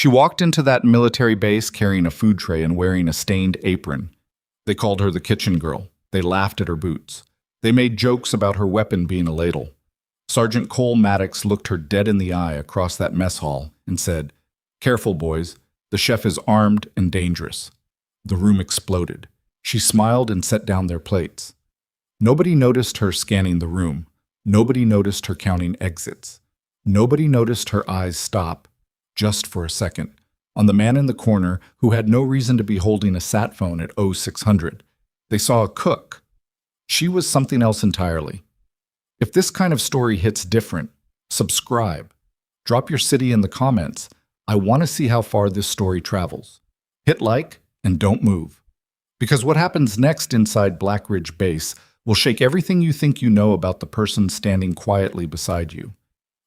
She walked into that military base carrying a food tray and wearing a stained apron. They called her the kitchen girl. They laughed at her boots. They made jokes about her weapon being a ladle. Sergeant Cole Maddox looked her dead in the eye across that mess hall and said, "Careful, boys. The chef is armed and dangerous." The room exploded. She smiled and set down their plates. Nobody noticed her scanning the room. Nobody noticed her counting exits. Nobody noticed her eyes stop, just for a second, on the man in the corner who had no reason to be holding a sat phone at 0600. They saw a cook. She was something else entirely. If this kind of story hits different, subscribe. Drop your city in the comments. I want to see how far this story travels. Hit like and don't move. Because what happens next inside Blackridge Base will shake everything you think you know about the person standing quietly beside you.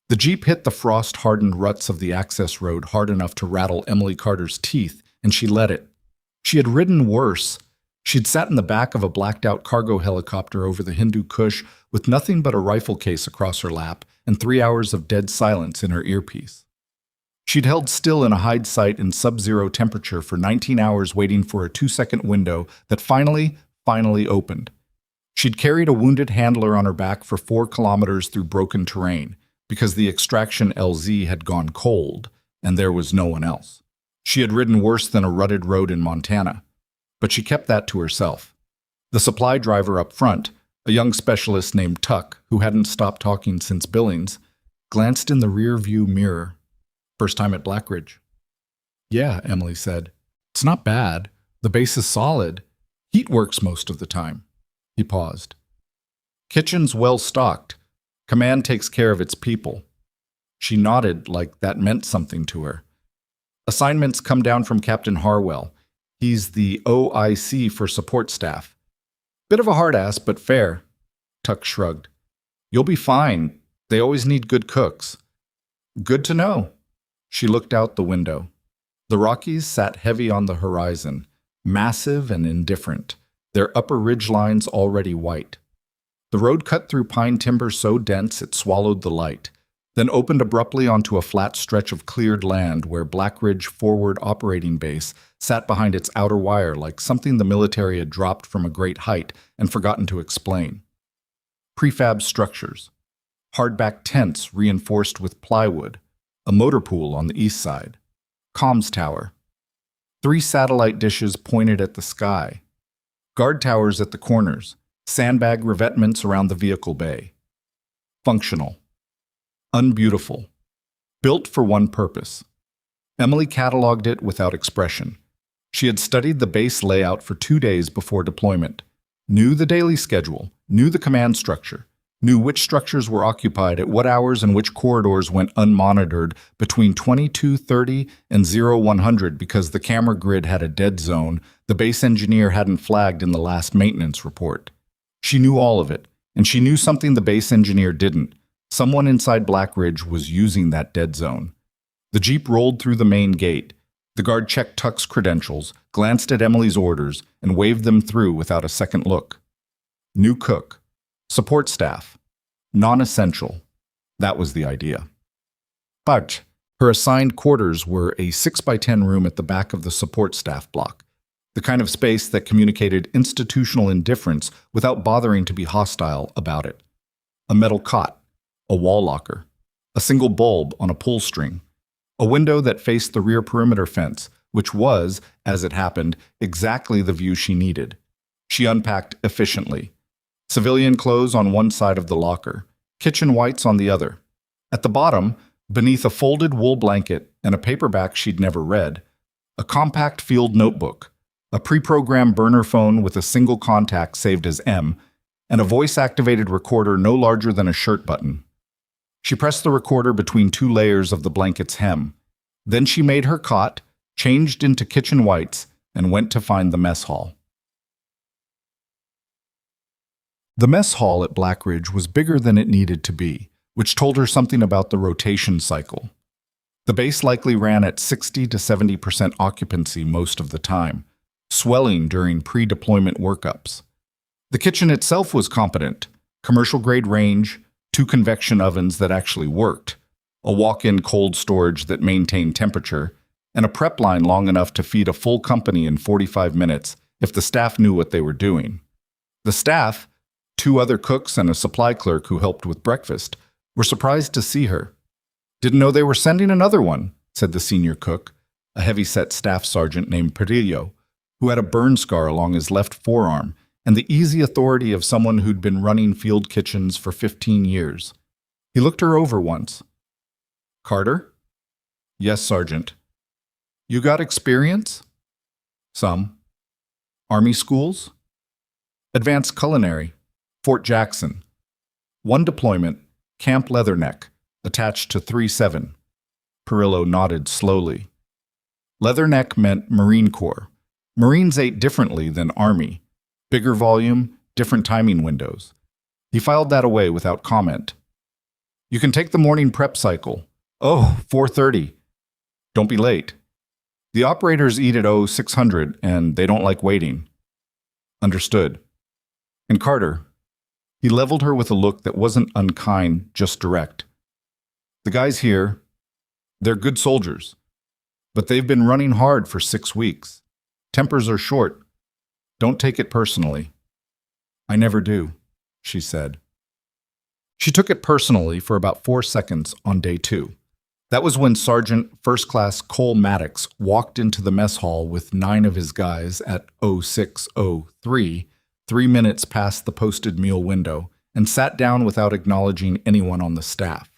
The Jeep hit the frost-hardened ruts of the access road hard enough to rattle Emily Carter's teeth, and she let it. She had ridden worse. She'd sat in the back of a blacked-out cargo helicopter over the Hindu Kush with nothing but a rifle case across her lap and 3 hours of dead silence in her earpiece. She'd held still in a hide site in sub-zero temperature for 19 hours waiting for a 2-second window that finally opened. She'd carried a wounded handler on her back for 4 kilometers through broken terrain because the extraction LZ had gone cold and there was no one else. She had ridden worse than a rutted road in Montana, but she kept that to herself. The supply driver up front, a young specialist named Tuck, who hadn't stopped talking since Billings, glanced in the rear-view mirror. "First time at Blackridge." "Yeah," Emily said. "It's not bad. The base is solid. Heat works most of the time." He paused. "Kitchen's well-stocked. Command takes care of its people." She nodded like that meant something to her. "Assignments come down from Captain Harwell. He's the OIC for support staff. Bit of a hard ass, but fair." Tuck shrugged. "You'll be fine. They always need good cooks." "Good to know." She looked out the window. The Rockies sat heavy on the horizon, massive and indifferent, their upper ridgelines already white. The road cut through pine timber so dense it swallowed the light, then opened abruptly onto a flat stretch of cleared land where Blackridge Forward Operating Base sat behind its outer wire like something the military had dropped from a great height and forgotten to explain. Prefab structures, hardback tents reinforced with plywood, a motor pool on the east side, comms tower, 3 satellite dishes pointed at the sky, guard towers at the corners, sandbag revetments around the vehicle bay. Functional. Unbeautiful. Built for one purpose. Emily cataloged it without expression. She had studied the base layout for 2 days before deployment, knew the daily schedule, knew the command structure, knew which structures were occupied at what hours and which corridors went unmonitored between 22:30 and 0100 because the camera grid had a dead zone the base engineer hadn't flagged in the last maintenance report. She knew all of it, and she knew something the base engineer didn't. Someone inside Blackridge was using that dead zone. The Jeep rolled through the main gate. The guard checked Tuck's credentials, glanced at Emily's orders, and waved them through without a second look. New cook. Support staff. Non-essential. That was the idea. But her assigned quarters were a 6x10 room at the back of the support staff block, the kind of space that communicated institutional indifference without bothering to be hostile about it. A metal cot, a wall locker, a single bulb on a pull string, a window that faced the rear perimeter fence, which was, as it happened, exactly the view she needed. She unpacked efficiently. Civilian clothes on one side of the locker, kitchen whites on the other. At the bottom, beneath a folded wool blanket and a paperback she'd never read, a compact field notebook, a pre-programmed burner phone with a single contact saved as M, and a voice-activated recorder no larger than a shirt button. She pressed the recorder between 2 layers of the blanket's hem. Then she made her cot, changed into kitchen whites, and went to find the mess hall. The mess hall at Blackridge was bigger than it needed to be, which told her something about the rotation cycle. The base likely ran at 60 to 70% occupancy most of the time, swelling during pre-deployment workups. The kitchen itself was competent, commercial-grade range, 2 convection ovens that actually worked, a walk-in cold storage that maintained temperature, and a prep line long enough to feed a full company in 45 minutes if the staff knew what they were doing. The staff, 2 other cooks and a supply clerk who helped with breakfast, were surprised to see her. "Didn't know they were sending another one," said the senior cook, a heavy-set staff sergeant named Perillo, who had a burn scar along his left forearm and the easy authority of someone who'd been running field kitchens for 15 years. He looked her over once. "Carter?" "Yes, Sergeant." "You got experience?" "Some." "Army schools?" "Advanced culinary. Fort Jackson. 1 deployment, Camp Leatherneck, attached to 3-7. Perillo nodded slowly. Leatherneck meant Marine Corps. Marines ate differently than Army. Bigger volume, different timing windows. He filed that away without comment. "You can take the morning prep cycle." "Oh, 4:30. Don't be late." "The operators eat at 0600 and they don't like waiting." "Understood." "And Carter," he leveled her with a look that wasn't unkind, just direct. "The guys here, they're good soldiers, but they've been running hard for 6 weeks. Tempers are short. Don't take it personally." "I never do," she said. She took it personally for about 4 seconds on day 2. That was when Sergeant First Class Cole Maddox walked into the mess hall with 9 of his guys at 0603, 3 minutes past the posted meal window, and sat down without acknowledging anyone on the staff.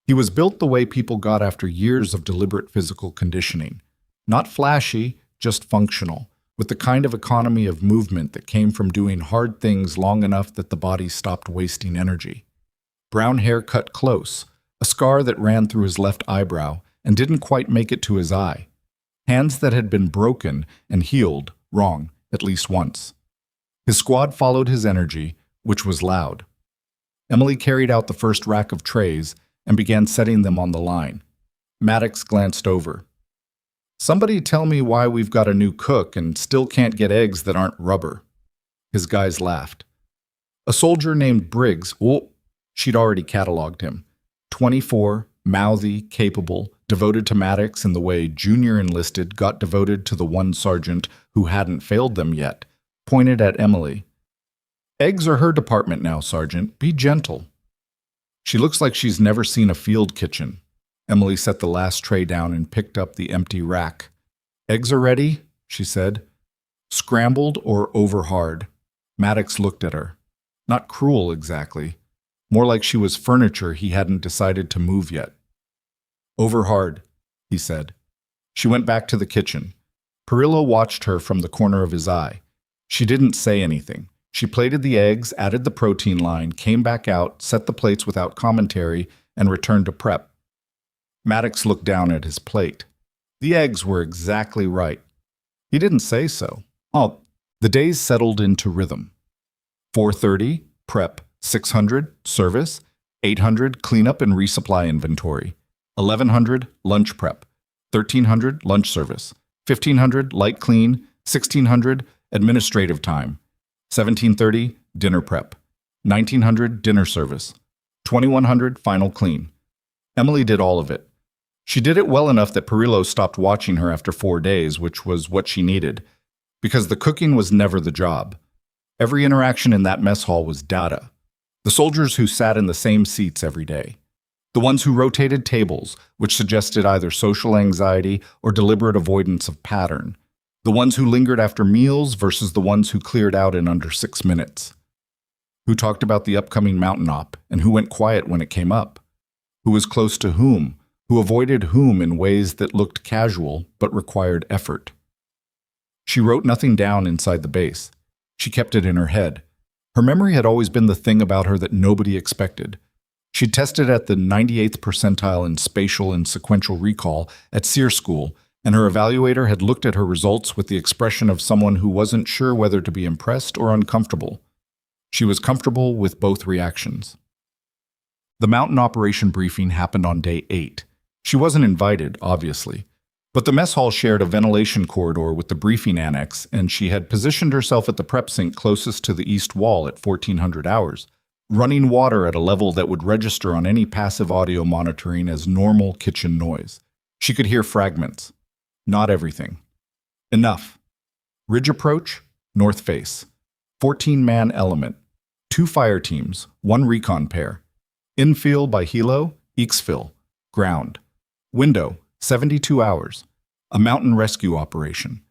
He was built the way people got after years of deliberate physical conditioning. Not flashy, just functional, with the kind of economy of movement that came from doing hard things long enough that the body stopped wasting energy. Brown hair cut close, a scar that ran through his left eyebrow and didn't quite make it to his eye. Hands that had been broken and healed wrong at least once. His squad followed his energy, which was loud. Emily carried out the first rack of trays and began setting them on the line. Maddox glanced over. "Somebody tell me why we've got a new cook and still can't get eggs that aren't rubber." His guys laughed. "A soldier named Briggs," she'd already cataloged him. 24, mouthy, capable, devoted to Maddox in the way junior enlisted got devoted to the one sergeant who hadn't failed them yet, pointed at Emily. "Eggs are her department now, Sergeant. Be gentle." "She looks like she's never seen a field kitchen." Emily set the last tray down and picked up the empty rack. "Eggs are ready," she said. "Scrambled or over hard?" Maddox looked at her. Not cruel exactly. More like she was furniture he hadn't decided to move yet. "Over hard," he said. She went back to the kitchen. Perillo watched her from the corner of his eye. She didn't say anything. She plated the eggs, added the protein line, came back out, set the plates without commentary, and returned to prep. Maddox looked down at his plate. The eggs were exactly right. He didn't say so. The days settled into rhythm. 4:30, prep. 600, service. 800, cleanup and resupply inventory. 1100, lunch prep. 1300, lunch service. 1500, light clean. 1600, administrative time. 1730, dinner prep. 1900, dinner service. 2100, final clean. Emily did all of it. She did it well enough that Perillo stopped watching her after 4 days, which was what she needed, because the cooking was never the job. Every interaction in that mess hall was data. The soldiers who sat in the same seats every day. The ones who rotated tables, which suggested either social anxiety or deliberate avoidance of pattern. The ones who lingered after meals versus the ones who cleared out in under 6 minutes. Who talked about the upcoming mountain op and who went quiet when it came up. Who was close to whom, who avoided whom in ways that looked casual but required effort. She wrote nothing down inside the base. She kept it in her head. Her memory had always been the thing about her that nobody expected. She'd tested at the 98th percentile in spatial and sequential recall at SEER school, and her evaluator had looked at her results with the expression of someone who wasn't sure whether to be impressed or uncomfortable. She was comfortable with both reactions. The mountain operation briefing happened on day 8. She wasn't invited, obviously, but the mess hall shared a ventilation corridor with the briefing annex, and she had positioned herself at the prep sink closest to the east wall at 1400 hours, running water at a level that would register on any passive audio monitoring as normal kitchen noise. She could hear fragments. Not everything. Enough. Ridge approach, north face. 14-man element. 2 fire teams, 1 recon pair. Infill by helo, exfil. Ground. Window, 72 hours. A mountain rescue operation.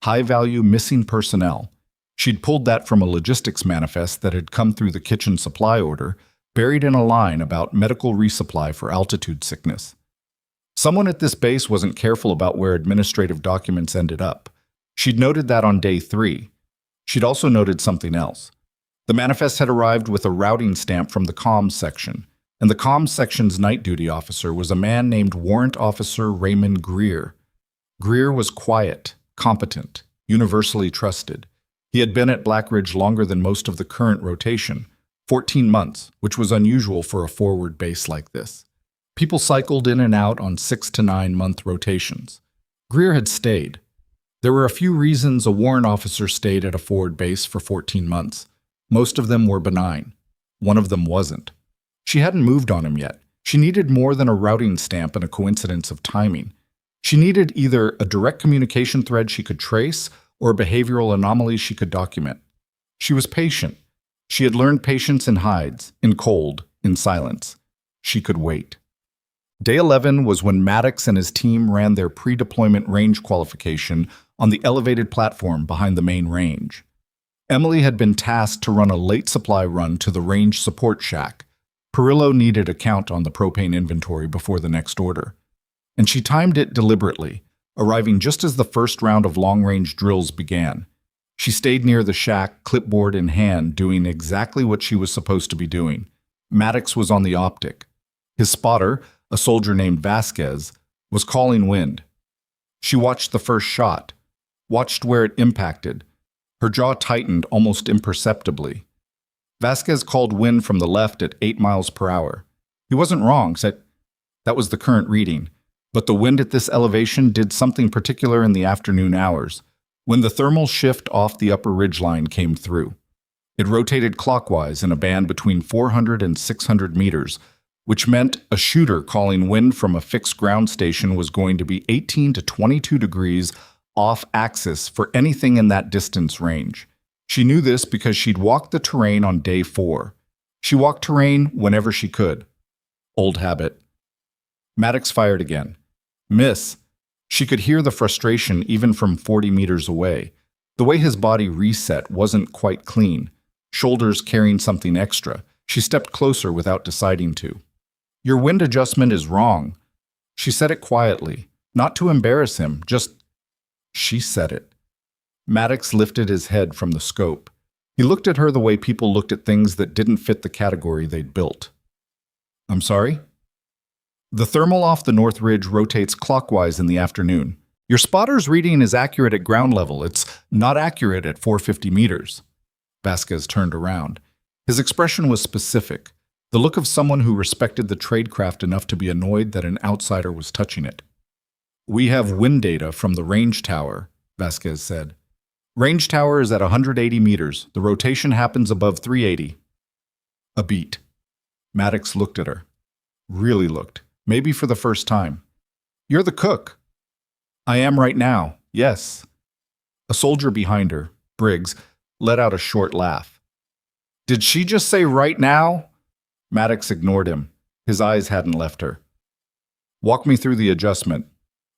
High-value missing personnel. She'd pulled that from a logistics manifest that had come through the kitchen supply order, buried in a line about medical resupply for altitude sickness. Someone at this base wasn't careful about where administrative documents ended up. She'd noted that on day 3. She'd also noted something else. The manifest had arrived with a routing stamp from the comms section, and the comms section's night duty officer was a man named Warrant Officer Raymond Greer. Greer was quiet, competent, universally trusted. He had been at Blackridge longer than most of the current rotation, 14 months, which was unusual for a forward base like this. People cycled in and out on 6 to 9 month rotations. Greer had stayed. There were a few reasons a warrant officer stayed at a forward base for 14 months. Most of them were benign. One of them wasn't. She hadn't moved on him yet. She needed more than a routing stamp and a coincidence of timing. She needed either a direct communication thread she could trace or a behavioral anomaly she could document. She was patient. She had learned patience in hides, in cold, in silence. She could wait. Day 11 was when Maddox and his team ran their pre-deployment range qualification on the elevated platform behind the main range. Emily had been tasked to run a late supply run to the range support shack. Perillo needed a count on the propane inventory before the next order. And she timed it deliberately, arriving just as the first round of long-range drills began. She stayed near the shack, clipboard in hand, doing exactly what she was supposed to be doing. Maddox was on the optic. His spotter, a soldier named Vasquez, was calling wind. She watched the first shot, watched where it impacted. Her jaw tightened almost imperceptibly. Vasquez called wind from the left at 8 miles per hour. He wasn't wrong, said that was the current reading, but the wind at this elevation did something particular in the afternoon hours, when the thermal shift off the upper ridgeline came through. It rotated clockwise in a band between 400 and 600 meters, which meant a shooter calling wind from a fixed ground station was going to be 18 to 22 degrees off axis for anything in that distance range. She knew this because she'd walked the terrain on day 4. She walked terrain whenever she could. Old habit. Maddox fired again. Miss. She could hear the frustration even from 40 meters away. The way his body reset wasn't quite clean. Shoulders carrying something extra. She stepped closer without deciding to. Your wind adjustment is wrong. She said it quietly, not to embarrass him, just she said it. Maddox lifted his head from the scope. He looked at her the way people looked at things that didn't fit the category they'd built. I'm sorry? The thermal off the North Ridge rotates clockwise in the afternoon. Your spotter's reading is accurate at ground level. It's not accurate at 450 meters. Vasquez turned around. His expression was specific, the look of someone who respected the tradecraft enough to be annoyed that an outsider was touching it. We have wind data from the range tower, Vasquez said. Range tower is at 180 meters. The rotation happens above 380. A beat. Maddox looked at her. Really looked. Maybe for the first time. You're the cook. I am right now, yes. A soldier behind her, Briggs, let out a short laugh. Did she just say right now? Maddox ignored him. His eyes hadn't left her. Walk me through the adjustment.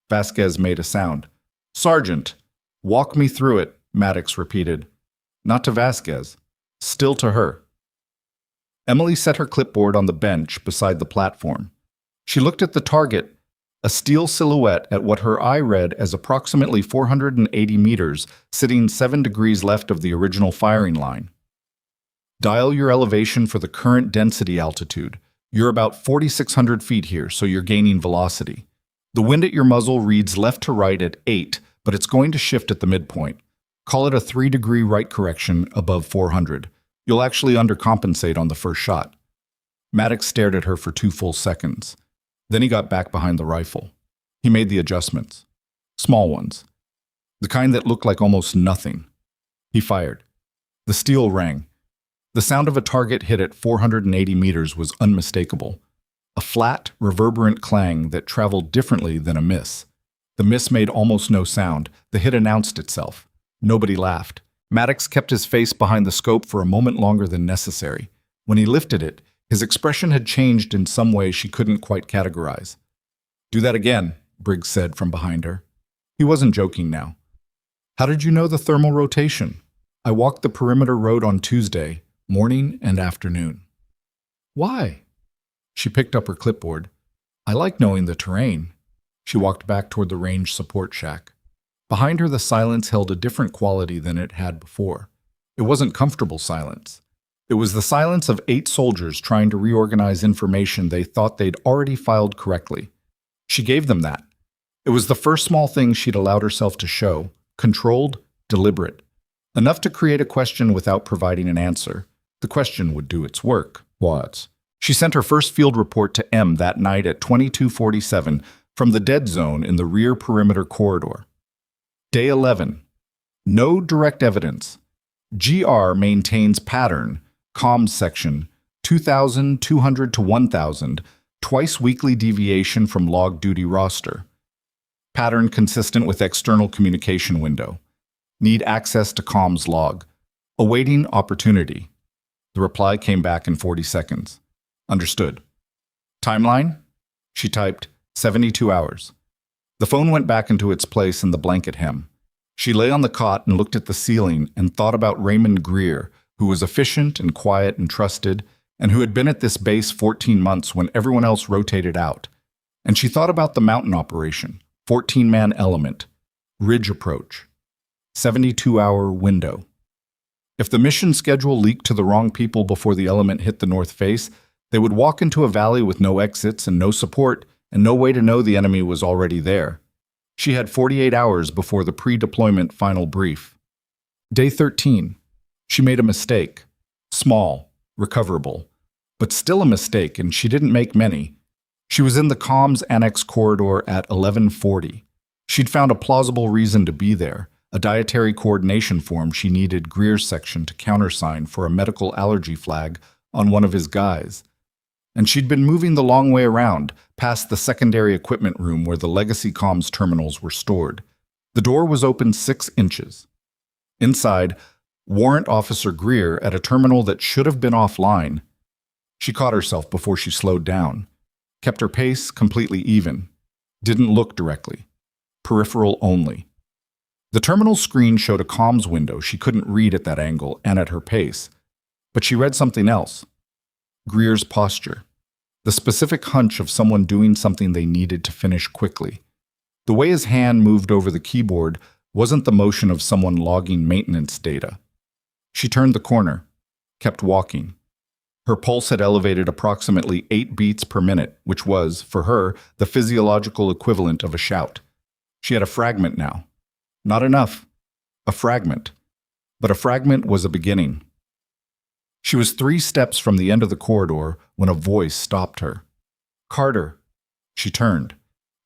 Vasquez made a sound. Sergeant, walk me through it, Maddox repeated. Not to Vasquez. Still to her. Emily set her clipboard on the bench beside the platform. She looked at the target, a steel silhouette at what her eye read as approximately 480 meters, sitting 7 degrees left of the original firing line. Dial your elevation for the current density altitude. You're about 4,600 feet here, so you're gaining velocity. The wind at your muzzle reads left to right at 8, but it's going to shift at the midpoint. Call it a 3-degree right correction above 400. You'll actually undercompensate on the first shot. Maddox stared at her for 2 full seconds. Then he got back behind the rifle. He made the adjustments. Small ones. The kind that looked like almost nothing. He fired. The steel rang. The sound of a target hit at 480 meters was unmistakable. A flat, reverberant clang that traveled differently than a miss. The miss made almost no sound. The hit announced itself. Nobody laughed. Maddox kept his face behind the scope for a moment longer than necessary. When he lifted it, his expression had changed in some way she couldn't quite categorize. "Do that again," Briggs said from behind her. He wasn't joking now. "How did you know the thermal rotation?" "I walked the perimeter road on Tuesday, morning and afternoon." "Why?" She picked up her clipboard. "I like knowing the terrain." She walked back toward the range support shack. Behind her, the silence held a different quality than it had before. It wasn't comfortable silence. It was the silence of 8 soldiers trying to reorganize information they thought they'd already filed correctly. She gave them that. It was the first small thing she'd allowed herself to show, controlled, deliberate. Enough to create a question without providing an answer. The question would do its work. What? She sent her first field report to M that night at 22:47 from the dead zone in the rear perimeter corridor. Day 11. No direct evidence. GR maintains pattern, comms section, 2,200 to 1,000, twice weekly deviation from log duty roster. Pattern consistent with external communication window. Need access to comms log. Awaiting opportunity. The reply came back in 40 seconds. Understood. Timeline? She typed 72 hours. The phone went back into its place in the blanket hem. She lay on the cot and looked at the ceiling and thought about Raymond Greer, who was efficient and quiet and trusted, and who had been at this base 14 months when everyone else rotated out. And she thought about the mountain operation, 14-man element, ridge approach, 72-hour window. If the mission schedule leaked to the wrong people before the element hit the north face, they would walk into a valley with no exits and no support and no way to know the enemy was already there. She had 48 hours before the pre-deployment final brief. Day 13. She made a mistake. Small, recoverable, but still a mistake, and she didn't make many. She was in the comms annex corridor at 11:40. She'd found a plausible reason to be there, a dietary coordination form she needed Greer's section to countersign for a medical allergy flag on one of his guys. And she'd been moving the long way around, past the secondary equipment room where the legacy comms terminals were stored. The door was open 6 inches. Inside, Warrant Officer Greer at a terminal that should have been offline. She caught herself before she slowed down, kept her pace completely even, didn't look directly, peripheral only. The terminal screen showed a comms window she couldn't read at that angle and at her pace, but she read something else. Greer's posture, the specific hunch of someone doing something they needed to finish quickly. The way his hand moved over the keyboard wasn't the motion of someone logging maintenance data. She turned the corner, kept walking. Her pulse had elevated approximately 8 beats per minute, which was, for her, the physiological equivalent of a shout. She had a fragment now. Not enough. A fragment. But a fragment was a beginning. She was 3 steps from the end of the corridor when a voice stopped her. "Carter." She turned.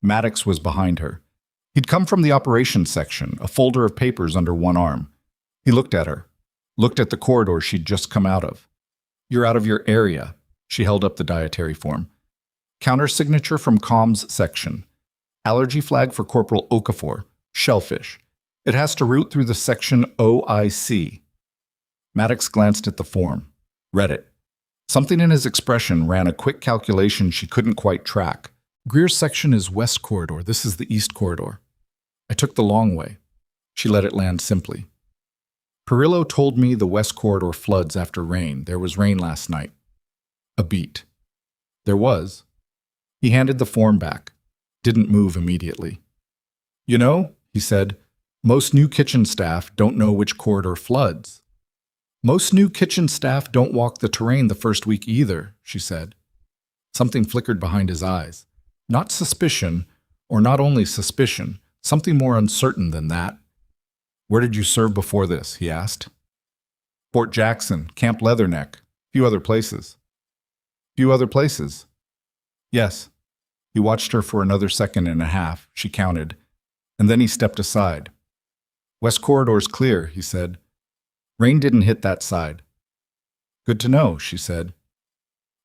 Maddox was behind her. He'd come from the operations section, a folder of papers under one arm. He looked at her, looked at the corridor she'd just come out of. "You're out of your area." She held up the dietary form. "Counter-signature from comms section. Allergy flag for Corporal Okafor. Shellfish. It has to route through the section OIC." Maddox glanced at the form, read it. Something in his expression ran a quick calculation she couldn't quite track. "Greer's section is west corridor. This is the east corridor. I took the long way." She let it land simply. "Perillo told me the west corridor floods after rain. There was rain last night." A beat. There was. He handed the form back. Didn't move immediately. "You know," he said, "most new kitchen staff don't know which corridor floods." "Most new kitchen staff don't walk the terrain the first week either," she said. Something flickered behind his eyes. Not suspicion, or not only suspicion, something more uncertain than that. "Where did you serve before this?" he asked. "Fort Jackson, Camp Leatherneck, few other places." "Few other places?" "Yes." He watched her for another second and a half, she counted, and then he stepped aside. "West corridor's clear," he said. "Rain didn't hit that side." "Good to know," she said.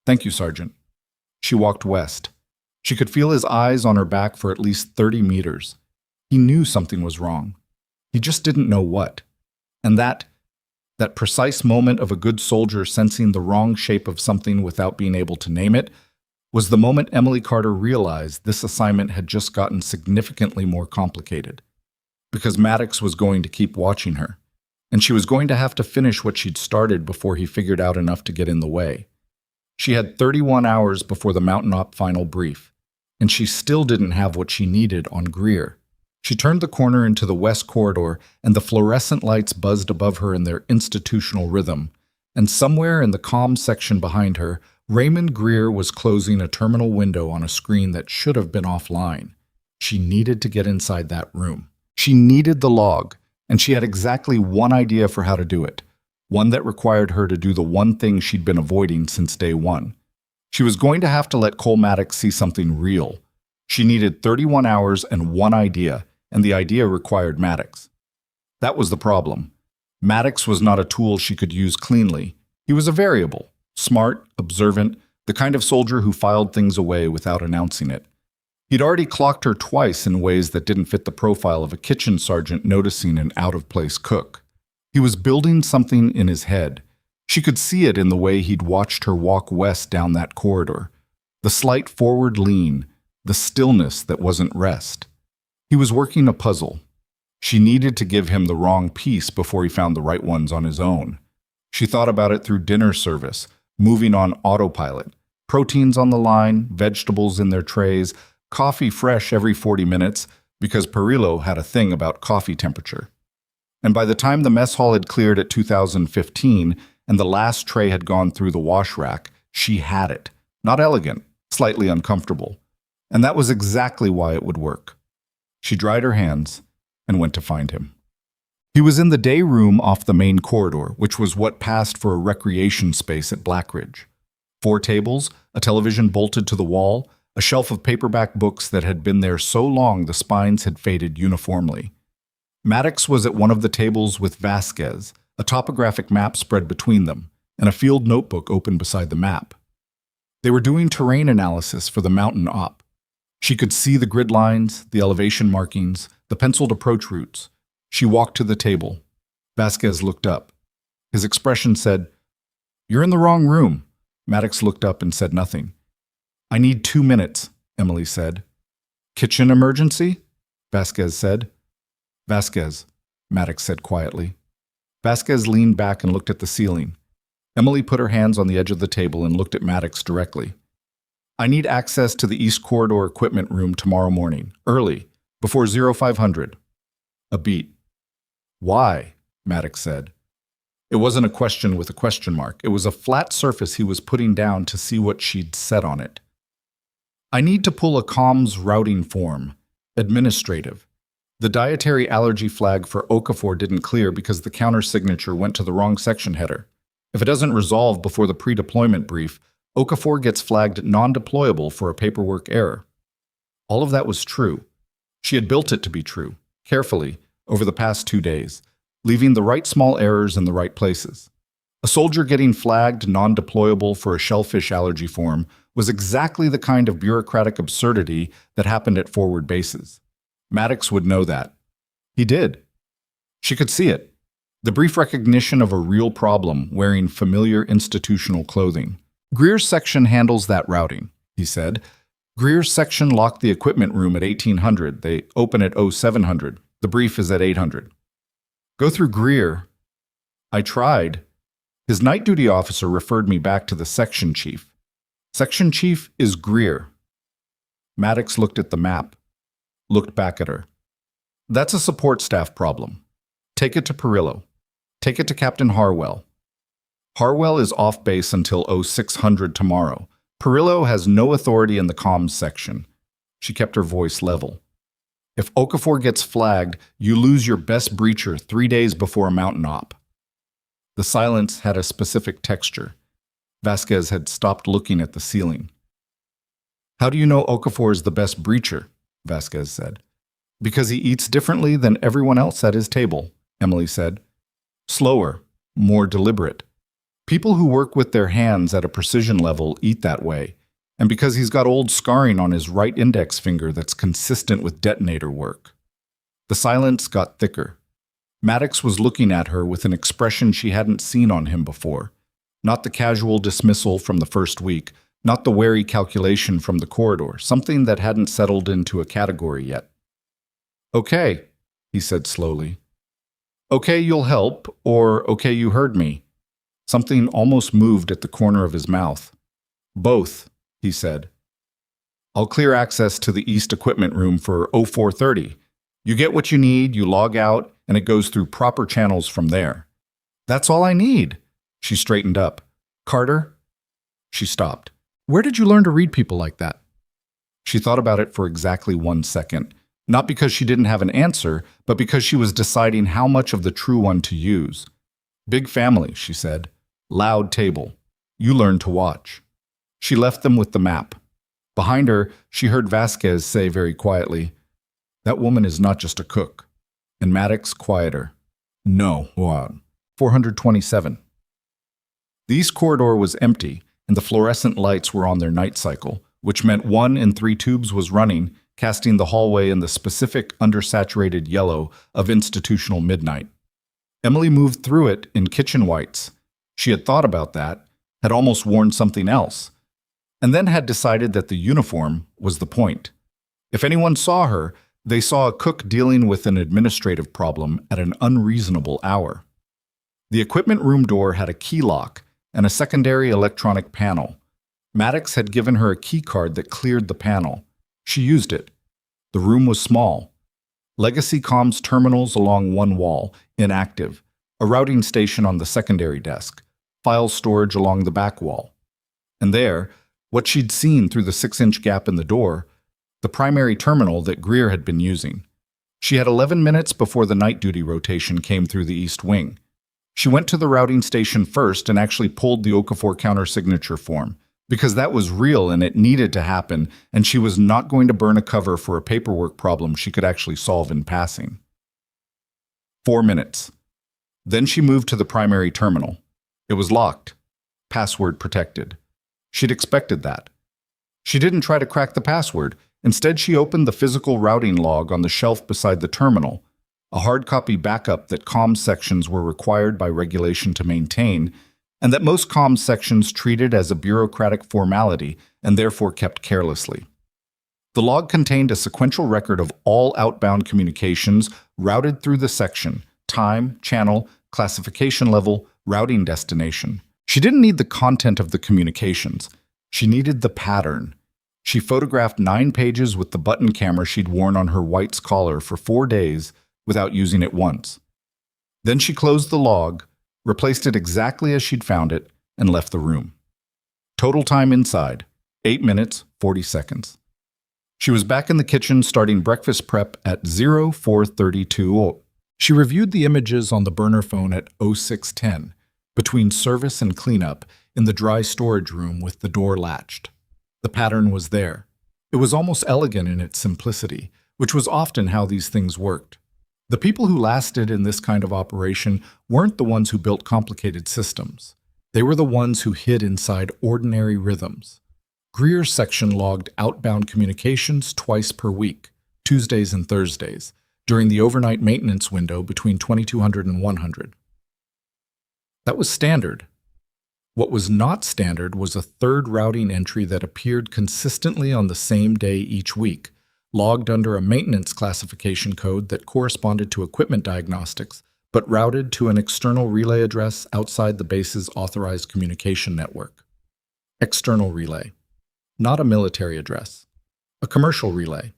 "Thank you, Sergeant." She walked west. She could feel his eyes on her back for at least 30 meters. He knew something was wrong. He just didn't know what. And that precise moment of a good soldier sensing the wrong shape of something without being able to name it, was the moment Emily Carter realized this assignment had just gotten significantly more complicated. Because Maddox was going to keep watching her, and she was going to have to finish what she'd started before he figured out enough to get in the way. She had 31 hours before the Mountain Op final brief, and she still didn't have what she needed on Greer. She turned the corner into the west corridor, and the fluorescent lights buzzed above her in their institutional rhythm. And somewhere in the comm section behind her, Raymond Greer was closing a terminal window on a screen that should have been offline. She needed to get inside that room. She needed the log, and she had exactly one idea for how to do it, one that required her to do the one thing she'd been avoiding since day one. She was going to have to let Cole Maddox see something real. She needed 31 hours and one idea, and the idea required Maddox. That was the problem. Maddox was not a tool she could use cleanly. He was a variable, smart, observant, the kind of soldier who filed things away without announcing it. He'd already clocked her twice in ways that didn't fit the profile of a kitchen sergeant noticing an out-of-place cook. He was building something in his head. She could see it in the way he'd watched her walk west down that corridor. The slight forward lean, the stillness that wasn't rest. He was working a puzzle. She needed to give him the wrong piece before he found the right ones on his own. She thought about it through dinner service, moving on autopilot. Proteins on the line, vegetables in their trays, coffee fresh every 40 minutes, because Perillo had a thing about coffee temperature. And by the time the mess hall had cleared at 2015 and the last tray had gone through the wash rack, she had it. Not elegant, slightly uncomfortable. And that was exactly why it would work. She dried her hands and went to find him. He was in the day room off the main corridor, which was what passed for a recreation space at Blackridge. 4 tables, a television bolted to the wall, a shelf of paperback books that had been there so long the spines had faded uniformly. Maddox was at one of the tables with Vasquez, a topographic map spread between them, and a field notebook open beside the map. They were doing terrain analysis for the Mountain Op. She could see the grid lines, the elevation markings, the penciled approach routes. She walked to the table. Vasquez looked up. His expression said, "You're in the wrong room." Maddox looked up and said nothing. "I need 2 minutes," Emily said. "Kitchen emergency?" Vasquez said. "Vasquez," Maddox said quietly. Vasquez leaned back and looked at the ceiling. Emily put her hands on the edge of the table and looked at Maddox directly. "I need access to the East Corridor equipment room tomorrow morning, early, before 0500. A beat. "Why?" Maddox said. It wasn't a question with a question mark. It was a flat surface he was putting down to see what she'd said on it. "I need to pull a comms routing form. Administrative. The dietary allergy flag for Okafor didn't clear because the counter signature went to the wrong section header. If it doesn't resolve before the pre-deployment brief, Okafor gets flagged non-deployable for a paperwork error." All of that was true. She had built it to be true, carefully, over the past 2 days, leaving the right small errors in the right places. A soldier getting flagged non-deployable for a shellfish allergy form was exactly the kind of bureaucratic absurdity that happened at forward bases. Maddox would know that. He did. She could see it. The brief recognition of a real problem wearing familiar institutional clothing. "Greer's section handles that routing," he said. "Greer's section locked the equipment room at 1800. They open at 0700. The brief is at 800. "Go through Greer." "I tried. His night duty officer referred me back to the section chief. Section chief is Greer." Maddox looked at the map, looked back at her. "That's a support staff problem. Take it to Perillo. Take it to Captain Harwell. Harwell is off base until 0600 tomorrow. Perillo has no authority in the comms section." She kept her voice level. "If Okafor gets flagged, you lose your best breacher 3 days before a Mountain Op." The silence had a specific texture. Vasquez had stopped looking at the ceiling. "How do you know Okafor is the best breacher?" Vasquez said. "Because he eats differently than everyone else at his table," Emily said. "Slower, more deliberate. People who work with their hands at a precision level eat that way, and because he's got old scarring on his right index finger that's consistent with detonator work." The silence got thicker. Maddox was looking at her with an expression she hadn't seen on him before. Not the casual dismissal from the first week, not the wary calculation from the corridor, something that hadn't settled into a category yet. "Okay," he said slowly. "Okay, you'll help, or okay, you heard me." Something almost moved at the corner of his mouth. "Both," he said. "I'll clear access to the East Equipment Room for 0430. You get what you need, you log out, and it goes through proper channels from there." "That's all I need." She straightened up. "Carter?" She stopped. "Where did you learn to read people like that?" She thought about it for exactly 1 second, not because she didn't have an answer, but because she was deciding how much of the true one to use. "Big family," she said. "Loud table. You learn to watch." She left them with the map. Behind her, she heard Vasquez say very quietly, "That woman is not just a cook." And Maddox quieter. "No, Juan. 427. The east corridor was empty, and the fluorescent lights were on their night cycle, which meant 1 in 3 tubes was running, casting the hallway in the specific undersaturated yellow of institutional midnight. Emily moved through it in kitchen whites. She had thought about that, had almost worn something else, and then had decided that the uniform was the point. If anyone saw her, they saw a cook dealing with an administrative problem at an unreasonable hour. The equipment room door had a key lock and a secondary electronic panel. Maddox had given her a key card that cleared the panel. She used it. The room was small. Legacy comms terminals along one wall, inactive, a routing station on the secondary desk, file storage along the back wall. And there, what she'd seen through the 6-inch gap in the door, the primary terminal that Greer had been using. She had 11 minutes before the night duty rotation came through the east wing. She went to the routing station first and actually pulled the Okafor counter-signature form, because that was real and it needed to happen, and she was not going to burn a cover for a paperwork problem she could actually solve in passing. 4 minutes. Then she moved to the primary terminal. It was locked, password protected. She'd expected that. She didn't try to crack the password. Instead, she opened the physical routing log on the shelf beside the terminal, a hard copy backup that comms sections were required by regulation to maintain, and that most comms sections treated as a bureaucratic formality and therefore kept carelessly. The log contained a sequential record of all outbound communications routed through the section, time, channel, classification level, routing destination. She didn't need the content of the communications. She needed the pattern. She photographed 9 pages with the button camera she'd worn on her White's collar for 4 days without using it once. Then she closed the log, replaced it exactly as she'd found it, and left the room. Total time inside, 8 minutes, 40 seconds. She was back in the kitchen starting breakfast prep at 0432. She reviewed the images on the burner phone at 0610, between service and cleanup, in the dry storage room with the door latched. The pattern was there. It was almost elegant in its simplicity, which was often how these things worked. The people who lasted in this kind of operation weren't the ones who built complicated systems. They were the ones who hid inside ordinary rhythms. Greer's section logged outbound communications twice per week, Tuesdays and Thursdays, during the overnight maintenance window between 2200 and 100. That was standard. What was not standard was a third routing entry that appeared consistently on the same day each week, logged under a maintenance classification code that corresponded to equipment diagnostics, but routed to an external relay address outside the base's authorized communication network. External relay. Not a military address. A commercial relay.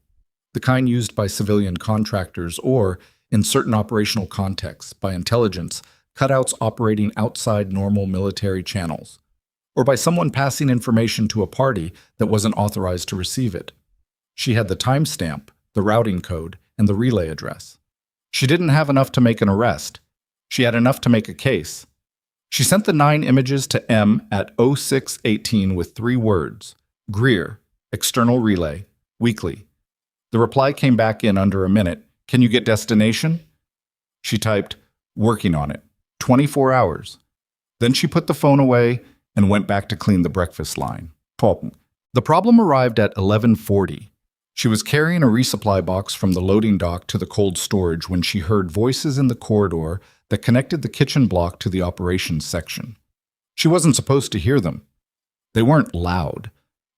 The kind used by civilian contractors or, in certain operational contexts, by intelligence, cutouts operating outside normal military channels, or by someone passing information to a party that wasn't authorized to receive it. She had the timestamp, the routing code, and the relay address. She didn't have enough to make an arrest. She had enough to make a case. She sent the 9 images to M at 0618 with 3 words, Greer, external relay, weekly. The reply came back in under a minute. Can you get destination? She typed, working on it. 24 hours. Then she put the phone away and went back to clean the breakfast line. The problem arrived at 11:40. She was carrying a resupply box from the loading dock to the cold storage when she heard voices in the corridor that connected the kitchen block to the operations section. She wasn't supposed to hear them. They weren't loud,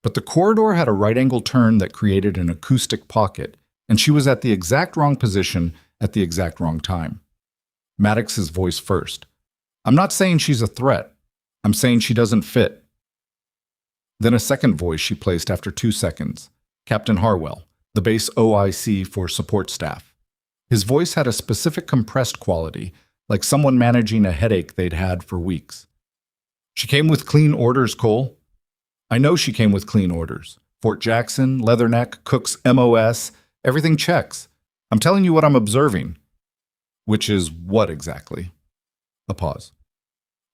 but the corridor had a right-angle turn that created an acoustic pocket, and she was at the exact wrong position at the exact wrong time. Maddox's voice first. "I'm not saying she's a threat. I'm saying she doesn't fit." Then a second voice she placed after 2 seconds. Captain Harwell, the base OIC for support staff. His voice had a specific compressed quality, like someone managing a headache they'd had for weeks. "She came with clean orders, Cole." "I know she came with clean orders. Fort Jackson, Leatherneck, Cook's MOS, everything checks. I'm telling you what I'm observing." "Which is what exactly?" A pause.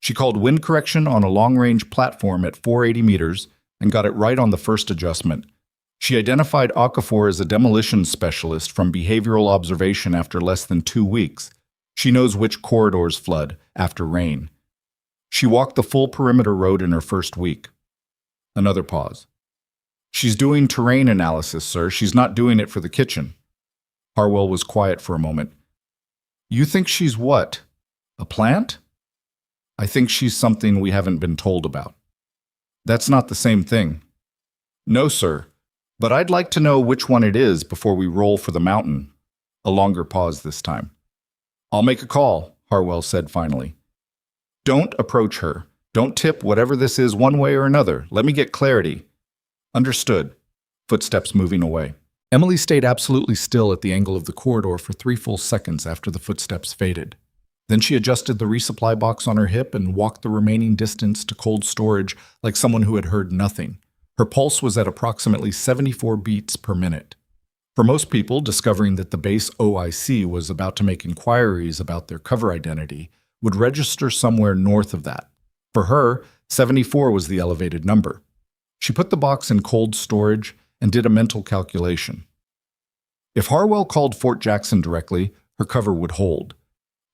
"She called wind correction on a long-range platform at 480 meters and got it right on the first adjustment. She identified Okafor as a demolition specialist from behavioral observation after less than 2 weeks. She knows which corridors flood after rain. She walked the full perimeter road in her first week." Another pause. "She's doing terrain analysis, sir. She's not doing it for the kitchen." Harwell was quiet for a moment. "You think she's what? A plant?" "I think she's something we haven't been told about." "That's not the same thing." "No, sir. But I'd like to know which one it is before we roll for the mountain." A longer pause this time. "I'll make a call," Harwell said finally. "Don't approach her. Don't tip whatever this is one way or another. Let me get clarity." "Understood." Footsteps moving away. Emily stayed absolutely still at the angle of the corridor for 3 full seconds after the footsteps faded. Then she adjusted the resupply box on her hip and walked the remaining distance to cold storage like someone who had heard nothing. Her pulse was at approximately 74 beats per minute. For most people, discovering that the base OIC was about to make inquiries about their cover identity would register somewhere north of that. For her, 74 was the elevated number. She put the box in cold storage and did a mental calculation. If Harwell called Fort Jackson directly, her cover would hold.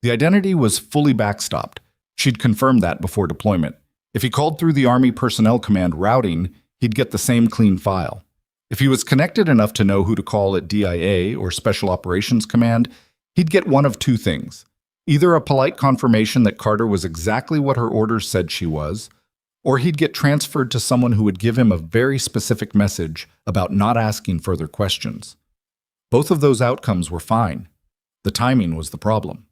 The identity was fully backstopped. She'd confirmed that before deployment. If he called through the Army Personnel Command routing, he'd get the same clean file. If he was connected enough to know who to call at DIA or Special Operations Command, he'd get one of 2 things. Either a polite confirmation that Carter was exactly what her orders said she was, or he'd get transferred to someone who would give him a very specific message about not asking further questions. Both of those outcomes were fine. The timing was the problem.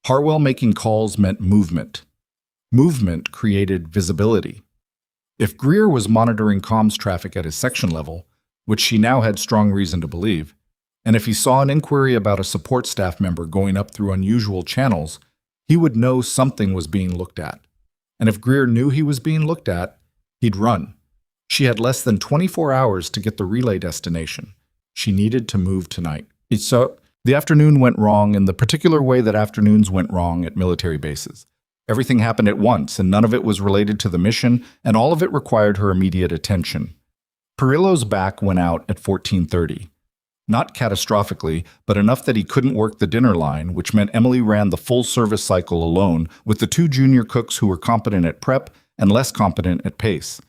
Harwell making calls meant movement. Movement created visibility. If Greer was monitoring comms traffic at his section level, which she now had strong reason to believe, and if he saw an inquiry about a support staff member going up through unusual channels, he would know something was being looked at. And if Greer knew he was being looked at, he'd run. She had less than 24 hours to get the relay destination. She needed to move tonight. So the afternoon went wrong in the particular way that afternoons went wrong at military bases. Everything happened at once, and none of it was related to the mission, and all of it required her immediate attention. Perillo's back went out at 14:30. Not catastrophically, but enough that he couldn't work the dinner line, which meant Emily ran the full service cycle alone with the 2 junior cooks who were competent at prep and less competent at pace.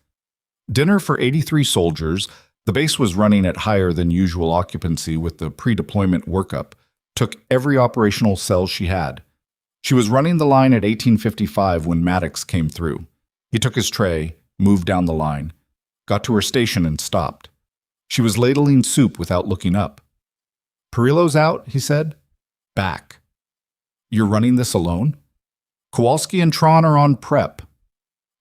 Dinner for 83 soldiers, the base was running at higher than usual occupancy with the pre-deployment workup, took every operational cell she had. She was running the line at 18:55 when Maddox came through. He took his tray, moved down the line, got to her station and stopped. She was ladling soup without looking up. "Perillo's out," he said. "Back." "You're running this alone?" "Kowalski and Tron are on prep."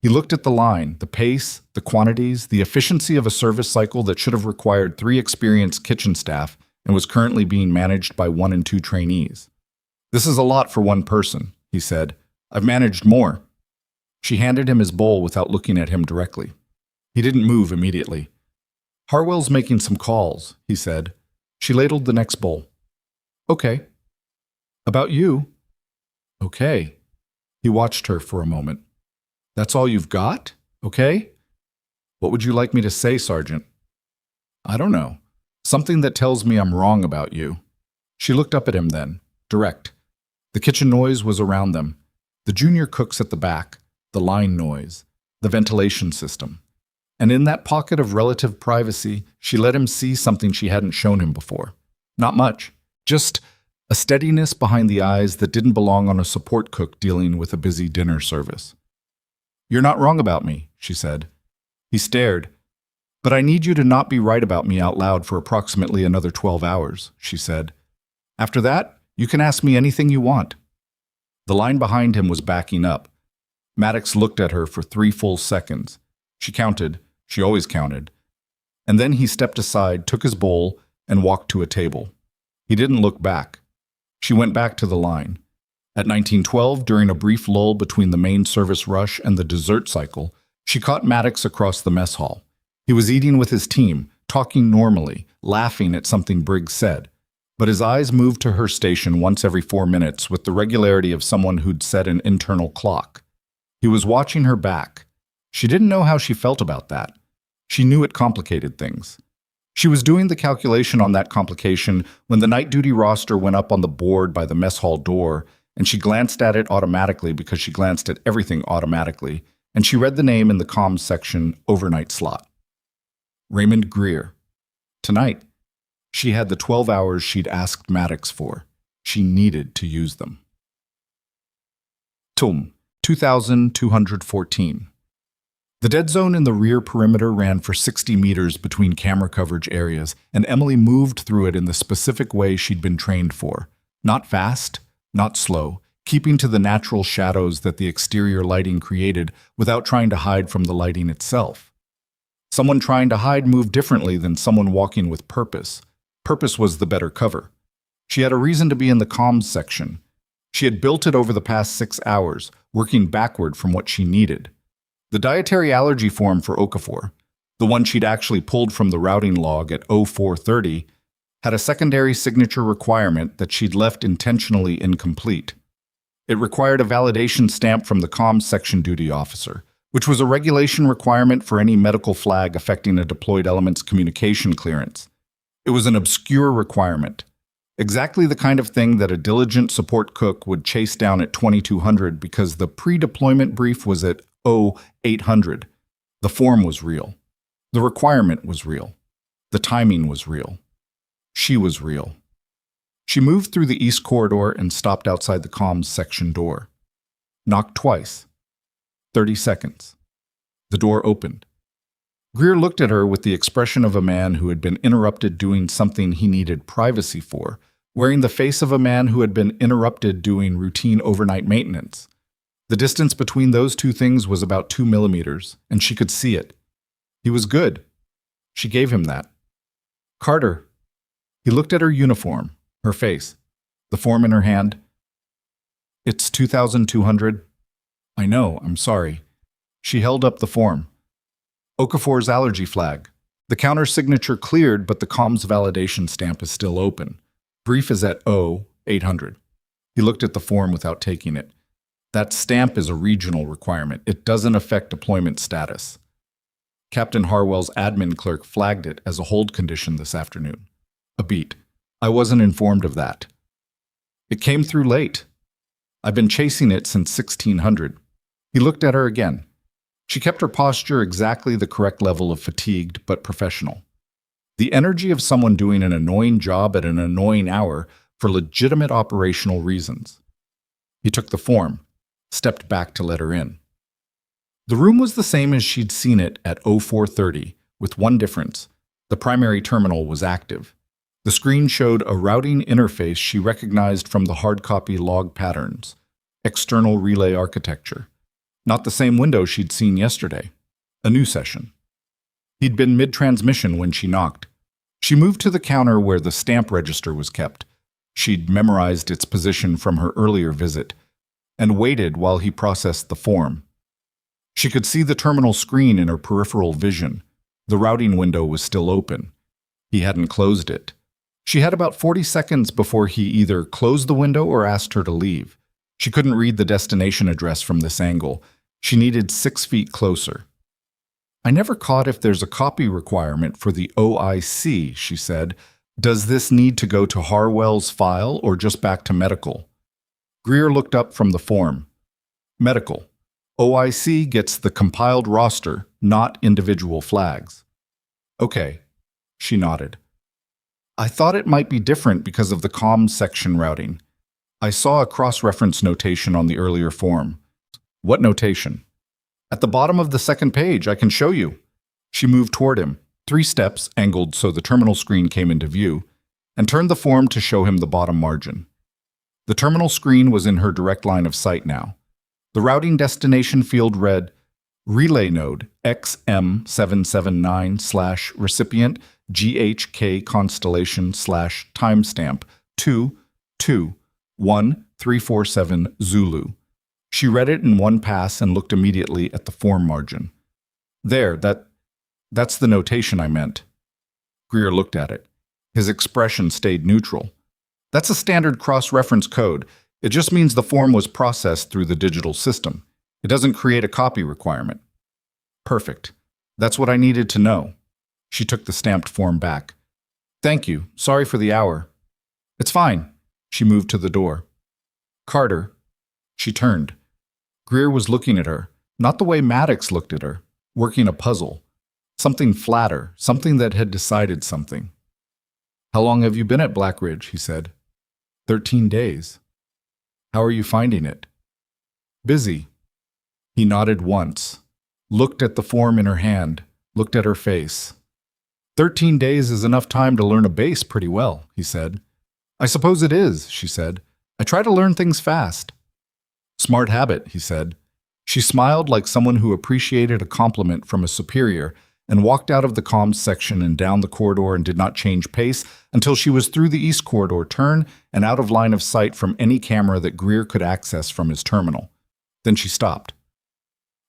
He looked at the line, the pace, the quantities, the efficiency of a service cycle that should have required 3 experienced kitchen staff and was currently being managed by 1 and 2 trainees. "This is a lot for one person," he said. "I've managed more." She handed him his bowl without looking at him directly. He didn't move immediately. "Harwell's making some calls," he said. She ladled the next bowl. "Okay." "About you?" "Okay." He watched her for a moment. "That's all you've got? Okay? What would you like me to say, Sergeant?" "I don't know. Something that tells me I'm wrong about you." She looked up at him then, direct. The kitchen noise was around them. The junior cooks at the back, the line noise, the ventilation system. And in that pocket of relative privacy, she let him see something she hadn't shown him before. Not much, just a steadiness behind the eyes that didn't belong on a support cook dealing with a busy dinner service. "You're not wrong about me," she said. He stared. "But I need you to not be right about me out loud for approximately another 12 hours, she said. "After that, you can ask me anything you want." The line behind him was backing up. Maddox looked at her for 3 full seconds. She counted. She always counted. And then he stepped aside, took his bowl, and walked to a table. He didn't look back. She went back to the line. At 1912, during a brief lull between the main service rush and the dessert cycle, she caught Maddox across the mess hall. He was eating with his team, talking normally, laughing at something Briggs said. But his eyes moved to her station once every 4 minutes with the regularity of someone who'd set an internal clock. He was watching her back. She didn't know how she felt about that. She knew it complicated things. She was doing the calculation on that complication when the night duty roster went up on the board by the mess hall door, and she glanced at it automatically because she glanced at everything automatically, and she read the name in the comms section overnight slot. Raymond Greer. Tonight, she had the 12 hours she'd asked Maddox for. She needed to use them. Tum, 2214. The dead zone in the rear perimeter ran for 60 meters between camera coverage areas, and Emily moved through it in the specific way she'd been trained for. Not fast, not slow, keeping to the natural shadows that the exterior lighting created without trying to hide from the lighting itself. Someone trying to hide moved differently than someone walking with purpose. Purpose was the better cover. She had a reason to be in the comms section. She had built it over the past 6 hours, working backward from what she needed. The dietary allergy form for Okafor, the one she'd actually pulled from the routing log at 0430, had a secondary signature requirement that she'd left intentionally incomplete. It required a validation stamp from the comms section duty officer, which was a regulation requirement for any medical flag affecting a deployed element's communication clearance. It was an obscure requirement, exactly the kind of thing that a diligent support cook would chase down at 2200 because the pre-deployment brief was at 0800. The form was real. The requirement was real. The timing was real. She was real. She moved through the east corridor and stopped outside the comms section door. Knocked twice. 30 seconds. The door opened. Greer looked at her with the expression of a man who had been interrupted doing something he needed privacy for, wearing the face of a man who had been interrupted doing routine overnight maintenance. The distance between those two things was about 2 millimeters, and she could see it. He was good. She gave him that. "Carter." He looked at her uniform, her face, the form in her hand. "It's 2200. "I know, I'm sorry." She held up the form. "Okafor's allergy flag. The counter signature cleared, but the comms validation stamp is still open. Brief is at 0800. He looked at the form without taking it. "That stamp is a regional requirement. It doesn't affect deployment status." Captain Harwell's admin clerk flagged it as a hold condition this afternoon. A beat. "I wasn't informed of that." "It came through late. I've been chasing it since 1600. He looked at her again. She kept her posture exactly the correct level of fatigued but professional. The energy of someone doing an annoying job at an annoying hour for legitimate operational reasons. He took the form, stepped back to let her in. The room was the same as she'd seen it at 0430, with one difference. The primary terminal was active. The screen showed a routing interface she recognized from the hard copy log patterns. External relay architecture. Not the same window she'd seen yesterday. A new session. He'd been mid-transmission when she knocked. She moved to the counter where the stamp register was kept. She'd memorized its position from her earlier visit, and waited while he processed the form. She could see the terminal screen in her peripheral vision. The routing window was still open. He hadn't closed it. She had about 40 seconds before he either closed the window or asked her to leave. She couldn't read the destination address from this angle. She needed 6 feet closer. "I never caught if there's a copy requirement for the OIC, she said. "Does this need to go to Harwell's file or just back to medical?" Greer looked up from the form. "Medical. OIC gets the compiled roster, not individual flags. Okay, she nodded. I thought it might be different because of the comms section routing. I saw a cross-reference notation on the earlier form. What notation? At the bottom of the second page, I can show you. She moved toward him, 3 steps angled so the terminal screen came into view, and turned the form to show him the bottom margin. The terminal screen was in her direct line of sight now. The routing destination field read, Relay Node XM779/recipient GHK constellation/timestamp 221-347 Zulu. She read it in one pass and looked immediately at the form margin. There, that's the notation I meant. Greer looked at it. His expression stayed neutral. That's a standard cross-reference code. It just means the form was processed through the digital system. It doesn't create a copy requirement. Perfect. That's what I needed to know. She took the stamped form back. Thank you. Sorry for the hour. It's fine. She moved to the door. Carter. She turned. Greer was looking at her, not the way Maddox looked at her, working a puzzle. Something flatter, something that had decided something. How long have you been at Blackridge? He said. 13 days. How are you finding it? Busy. He nodded once, looked at the form in her hand, looked at her face. 13 days is enough time to learn a base pretty well, he said. I suppose it is, she said. I try to learn things fast. Smart habit, he said. She smiled like someone who appreciated a compliment from a superior and walked out of the comms section and down the corridor and did not change pace until she was through the east corridor turn and out of line of sight from any camera that Greer could access from his terminal. Then she stopped.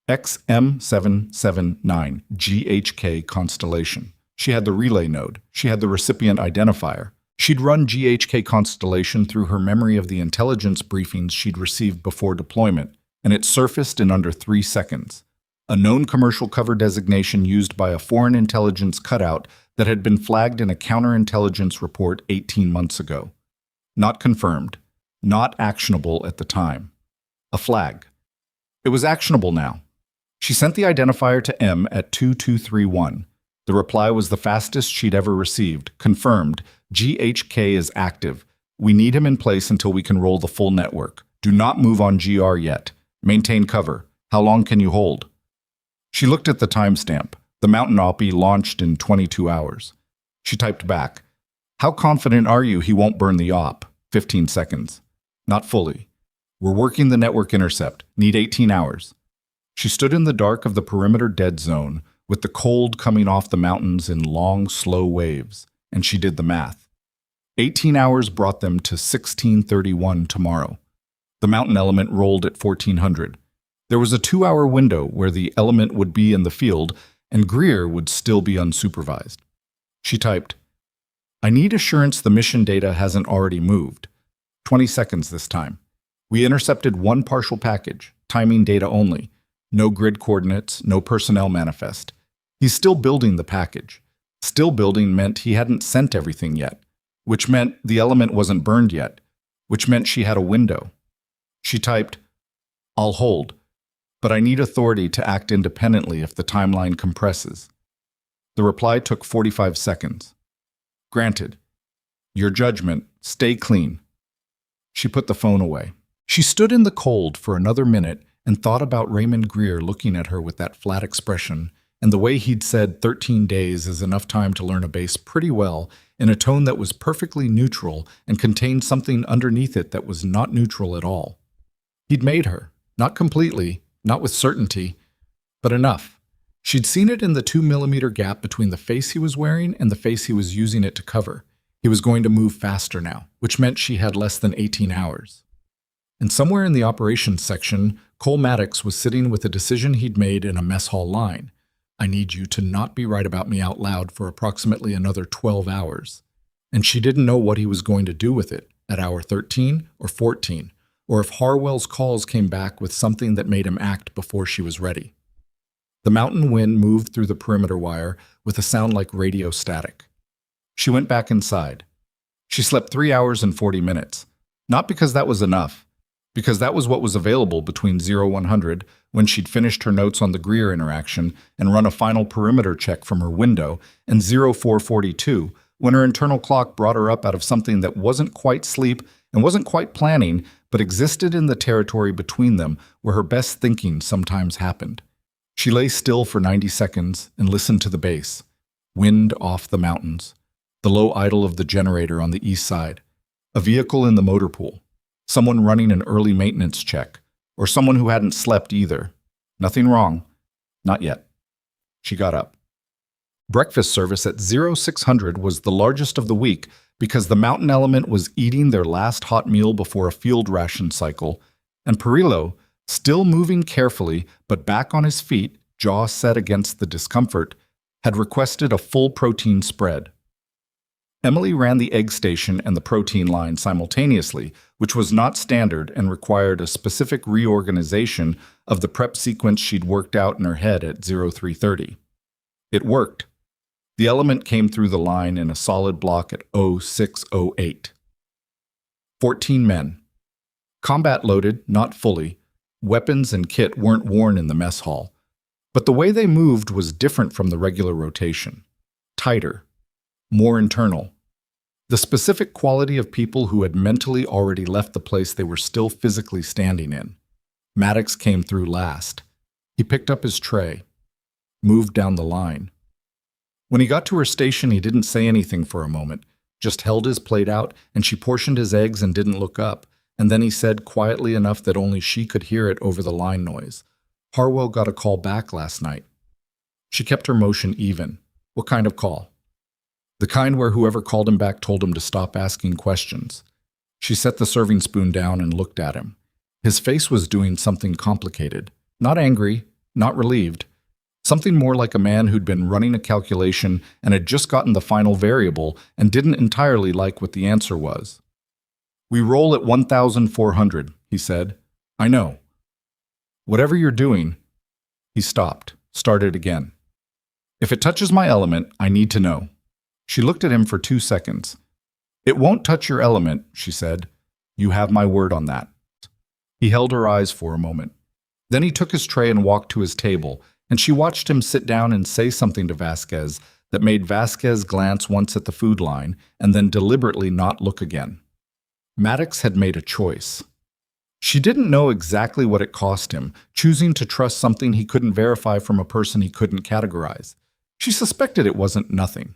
XM779 GHK constellation. She had the relay node. She had the recipient identifier. She'd run GHK constellation through her memory of the intelligence briefings she'd received before deployment, and it surfaced in under 3 seconds. A known commercial cover designation used by a foreign intelligence cutout that had been flagged in a counterintelligence report 18 months ago. Not confirmed. Not actionable at the time. A flag. It was actionable now. She sent the identifier to M at 2231. The reply was the fastest she'd ever received. Confirmed. GHK is active. We need him in place until we can roll the full network. Do not move on GR yet. Maintain cover. How long can you hold? She looked at the timestamp. The Mountain Oppie launched in 22 hours. She typed back. How confident are you he won't burn the op? 15 seconds. Not fully. We're working the network intercept. Need 18 hours. She stood in the dark of the perimeter dead zone, with the cold coming off the mountains in long, slow waves, and she did the math. 18 hours brought them to 1631 tomorrow. The mountain element rolled at 1400. There was a 2-hour window where the element would be in the field and Greer would still be unsupervised. She typed, I need assurance the mission data hasn't already moved. 20 seconds this time. We intercepted one partial package, timing data only. No grid coordinates, no personnel manifest. He's still building the package. Still building meant he hadn't sent everything yet, which meant the element wasn't burned yet, which meant she had a window. She typed, I'll hold, but I need authority to act independently if the timeline compresses. The reply took 45 seconds. Granted. Your judgment. Stay clean. She put the phone away. She stood in the cold for another minute and thought about Raymond Greer looking at her with that flat expression and the way he'd said 13 days is enough time to learn a base pretty well in a tone that was perfectly neutral and contained something underneath it that was not neutral at all. He'd made her, not completely, not with certainty, but enough. She'd seen it in the 2mm gap between the face he was wearing and the face he was using it to cover. He was going to move faster now, which meant she had less than 18 hours. And somewhere in the operations section, Cole Maddox was sitting with a decision he'd made in a mess hall line. I need you to not be right about me out loud for approximately another 12 hours. And she didn't know what he was going to do with it at hour 13 or 14, or if Harwell's calls came back with something that made him act before she was ready. The mountain wind moved through the perimeter wire with a sound like radio static. She went back inside. She slept 3 hours and 40 minutes. Not because that was enough. because that was what was available between 0100 when she'd finished her notes on the Greer interaction and run a final perimeter check from her window, and 0442 when her internal clock brought her up out of something that wasn't quite sleep and wasn't quite planning, but existed in the territory between them where her best thinking sometimes happened. She lay still for 90 seconds and listened to the bass. Wind off the mountains. The low idle of the generator on the east side. A vehicle in the motor pool. Someone running an early maintenance check. Or someone who hadn't slept either. Nothing wrong. Not yet. She got up. Breakfast service at 0600 was the largest of the week because the mountain element was eating their last hot meal before a field ration cycle, and Perillo, still moving carefully but back on his feet, jaw set against the discomfort, had requested a full protein spread. Emily ran the egg station and the protein line simultaneously, which was not standard and required a specific reorganization of the prep sequence she'd worked out in her head at 0330. It worked. The element came through the line in a solid block at 0608. 14 men. Combat loaded, not fully. Weapons and kit weren't worn in the mess hall. But the way they moved was different from the regular rotation. Tighter. More internal. The specific quality of people who had mentally already left the place they were still physically standing in. Maddox came through last. He picked up his tray. Moved down the line. When he got to her station, he didn't say anything for a moment, just held his plate out, and she portioned his eggs and didn't look up, and then he said quietly enough that only she could hear it over the line noise, "Harwell got a call back last night." She kept her motion even. What kind of call? The kind where whoever called him back told him to stop asking questions. She set the serving spoon down and looked at him. His face was doing something complicated. Not angry, not relieved. Something more like a man who'd been running a calculation and had just gotten the final variable and didn't entirely like what the answer was. "We roll at 1,400, he said. "I know." "Whatever you're doing." He stopped, started again. "If it touches my element, I need to know." She looked at him for 2 seconds. "It won't touch your element," she said. "You have my word on that." He held her eyes for a moment. Then he took his tray and walked to his table, and she watched him sit down and say something to Vasquez that made Vasquez glance once at the food line and then deliberately not look again. Maddox had made a choice. She didn't know exactly what it cost him, choosing to trust something he couldn't verify from a person he couldn't categorize. She suspected it wasn't nothing.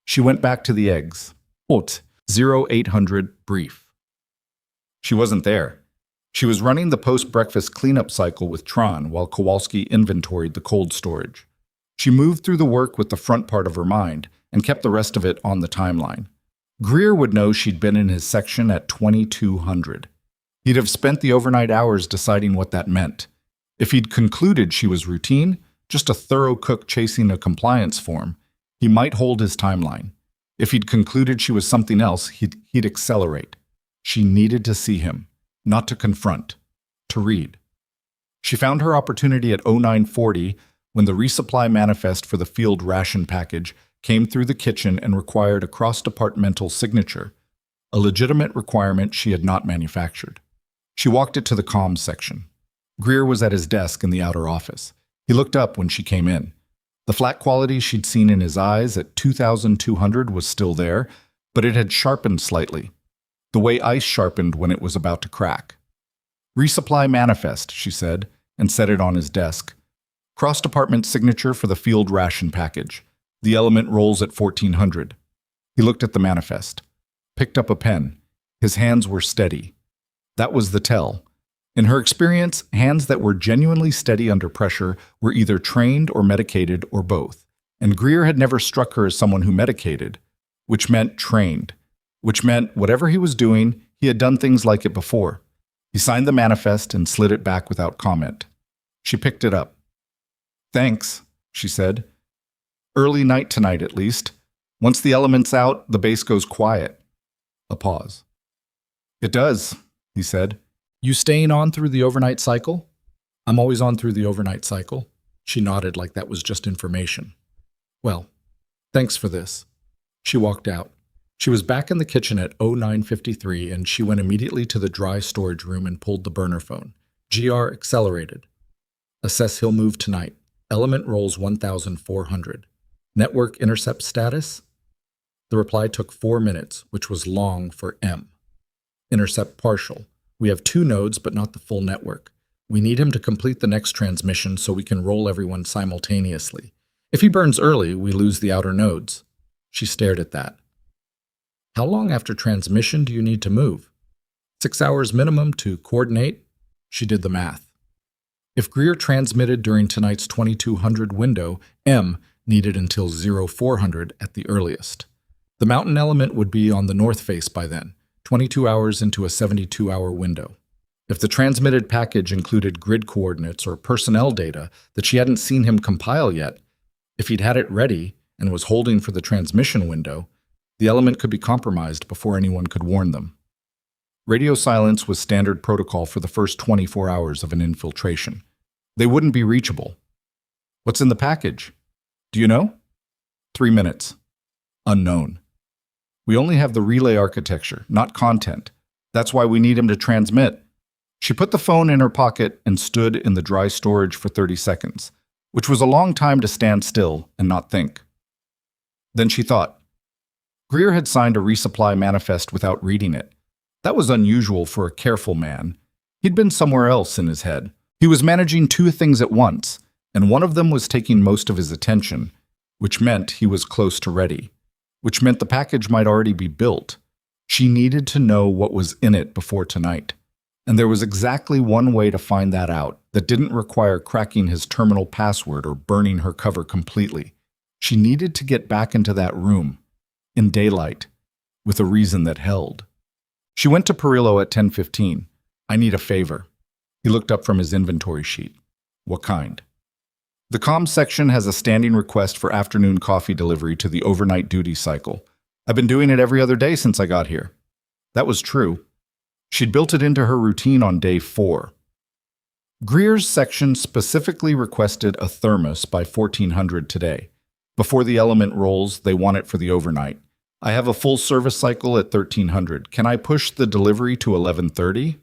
She went back to the eggs. Haute, 0800, brief. She wasn't there. She was running the post-breakfast cleanup cycle with Tron while Kowalski inventoried the cold storage. She moved through the work with the front part of her mind and kept the rest of it on the timeline. Greer would know she'd been in his section at 2200. He'd have spent the overnight hours deciding what that meant. If he'd concluded she was routine, just a thorough cook chasing a compliance form, he might hold his timeline. If he'd concluded she was something else, he'd accelerate. She needed to see him. Not to confront, to read. She found her opportunity at 0940 when the resupply manifest for the field ration package came through the kitchen and required a cross-departmental signature, a legitimate requirement she had not manufactured. She walked it to the comms section. Greer was at his desk in the outer office. He looked up when she came in. The flat quality she'd seen in his eyes at 2200 was still there, but it had sharpened slightly. The way ice sharpened when it was about to crack. "Resupply manifest," she said, and set it on his desk. "Cross-department signature for the field ration package. The element rolls at 1400. He looked at the manifest. Picked up a pen. His hands were steady. That was the tell. In her experience, hands that were genuinely steady under pressure were either trained or medicated or both. And Greer had never struck her as someone who medicated, which meant trained. Which meant whatever he was doing, he had done things like it before. He signed the manifest and slid it back without comment. She picked it up. "Thanks," she said. "Early night tonight, at least. Once the element's out, the base goes quiet." A pause. "It does," he said. "You staying on through the overnight cycle?" "I'm always on through the overnight cycle." She nodded like that was just information. "Well, thanks for this." She walked out. She was back in the kitchen at 09:53, and she went immediately to the dry storage room and pulled the burner phone. GR accelerated. Assess he'll move tonight. Element rolls 1,400. Network intercept status? The reply took 4 minutes, which was long for M. Intercept partial. We have 2 nodes, but not the full network. We need him to complete the next transmission so we can roll everyone simultaneously. If he burns early, we lose the outer nodes. She stared at that. How long after transmission do you need to move? 6 hours minimum to coordinate? She did the math. If Greer transmitted during tonight's 2200 window, M needed until 0400 at the earliest. The mountain element would be on the north face by then, 22 hours into a 72-hour window. If the transmitted package included grid coordinates or personnel data that she hadn't seen him compile yet, if he'd had it ready and was holding for the transmission window, the element could be compromised before anyone could warn them. Radio silence was standard protocol for the first 24 hours of an infiltration. They wouldn't be reachable. What's in the package? Do you know? 3 minutes. Unknown. We only have the relay architecture, not content. That's why we need him to transmit. She put the phone in her pocket and stood in the dry storage for 30 seconds, which was a long time to stand still and not think. Then she thought. Greer had signed a resupply manifest without reading it. That was unusual for a careful man. He'd been somewhere else in his head. He was managing 2 things at once, and one of them was taking most of his attention, which meant he was close to ready, which meant the package might already be built. She needed to know what was in it before tonight. And there was exactly one way to find that out that didn't require cracking his terminal password or burning her cover completely. She needed to get back into that room, in daylight, with a reason that held. She went to Perillo at 10:15. I need a favor. He looked up from his inventory sheet. What kind? The comms section has a standing request for afternoon coffee delivery to the overnight duty cycle. I've been doing it every other day since I got here. That was true. She'd built it into her routine on day 4. Greer's section specifically requested a thermos by 1400 today. Before the element rolls, they want it for the overnight. I have a full service cycle at 1300. Can I push the delivery to 1130?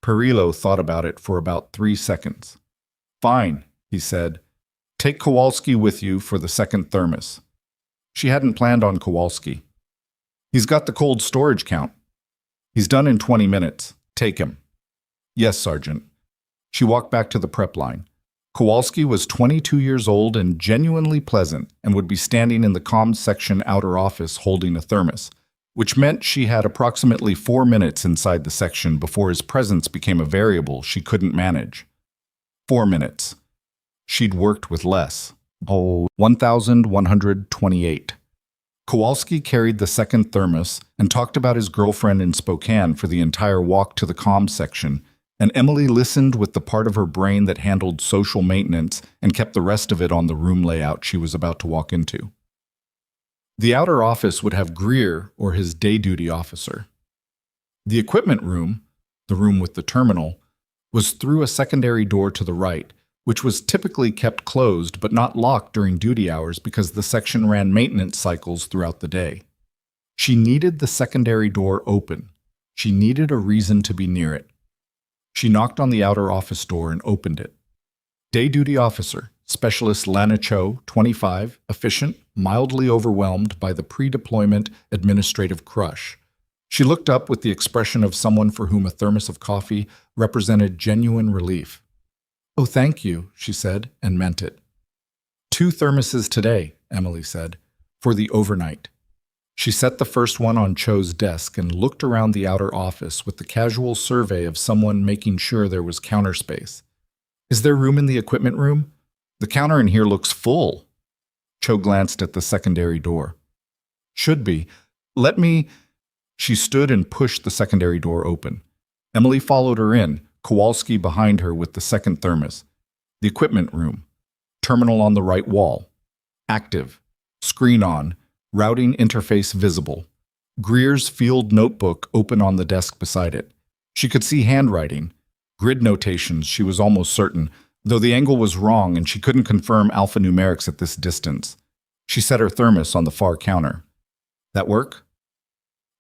Perillo thought about it for about 3 seconds. Fine, he said. Take Kowalski with you for the second thermos. She hadn't planned on Kowalski. He's got the cold storage count. He's done in 20 minutes. Take him. Yes, Sergeant. She walked back to the prep line. Kowalski was 22 years old and genuinely pleasant and would be standing in the comms section outer office holding a thermos, which meant she had approximately 4 minutes inside the section before his presence became a variable she couldn't manage. 4 minutes. She'd worked with less. 1,128. Kowalski carried the second thermos and talked about his girlfriend in Spokane for the entire walk to the comms section, and Emily listened with the part of her brain that handled social maintenance and kept the rest of it on the room layout she was about to walk into. The outer office would have Greer or his day duty officer. The equipment room, the room with the terminal, was through a secondary door to the right, which was typically kept closed but not locked during duty hours because the section ran maintenance cycles throughout the day. She needed the secondary door open. She needed a reason to be near it. She knocked on the outer office door and opened it. Day duty officer, Specialist Lana Cho, 25, efficient, mildly overwhelmed by the pre-deployment administrative crush. She looked up with the expression of someone for whom a thermos of coffee represented genuine relief. Oh, thank you, she said, and meant it. 2 thermoses today, Emily said, for the overnight. She set the first one on Cho's desk and looked around the outer office with the casual survey of someone making sure there was counter space. Is there room in the equipment room? The counter in here looks full. Cho glanced at the secondary door. Should be. Let me... She stood and pushed the secondary door open. Emily followed her in, Kowalski behind her with the second thermos. The equipment room. Terminal on the right wall. Active. Screen on. Routing interface visible. Greer's field notebook open on the desk beside it. She could see handwriting. Grid notations, she was almost certain, though the angle was wrong and she couldn't confirm alphanumerics at this distance. She set her thermos on the far counter. That work?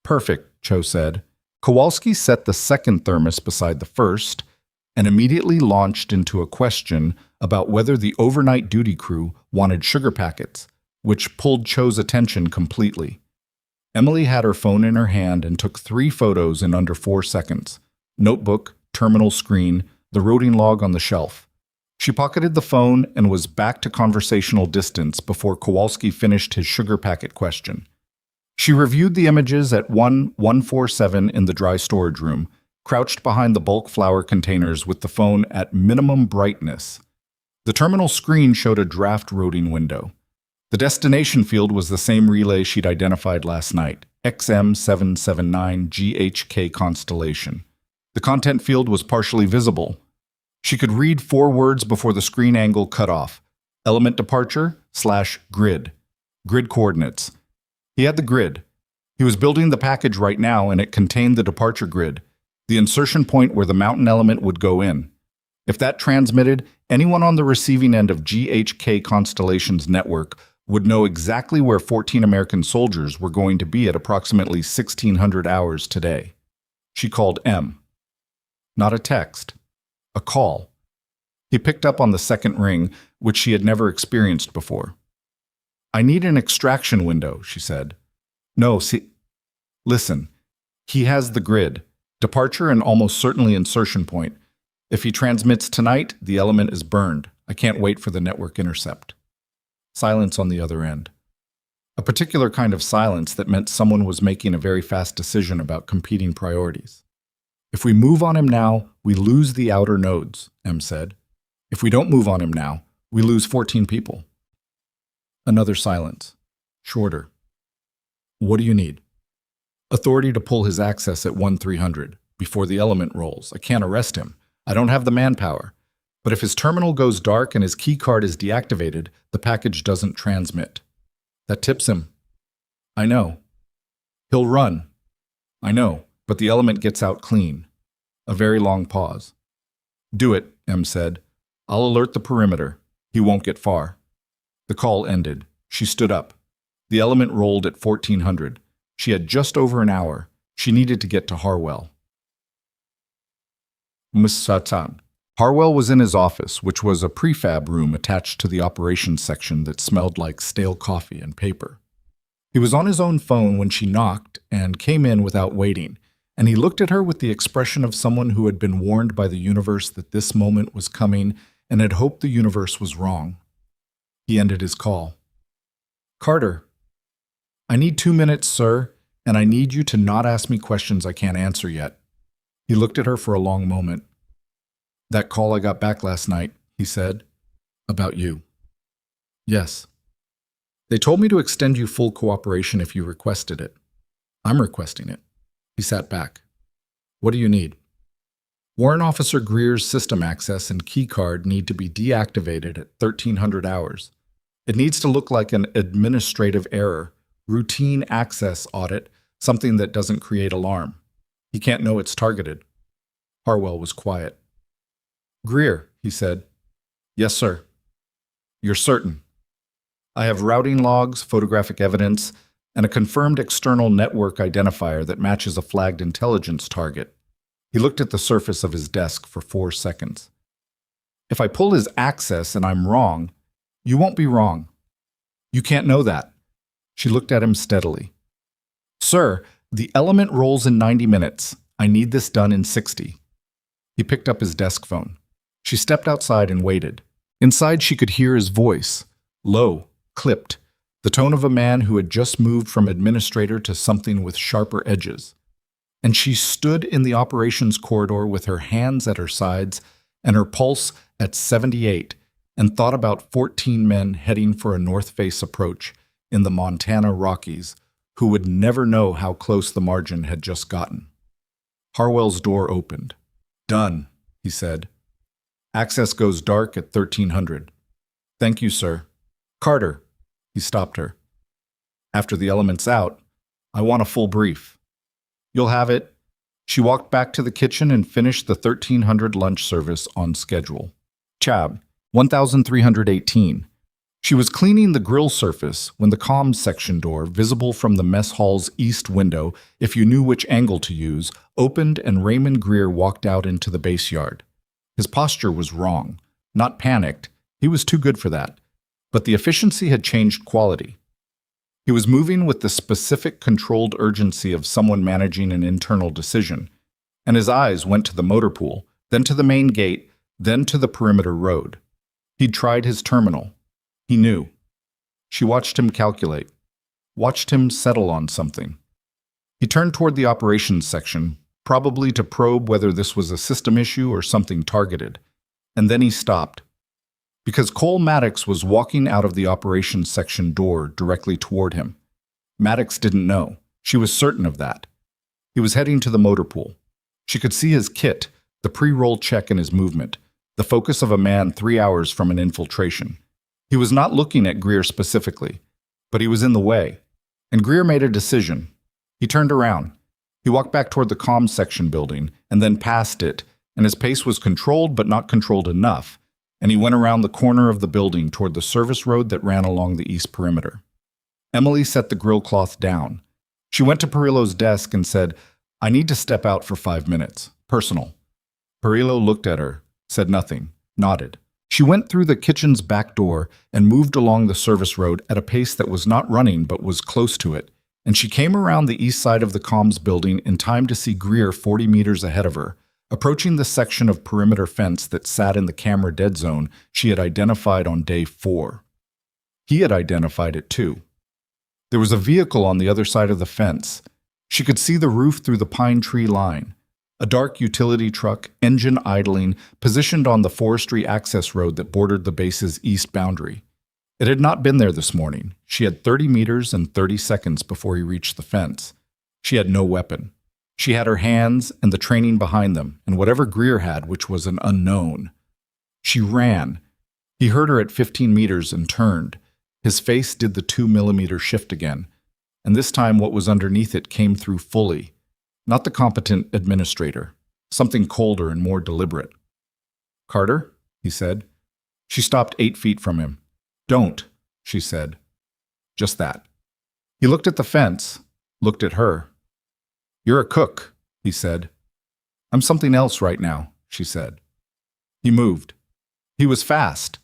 Perfect, Cho said. Kowalski set the second thermos beside the first and immediately launched into a question about whether the overnight duty crew wanted sugar packets, which pulled Cho's attention completely. Emily had her phone in her hand and took 3 photos in under 4 seconds. Notebook, terminal screen, the routing log on the shelf. She pocketed the phone and was back to conversational distance before Kowalski finished his sugar packet question. She reviewed the images at 147 in the dry storage room, crouched behind the bulk flour containers with the phone at minimum brightness. The terminal screen showed a draft routing window. The destination field was the same relay she'd identified last night, XM779GHK Constellation. The content field was partially visible. She could read 4 words before the screen angle cut off. Element departure / grid. Grid coordinates. He had the grid. He was building the package right now, and it contained the departure grid, the insertion point where the mountain element would go in. If that transmitted, anyone on the receiving end of GHK Constellation's network would know exactly where 14 American soldiers were going to be at approximately 1600 hours today. She called M. Not a text. A call. He picked up on the second ring, which she had never experienced before. I need an extraction window, she said. No, see, listen. He has the grid, departure and almost certainly insertion point. If he transmits tonight, the element is burned. I can't wait for the network intercept. Silence on the other end. A particular kind of silence that meant someone was making a very fast decision about competing priorities. If we move on him now, we lose the outer nodes, M said. If we don't move on him now, we lose 14 people. Another silence. Shorter. What do you need? Authority to pull his access at 1300, before the element rolls. I can't arrest him. I don't have the manpower. But if his terminal goes dark and his key card is deactivated, the package doesn't transmit. That tips him. I know. He'll run. I know, but the element gets out clean. A very long pause. Do it, M said. I'll alert the perimeter. He won't get far. The call ended. She stood up. The element rolled at 1400. She had just over an hour. She needed to get to Harwell. Satan. Harwell was in his office, which was a prefab room attached to the operations section that smelled like stale coffee and paper. He was on his own phone when she knocked and came in without waiting, and he looked at her with the expression of someone who had been warned by the universe that this moment was coming and had hoped the universe was wrong. He ended his call. Carter. I need 2 minutes, sir, and I need you to not ask me questions I can't answer yet. He looked at her for a long moment. That call I got back last night, he said. About you. Yes. They told me to extend you full cooperation if you requested it. I'm requesting it. He sat back. What do you need? Warrant Officer Greer's system access and key card need to be deactivated at 1300 hours. It needs to look like an administrative error, routine access audit, something that doesn't create alarm. He can't know it's targeted. Harwell was quiet. Greer, he said. Yes, sir. You're certain? I have routing logs, photographic evidence, and a confirmed external network identifier that matches a flagged intelligence target. He looked at the surface of his desk for 4 seconds. If I pull his access and I'm wrong, you won't be wrong. You can't know that. She looked at him steadily. Sir, the element rolls in 90 minutes. I need this done in 60. He picked up his desk phone. She stepped outside and waited. Inside, she could hear his voice, low, clipped, the tone of a man who had just moved from administrator to something with sharper edges. And she stood in the operations corridor with her hands at her sides and her pulse at 78 and thought about 14 men heading for a north face approach in the Montana Rockies who would never know how close the margin had just gotten. Harwell's door opened. Done, he said. Access goes dark at 1300. Thank you, sir. Carter, he stopped her. After the element's out, I want a full brief. You'll have it. She walked back to the kitchen and finished the 1300 lunch service on schedule. Chab, 1318. She was cleaning the grill surface when the comms section door, visible from the mess hall's east window if you knew which angle to use, opened and Raymond Greer walked out into the base yard. His posture was wrong. Not panicked. He was too good for that. But the efficiency had changed quality. He was moving with the specific controlled urgency of someone managing an internal decision, and his eyes went to the motor pool, then to the main gate, then to the perimeter road. He'd tried his terminal. He knew. She watched him calculate, watched him settle on something. He turned toward the operations section, probably to probe whether this was a system issue or something targeted, and then he stopped. Because Cole Maddox was walking out of the operations section door directly toward him. Maddox didn't know. She was certain of that. He was heading to the motor pool. She could see his kit, the pre-roll check in his movement, the focus of a man 3 hours from an infiltration. He was not looking at Greer specifically, but he was in the way, and Greer made a decision. He turned around. He walked back toward the comms section building, and then past it, and his pace was controlled but not controlled enough, and he went around the corner of the building toward the service road that ran along the east perimeter. Emily set the grill cloth down. She went to Perillo's desk and said, "I need to step out for 5 minutes. Personal." Perillo looked at her, said nothing, nodded. She went through the kitchen's back door and moved along the service road at a pace that was not running but was close to it, and she came around the east side of the comms building in time to see Greer 40 meters ahead of her, approaching the section of perimeter fence that sat in the camera dead zone she had identified on day 4. He had identified it too. There was a vehicle on the other side of the fence. She could see the roof through the pine tree line. A dark utility truck, engine idling, positioned on the forestry access road that bordered the base's east boundary. It had not been there this morning. She had 30 meters and 30 seconds before he reached the fence. She had no weapon. She had her hands and the training behind them, and whatever Greer had, which was an unknown. She ran. He heard her at 15 meters and turned. His face did the 2-millimeter shift again, and this time what was underneath it came through fully. Not the competent administrator, something colder and more deliberate. "Carter?" he said. She stopped 8 feet from him. "Don't," she said. Just that. He looked at the fence, looked at her. "You're a cook," he said. "I'm something else right now," she said. He moved. He was fast,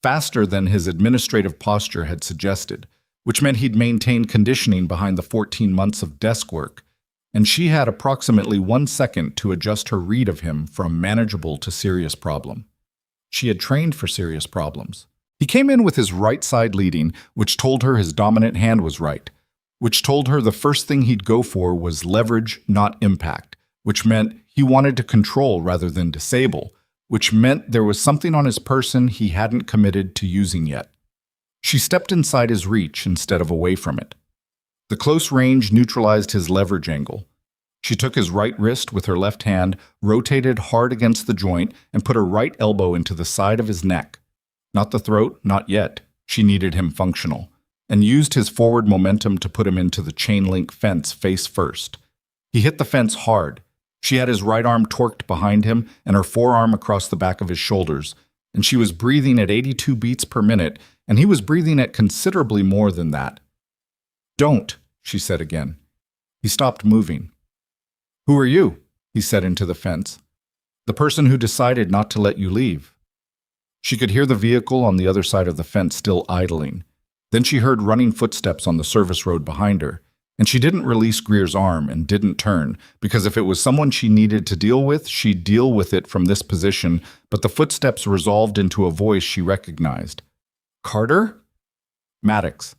faster than his administrative posture had suggested, which meant he'd maintained conditioning behind the 14 months of desk work, and she had approximately 1 second to adjust her read of him from manageable to serious problem. She had trained for serious problems. He came in with his right side leading, which told her his dominant hand was right, which told her the first thing he'd go for was leverage, not impact, which meant he wanted to control rather than disable, which meant there was something on his person he hadn't committed to using yet. She stepped inside his reach instead of away from it. The close range neutralized his leverage angle. She took his right wrist with her left hand, rotated hard against the joint, and put her right elbow into the side of his neck. Not the throat, not yet. She needed him functional, and used his forward momentum to put him into the chain-link fence face first. He hit the fence hard. She had his right arm torqued behind him and her forearm across the back of his shoulders, and she was breathing at 82 beats per minute, and he was breathing at considerably more than that. "Don't," she said again. He stopped moving. "Who are you?" he said into the fence. "The person who decided not to let you leave." She could hear the vehicle on the other side of the fence still idling. Then she heard running footsteps on the service road behind her, and she didn't release Greer's arm and didn't turn, because if it was someone she needed to deal with, she'd deal with it from this position, but the footsteps resolved into a voice she recognized. "Carter?" "Maddox."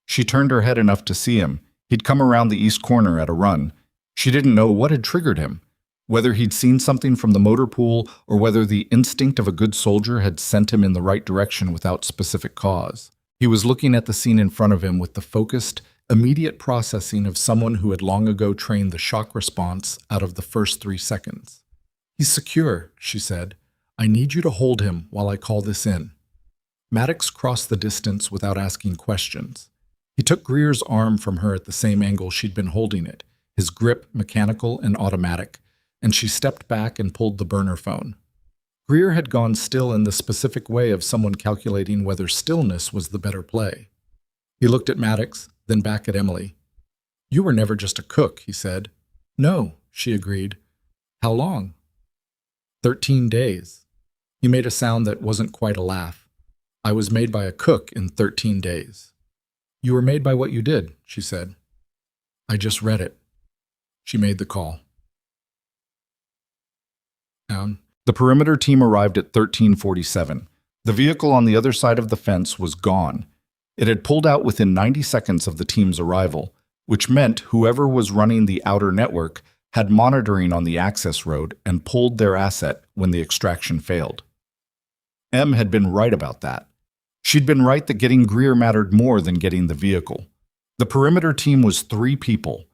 She turned her head enough to see him. He'd come around the east corner at a run. She didn't know what had triggered him, whether he'd seen something from the motor pool or whether the instinct of a good soldier had sent him in the right direction without specific cause. He was looking at the scene in front of him with the focused, immediate processing of someone who had long ago trained the shock response out of the first 3 seconds. "He's secure," she said. "I need you to hold him while I call this in." Maddox crossed the distance without asking questions. He took Greer's arm from her at the same angle she'd been holding it, his grip mechanical and automatic, and she stepped back and pulled the burner phone. Greer had gone still in the specific way of someone calculating whether stillness was the better play. He looked at Maddox, then back at Emily. "You were never just a cook," he said. "No," she agreed. "How long?" 13 days. He made a sound that wasn't quite a laugh. "I was made by a cook in 13 days. "You were made by what you did," she said. "I just read it." She made the call. The perimeter team arrived at 1347. The vehicle on the other side of the fence was gone. It had pulled out within 90 seconds of the team's arrival, which meant whoever was running the outer network had monitoring on the access road and pulled their asset when the extraction failed. Em had been right about that. She'd been right that getting Greer mattered more than getting the vehicle. The perimeter team was 3 people,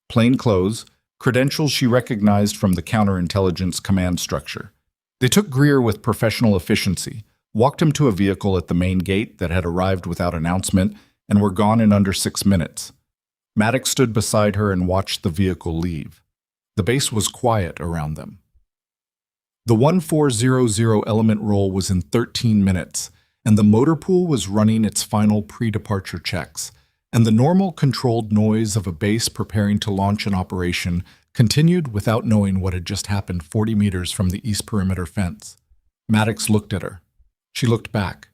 plain clothes, credentials she recognized from the counterintelligence command structure. They took Greer with professional efficiency, walked him to a vehicle at the main gate that had arrived without announcement, and were gone in under 6 minutes. Maddox stood beside her and watched the vehicle leave. The base was quiet around them. The 1400 element roll was in 13 minutes, and the motor pool was running its final pre-departure checks, and the normal controlled noise of a base preparing to launch an operation continued without knowing what had just happened 40 meters from the east perimeter fence. Maddox looked at her. She looked back.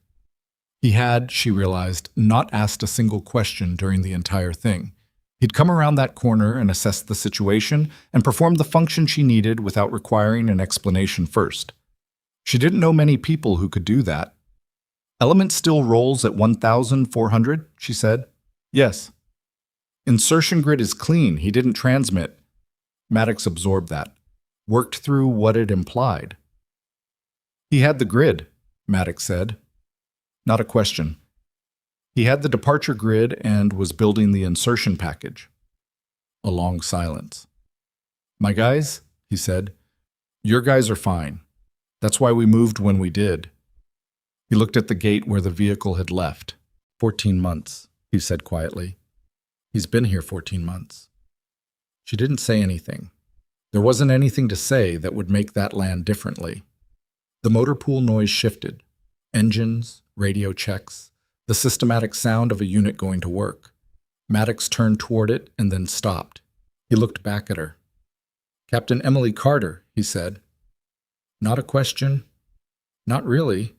He had, she realized, not asked a single question during the entire thing. He'd come around that corner and assessed the situation and performed the function she needed without requiring an explanation first. She didn't know many people who could do that. "Element still rolls at 1,400, she said. "Yes." "Insertion grid is clean. He didn't transmit." Maddox absorbed that, worked through what it implied. "He had the grid," Maddox said. Not a question. He had the departure grid and was building the insertion package. A long silence. "My guys," he said, "your guys are fine. That's why we moved when we did." He looked at the gate where the vehicle had left. 14 months, he said quietly. "He's been here 14 months. She didn't say anything. There wasn't anything to say that would make that land differently. The motor pool noise shifted. Engines, radio checks, the systematic sound of a unit going to work. Maddox turned toward it and then stopped. He looked back at her. "Captain Emily Carter," he said. Not a question. Not really.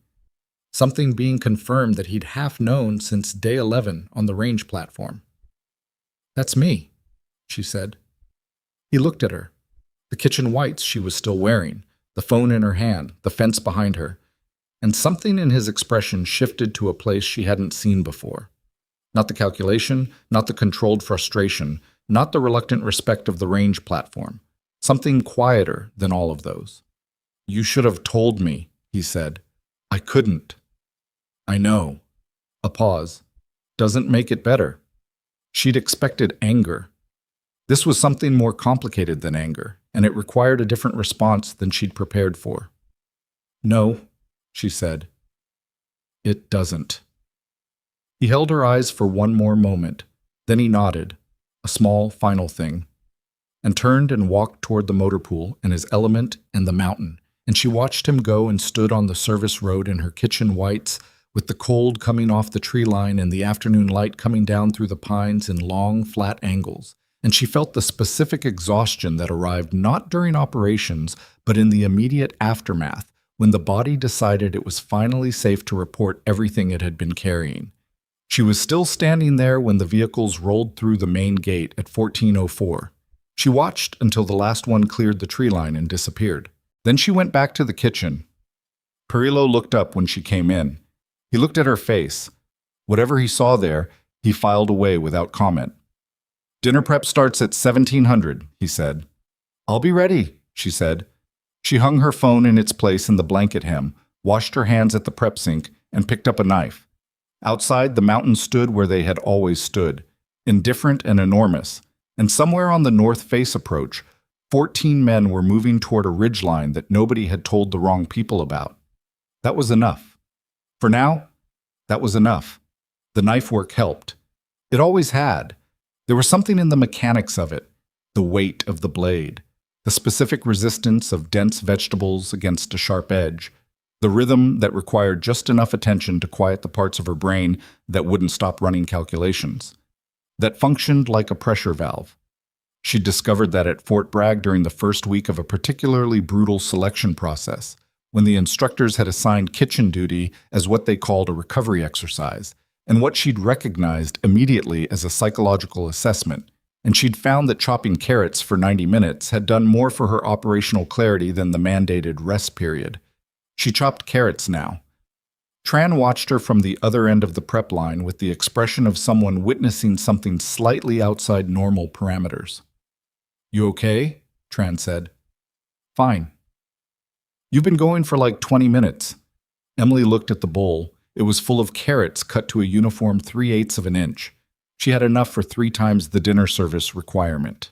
Something being confirmed that he'd half known since day 11 on the range platform. "That's me," she said. He looked at her. The kitchen whites she was still wearing, the phone in her hand, the fence behind her, and something in his expression shifted to a place she hadn't seen before. Not the calculation, not the controlled frustration, not the reluctant respect of the range platform. Something quieter than all of those. "You should have told me," he said. "I couldn't." "I know." A pause. "Doesn't make it better." She'd expected anger. This was something more complicated than anger, and it required a different response than she'd prepared for. "No," she said. "It doesn't." He held her eyes for one more moment, then he nodded, a small final thing, and turned and walked toward the motor pool and his element and the mountain, and she watched him go and stood on the service road in her kitchen whites, with the cold coming off the tree line and the afternoon light coming down through the pines in long, flat angles, and she felt the specific exhaustion that arrived not during operations, but in the immediate aftermath, when the body decided it was finally safe to report everything it had been carrying. She was still standing there when the vehicles rolled through the main gate at 14:04. She watched until the last one cleared the tree line and disappeared. Then she went back to the kitchen. Perillo looked up when she came in. He looked at her face. Whatever he saw there, he filed away without comment. "Dinner prep starts at 1700, he said. "I'll be ready," she said. She hung her phone in its place in the blanket hem, washed her hands at the prep sink, and picked up a knife. Outside, the mountains stood where they had always stood, indifferent and enormous, and somewhere on the north face approach, 14 men were moving toward a ridgeline that nobody had told the wrong people about. That was enough. For now, that was enough. The knife work helped. It always had. There was something in the mechanics of it, the weight of the blade, the specific resistance of dense vegetables against a sharp edge, The rhythm that required just enough attention to quiet the parts of her brain that wouldn't stop running calculations. That functioned like a pressure valve. She discovered that at Fort Bragg during the first week of a particularly brutal selection process, when the instructors had assigned kitchen duty as what they called a recovery exercise, and what she'd recognized immediately as a psychological assessment, and she'd found that chopping carrots for 90 minutes had done more for her operational clarity than the mandated rest period. She chopped carrots now. Tran watched her from the other end of the prep line with the expression of someone witnessing something slightly outside normal parameters. "You okay?" Tran said. "Fine." "You've been going for like 20 minutes. Emily looked at the bowl. It was full of carrots cut to a uniform 3/8 of an inch. She had enough for 3 times the dinner service requirement.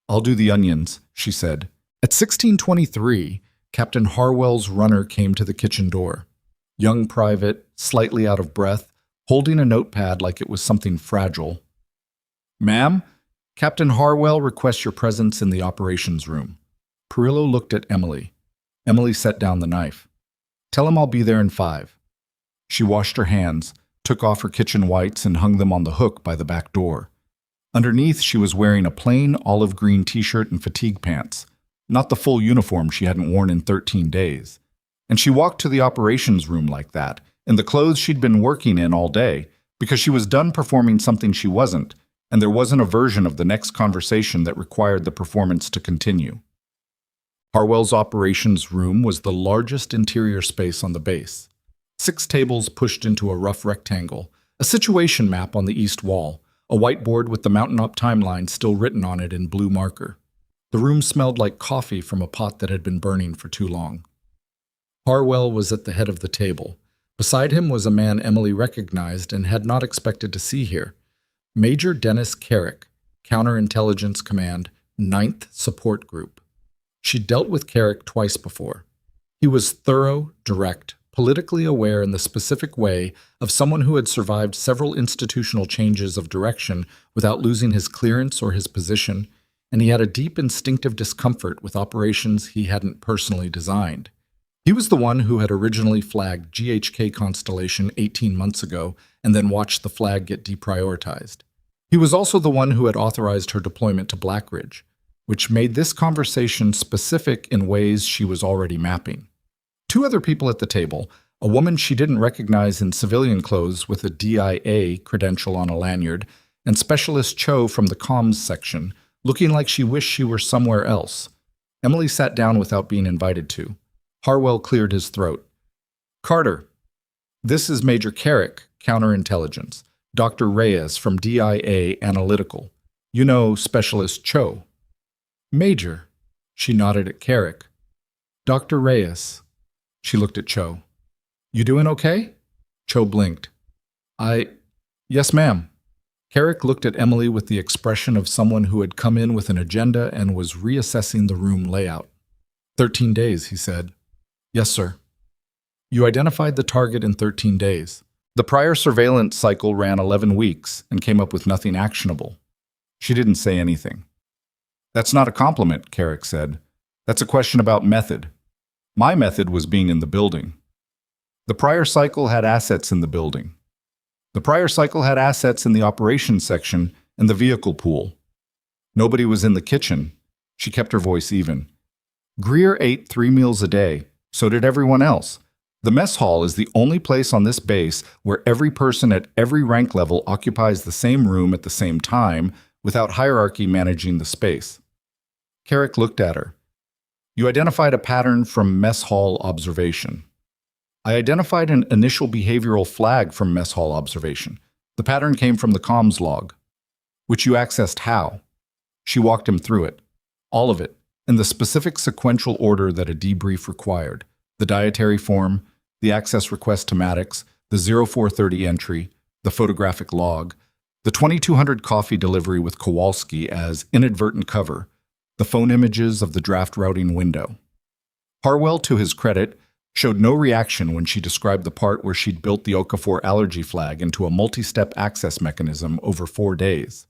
"I'll do the onions," she said. At 16:23, Captain Harwell's runner came to the kitchen door. Young private, slightly out of breath, holding a notepad like it was something fragile. "Ma'am, Captain Harwell requests your presence in the operations room." Perillo looked at Emily. Emily set down the knife. "Tell him I'll be there in 5. She washed her hands, took off her kitchen whites, and hung them on the hook by the back door. Underneath, she was wearing a plain olive green t-shirt and fatigue pants, not the full uniform she hadn't worn in 13 days. And she walked to the operations room like that, in the clothes she'd been working in all day, because she was done performing something she wasn't, and there wasn't a version of the next conversation that required the performance to continue. Harwell's operations room was the largest interior space on the base. 6 tables pushed into a rough rectangle, a situation map on the east wall, a whiteboard with the mountaintop timeline still written on it in blue marker. The room smelled like coffee from a pot that had been burning for too long. Harwell was at the head of the table. Beside him was a man Emily recognized and had not expected to see here. Major Dennis Carrick, Counterintelligence Command, 9th Support Group. She'd dealt with Carrick twice before. He was thorough, direct, politically aware in the specific way of someone who had survived several institutional changes of direction without losing his clearance or his position, and he had a deep instinctive discomfort with operations he hadn't personally designed. He was the one who had originally flagged GHK Constellation 18 months ago and then watched the flag get deprioritized. He was also the one who had authorized her deployment to Blackridge, which made this conversation specific in ways she was already mapping. 2 other people at the table, a woman she didn't recognize in civilian clothes with a DIA credential on a lanyard, and Specialist Cho from the comms section, looking like she wished she were somewhere else. Emily sat down without being invited to. Harwell cleared his throat. "Carter, this is Major Carrick, Counterintelligence. Dr. Reyes from DIA Analytical. You know Specialist Cho." "Major," she nodded at Carrick. "Dr. Reyes." She looked at Cho. "You doing okay?" Cho blinked. Yes, ma'am." Carrick looked at Emily with the expression of someone who had come in with an agenda and was reassessing the room layout. 13 days, he said. "Yes, sir." "You identified the target in 13 days. The prior surveillance cycle ran 11 weeks and came up with nothing actionable." She didn't say anything. "That's not a compliment," Carrick said. "That's a question about method. My method was being in the building. The prior cycle had assets in the building. The prior cycle had assets in the operations section and the vehicle pool. Nobody was in the kitchen." She kept her voice even. "Greer ate 3 meals a day. So did everyone else. The mess hall is the only place on this base where every person at every rank level occupies the same room at the same time without hierarchy managing the space." Carrick looked at her. "You identified a pattern from mess hall observation." "I identified an initial behavioral flag from mess hall observation. The pattern came from the comms log." "Which you accessed how?" She walked him through it. All of it, in the specific sequential order that a debrief required. The dietary form, the access request to Maddox, the 0430 entry, the photographic log, the 2200 coffee delivery with Kowalski as inadvertent cover, the phone images of the draft routing window. Harwell, to his credit, showed no reaction when she described the part where she'd built the Okafor allergy flag into a multi-step access mechanism over 4 days.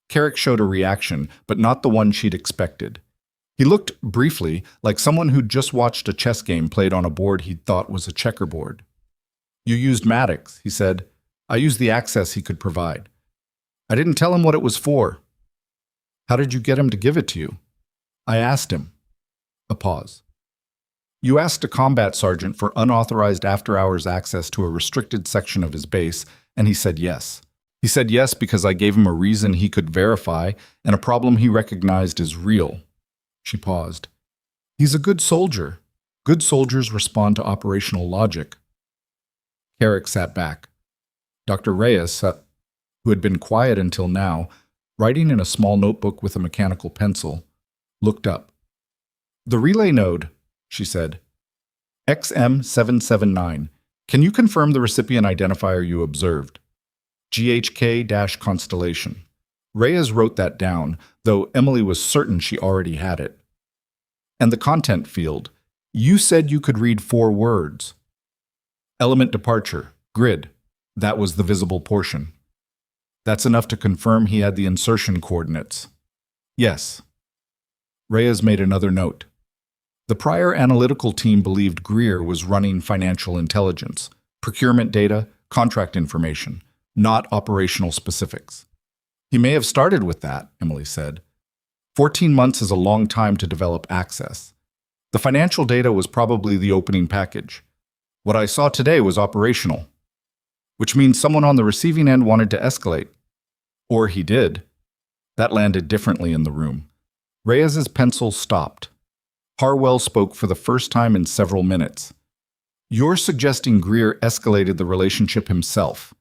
Carrick showed a reaction, but not the one she'd expected. He looked, briefly, like someone who'd just watched a chess game played on a board he'd thought was a checkerboard. You used Maddox, he said. I used the access he could provide. I didn't tell him what it was for. How did you get him to give it to you? I asked him. A pause. You asked a combat sergeant for unauthorized after-hours access to a restricted section of his base, and he said yes. He said yes because I gave him a reason he could verify and a problem he recognized as real. She paused. He's a good soldier. Good soldiers respond to operational logic. Carrick sat back. Dr. Reyes, who had been quiet until now, writing in a small notebook with a mechanical pencil, looked up. The relay node, she said. XM779. Can you confirm the recipient identifier you observed? GHK-constellation. Reyes wrote that down, though Emily was certain she already had it. And the content field. You said you could read 4 words. Element departure. Grid. That was the visible portion. That's enough to confirm he had the insertion coordinates. Yes. Reyes made another note. The prior analytical team believed Greer was running financial intelligence, procurement data, contract information, not operational specifics. He may have started with that, Emily said. 14 months is a long time to develop access. The financial data was probably the opening package. What I saw today was operational, which means someone on the receiving end wanted to escalate. Or he did. That landed differently in the room. Reyes's pencil stopped. Harwell spoke for the first time in several minutes. You're suggesting Greer escalated the relationship himself,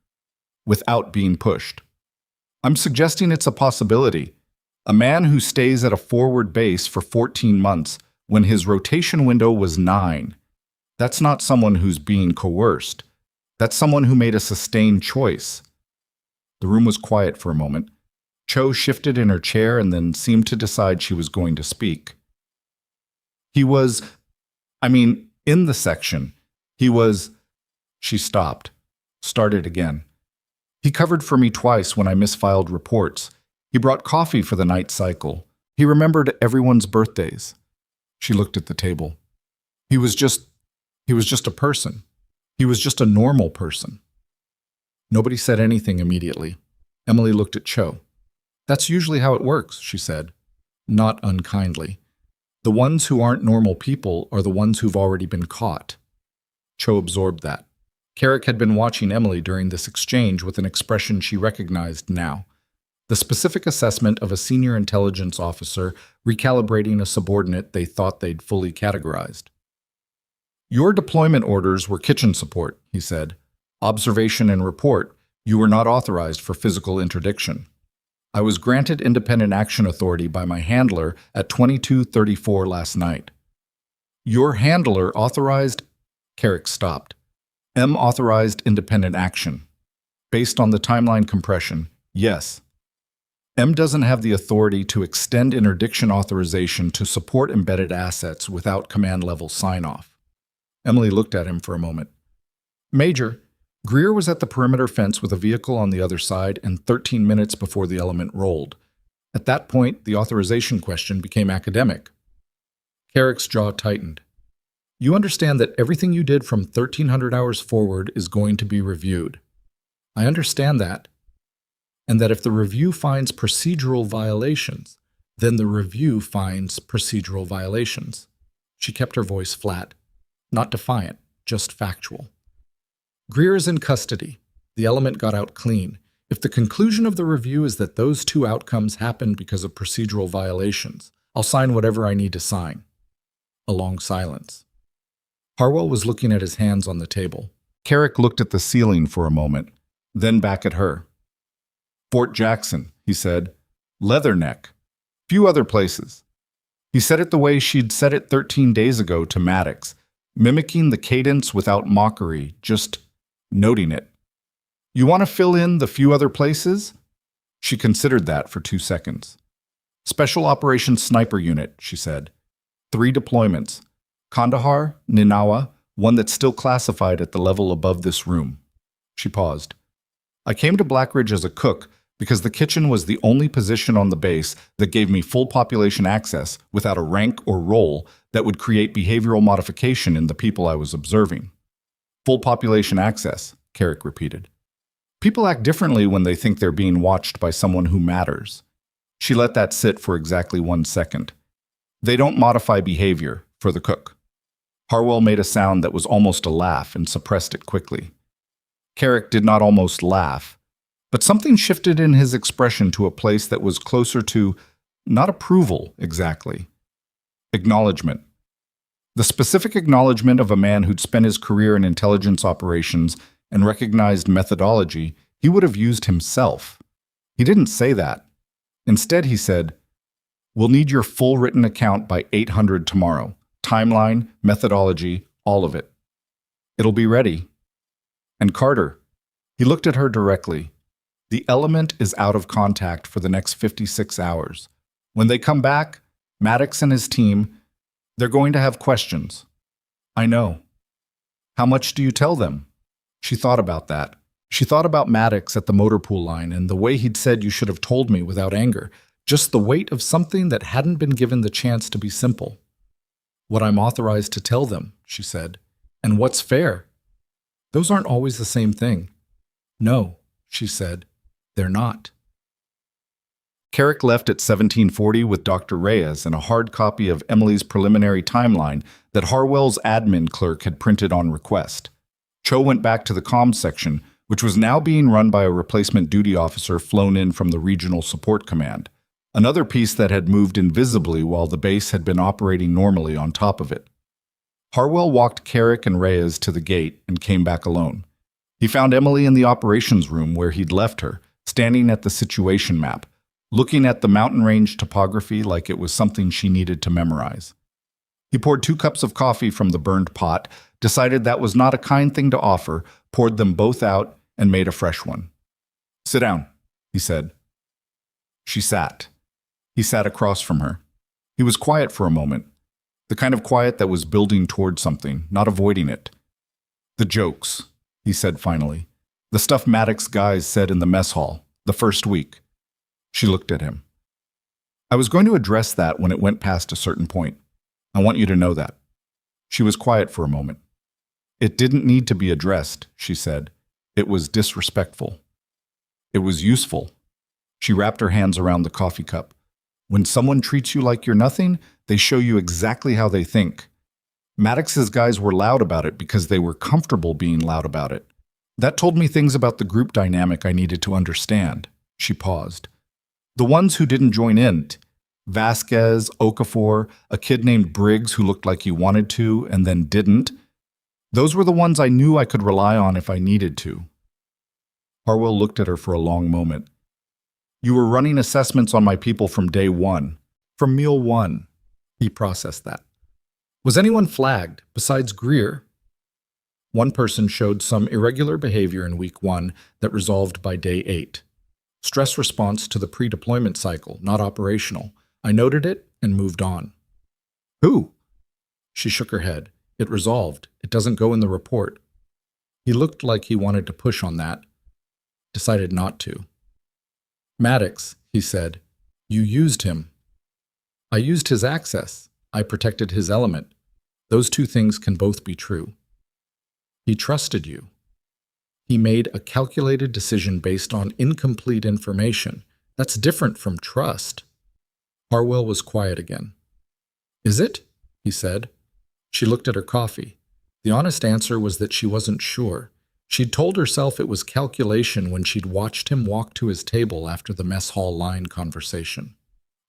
without being pushed. I'm suggesting it's a possibility. A man who stays at a forward base for 14 months when his rotation window was 9. That's not someone who's being coerced. That's someone who made a sustained choice. The room was quiet for a moment. Cho shifted in her chair and then seemed to decide she was going to speak. He was, in the section. He was, she stopped, started again. He covered for me twice when I misfiled reports. He brought coffee for the night cycle. He remembered everyone's birthdays. She looked at the table. He was just a person. He was just a normal person. Nobody said anything immediately. Emily looked at Cho. That's usually how it works, she said, not unkindly. The ones who aren't normal people are the ones who've already been caught. Cho absorbed that. Carrick had been watching Emily during this exchange with an expression she recognized now. The specific assessment of a senior intelligence officer recalibrating a subordinate they thought they'd fully categorized. Your deployment orders were kitchen support, he said. Observation and report. You were not authorized for physical interdiction. I was granted independent action authority by my handler at 22:34 last night. Your handler authorized... Carrick stopped. M authorized independent action. Based on the timeline compression, yes. M doesn't have the authority to extend interdiction authorization to support embedded assets without command-level sign-off. Emily looked at him for a moment. Major, Greer was at the perimeter fence with a vehicle on the other side and 13 minutes before the element rolled. At that point, the authorization question became academic. Carrick's jaw tightened. You understand that everything you did from 1300 hours forward is going to be reviewed. I understand that. And that if the review finds procedural violations, then the review finds procedural violations. She kept her voice flat, not defiant, just factual. Greer is in custody. The element got out clean. If the conclusion of the review is that those 2 outcomes happened because of procedural violations, I'll sign whatever I need to sign. A long silence. Harwell was looking at his hands on the table. Carrick looked at the ceiling for a moment, then back at her. Fort Jackson, he said. Leatherneck. Few other places. He said it the way she'd said it 13 days ago to Maddox, mimicking the cadence without mockery, just noting it. You want to fill in the few other places? She considered that for 2 seconds. Special Operations Sniper Unit, she said. 3 deployments. Kandahar, Ninawa, one that's still classified at the level above this room. She paused. I came to Blackridge as a cook, Because the kitchen was the only position on the base that gave me full population access without a rank or role that would create behavioral modification in the people I was observing. Full population access, Carrick repeated. People act differently when they think they're being watched by someone who matters. She let that sit for exactly 1 second. They don't modify behavior for the cook. Harwell made a sound that was almost a laugh and suppressed it quickly. Carrick did not almost laugh, but something shifted in his expression to a place that was closer to, not approval exactly, acknowledgement. The specific acknowledgement of a man who'd spent his career in intelligence operations and recognized methodology he would have used himself. He didn't say that. Instead, he said, "We'll need your full written account by 800 tomorrow. Timeline, methodology, all of it. It'll be ready." And Carter, he looked at her directly. The element is out of contact for the next 56 hours. When they come back, Maddox and his team, they're going to have questions. I know. How much do you tell them? She thought about that. She thought about Maddox at the motor pool line and the way he'd said you should have told me without anger. Just the weight of something that hadn't been given the chance to be simple. What I'm authorized to tell them, she said. And what's fair? Those aren't always the same thing. No, she said. They're not. Carrick left at 1740 with Dr. Reyes and a hard copy of Emily's preliminary timeline that Harwell's admin clerk had printed on request. Cho went back to the comms section, which was now being run by a replacement duty officer flown in from the Regional Support Command, another piece that had moved invisibly while the base had been operating normally on top of it. Harwell walked Carrick and Reyes to the gate and came back alone. He found Emily in the operations room where he'd left her, standing at the situation map, looking at the mountain range topography like it was something she needed to memorize. He poured 2 cups of coffee from the burned pot, decided that was not a kind thing to offer, poured them both out, and made a fresh one. "Sit down," he said. She sat. He sat across from her. He was quiet for a moment, the kind of quiet that was building toward something, not avoiding it. "The jokes," he said finally. "The stuff Maddox guys said in the mess hall, the first week." She looked at him. "I was going to address that when it went past a certain point. I want you to know that." She was quiet for a moment. "It didn't need to be addressed," she said. "It was disrespectful. It was useful." She wrapped her hands around the coffee cup. "When someone treats you like you're nothing, they show you exactly how they think. Maddox's guys were loud about it because they were comfortable being loud about it. That told me things about the group dynamic I needed to understand." She paused. "The ones who didn't join in, Vasquez, Okafor, a kid named Briggs who looked like he wanted to and then didn't, those were the ones I knew I could rely on if I needed to." Harwell looked at her for a long moment. "You were running assessments on my people from day one, from meal one." He processed that. "Was anyone flagged, besides Greer?" "One person showed some irregular behavior in week 1 that resolved by day 8. Stress response to the pre-deployment cycle, not operational. I noted it and moved on." "Who?" She shook her head. "It resolved. It doesn't go in the report." He looked like he wanted to push on that. Decided not to. "Maddox," he said, "you used him." "I used his access. I protected his element. Those 2 things can both be true." "He trusted you." "He made a calculated decision based on incomplete information. That's different from trust." Harwell was quiet again. "Is it?" he said. She looked at her coffee. The honest answer was that she wasn't sure. She'd told herself it was calculation when she'd watched him walk to his table after the mess hall line conversation.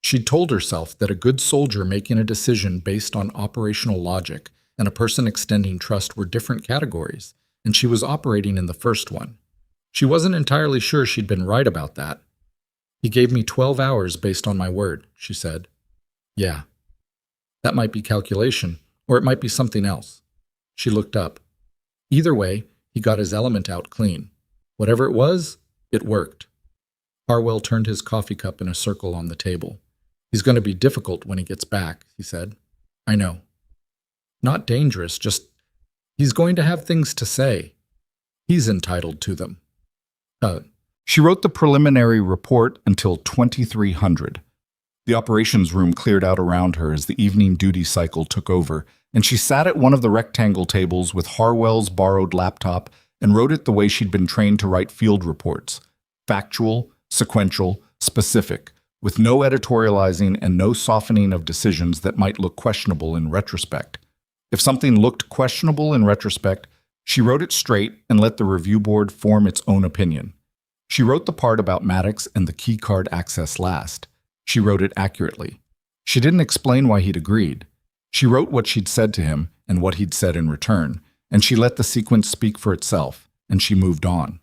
She'd told herself that a good soldier making a decision based on operational logic and a person extending trust were different categories, and she was operating in the first one. She wasn't entirely sure she'd been right about that. "He gave me 12 hours based on my word," she said. "Yeah. That might be calculation, or it might be something else." She looked up. "Either way, he got his element out clean. Whatever it was, it worked." Harwell turned his coffee cup in a circle on the table. "He's going to be difficult when he gets back," he said. "I know. Not dangerous, just he's going to have things to say. He's entitled to them." She wrote the preliminary report until 2300. The operations room cleared out around her as the evening duty cycle took over, and she sat at one of the rectangle tables with Harwell's borrowed laptop and wrote it the way she'd been trained to write field reports: factual, sequential, specific, with no editorializing and no softening of decisions that might look questionable in retrospect. If something looked questionable in retrospect, she wrote it straight and let the review board form its own opinion. She wrote the part about Maddox and the keycard access last. She wrote it accurately. She didn't explain why he'd agreed. She wrote what she'd said to him and what he'd said in return, and she let the sequence speak for itself, and she moved on.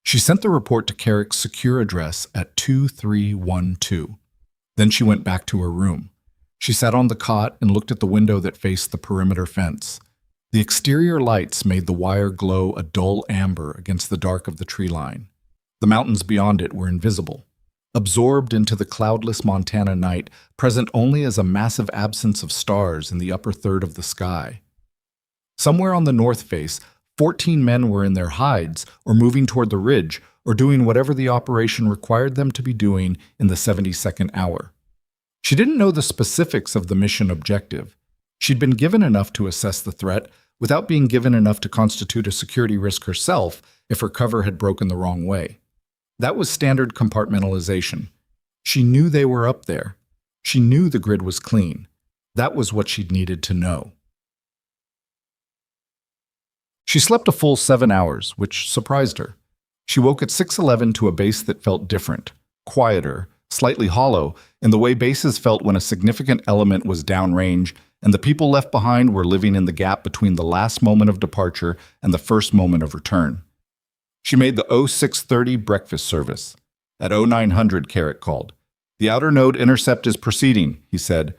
She sent the report to Carrick's secure address at 2312. Then she went back to her room. She sat on the cot and looked at the window that faced the perimeter fence. The exterior lights made the wire glow a dull amber against the dark of the tree line. The mountains beyond it were invisible, absorbed into the cloudless Montana night, present only as a massive absence of stars in the upper third of the sky. Somewhere on the north face, 14 men were in their hides or moving toward the ridge or doing whatever the operation required them to be doing in the 72nd hour. She didn't know the specifics of the mission objective. She'd been given enough to assess the threat without being given enough to constitute a security risk herself if her cover had broken the wrong way. That was standard compartmentalization. She knew they were up there. She knew the grid was clean. That was what she'd needed to know. She slept a full 7 hours, which surprised her. She woke at 6:11 to a base that felt different, quieter, slightly hollow, in the way bases felt when a significant element was downrange and the people left behind were living in the gap between the last moment of departure and the first moment of return. She made the 0630 breakfast service. At 0900, Carrick called. "The outer node intercept is proceeding," he said.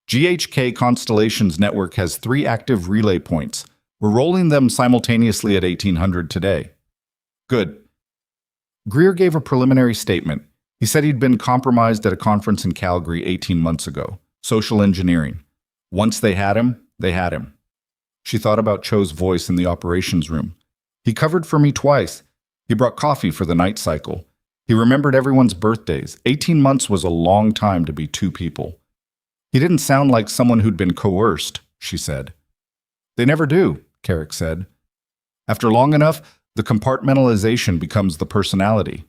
"GHK Constellations network has 3 active relay points. We're rolling them simultaneously at 1800 today." "Good." Greer gave a preliminary statement. He said he'd been compromised at a conference in Calgary 18 months ago. Social engineering. Once they had him, they had him. She thought about Cho's voice in the operations room. "He covered for me twice. He brought coffee for the night cycle. He remembered everyone's birthdays. 18 months was a long time to be 2 people. He didn't sound like someone who'd been coerced," she said. "They never do," Carrick said. "After long enough, the compartmentalization becomes the personality."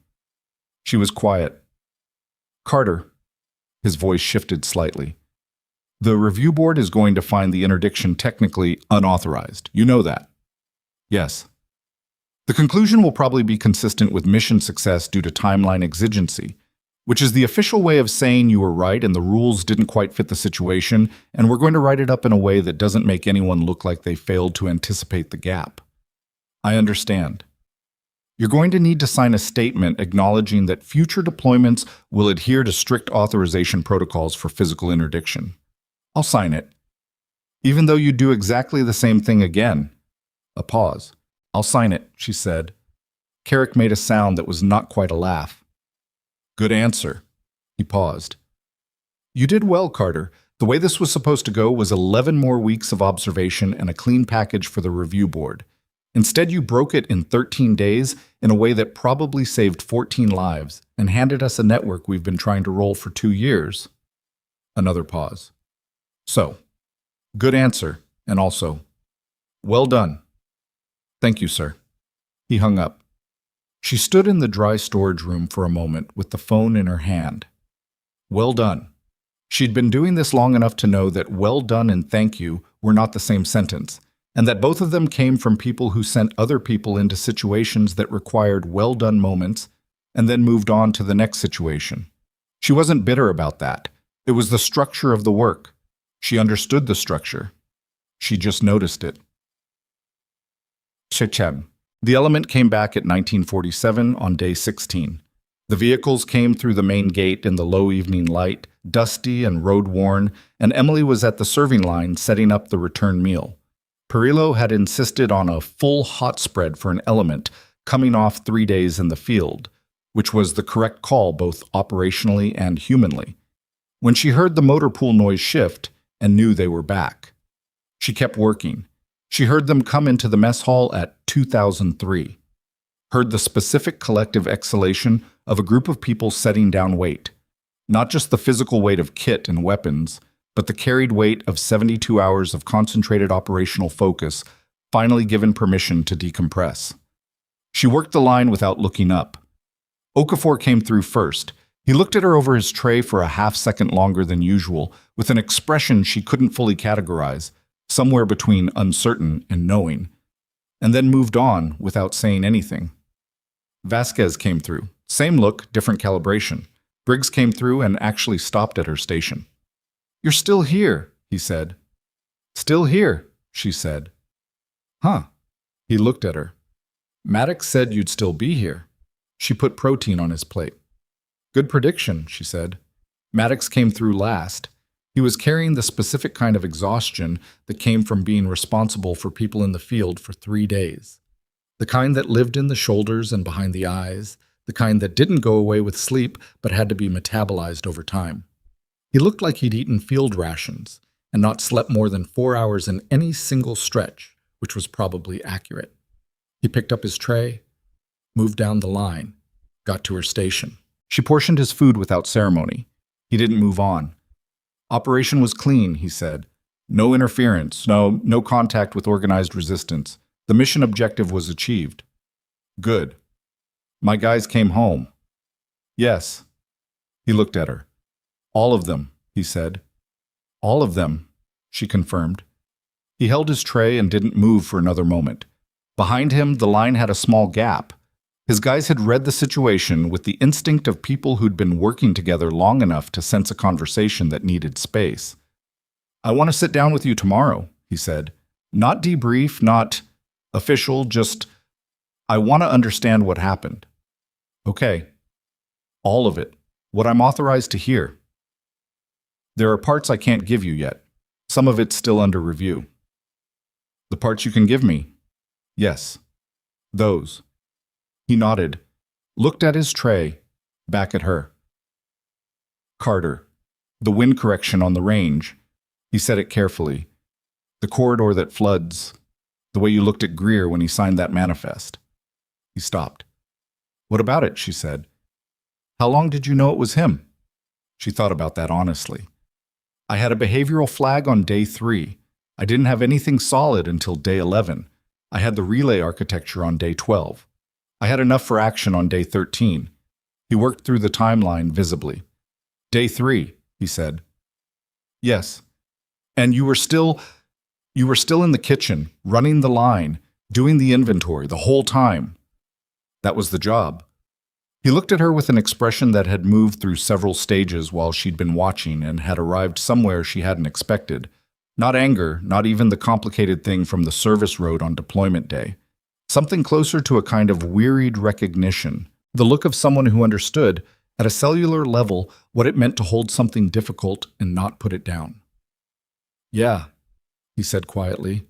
She was quiet. "Carter," his voice shifted slightly. "The review board is going to find the interdiction technically unauthorized. You know that." "Yes." "The conclusion will probably be consistent with mission success due to timeline exigency, which is the official way of saying you were right and the rules didn't quite fit the situation, and we're going to write it up in a way that doesn't make anyone look like they failed to anticipate the gap." "I understand." "You're going to need to sign a statement acknowledging that future deployments will adhere to strict authorization protocols for physical interdiction." "I'll sign it." "Even though you do exactly the same thing again?" A pause. "I'll sign it," she said. Carrick made a sound that was not quite a laugh. "Good answer." He paused. "You did well, Carter. The way this was supposed to go was 11 more weeks of observation and a clean package for the review board. Instead, you broke it in 13 days in a way that probably saved 14 lives and handed us a network we've been trying to roll for 2 years. Another pause. "So, good answer, and also, well done." "Thank you, sir." He hung up. She stood in the dry storage room for a moment with the phone in her hand. Well done. She'd been doing this long enough to know that well done and thank you were not the same sentence, and that both of them came from people who sent other people into situations that required well-done moments and then moved on to the next situation. She wasn't bitter about that. It was the structure of the work. She understood the structure. She just noticed it. Shechem. The element came back at 1947 on day 16. The vehicles came through the main gate in the low evening light, dusty and road-worn, and Emily was at the serving line setting up the return meal. Perillo had insisted on a full hot spread for an element coming off 3 days in the field, which was the correct call both operationally and humanly. When she heard the motor pool noise shift and knew they were back, she kept working. She heard them come into the mess hall at 2003. heard the specific collective exhalation of a group of people setting down weight. Not just the physical weight of kit and weapons, but the carried weight of 72 hours of concentrated operational focus, finally given permission to decompress. She worked the line without looking up. Okafor came through first. He looked at her over his tray for a half-second longer than usual, with an expression she couldn't fully categorize, somewhere between uncertain and knowing, and then moved on without saying anything. Vasquez came through. Same look, different calibration. Briggs came through and actually stopped at her station. "You're still here," he said. "Still here," she said. "Huh." He looked at her. "Maddox said you'd still be here." She put protein on his plate. "Good prediction," she said. Maddox came through last. He was carrying the specific kind of exhaustion that came from being responsible for people in the field for 3 days. The kind that lived in the shoulders and behind the eyes, the kind that didn't go away with sleep but had to be metabolized over time. He looked like he'd eaten field rations and not slept more than 4 hours in any single stretch, which was probably accurate. He picked up his tray, moved down the line, got to her station. She portioned his food without ceremony. He didn't move on. "Operation was clean," he said. "No interference, no contact with organized resistance. The mission objective was achieved." "Good. My guys came home." "Yes." He looked at her. "All of them," he said. "All of them," she confirmed. He held his tray and didn't move for another moment. Behind him, the line had a small gap. His guys had read the situation with the instinct of people who'd been working together long enough to sense a conversation that needed space. "I want to sit down with you tomorrow," he said. "Not debrief, not official, just I want to understand what happened." "Okay. All of it. What I'm authorized to hear. There are parts I can't give you yet. Some of it's still under review." "The parts you can give me?" "Yes. Those." He nodded, looked at his tray, back at her. "Carter. The wind correction on the range." He said it carefully. "The corridor that floods. The way you looked at Greer when he signed that manifest." He stopped. "What about it?" she said. "How long did you know it was him?" She thought about that honestly. "I had a behavioral flag on day 3. I didn't have anything solid until day 11. I had the relay architecture on day 12. I had enough for action on day 13. He worked through the timeline visibly. "Day 3, he said. "Yes. And you were still in the kitchen, running the line, doing the inventory the whole time." "That was the job." He looked at her with an expression that had moved through several stages while she'd been watching and had arrived somewhere she hadn't expected. Not anger, not even the complicated thing from the service road on deployment day. Something closer to a kind of wearied recognition, the look of someone who understood, at a cellular level, what it meant to hold something difficult and not put it down. "Yeah," he said quietly.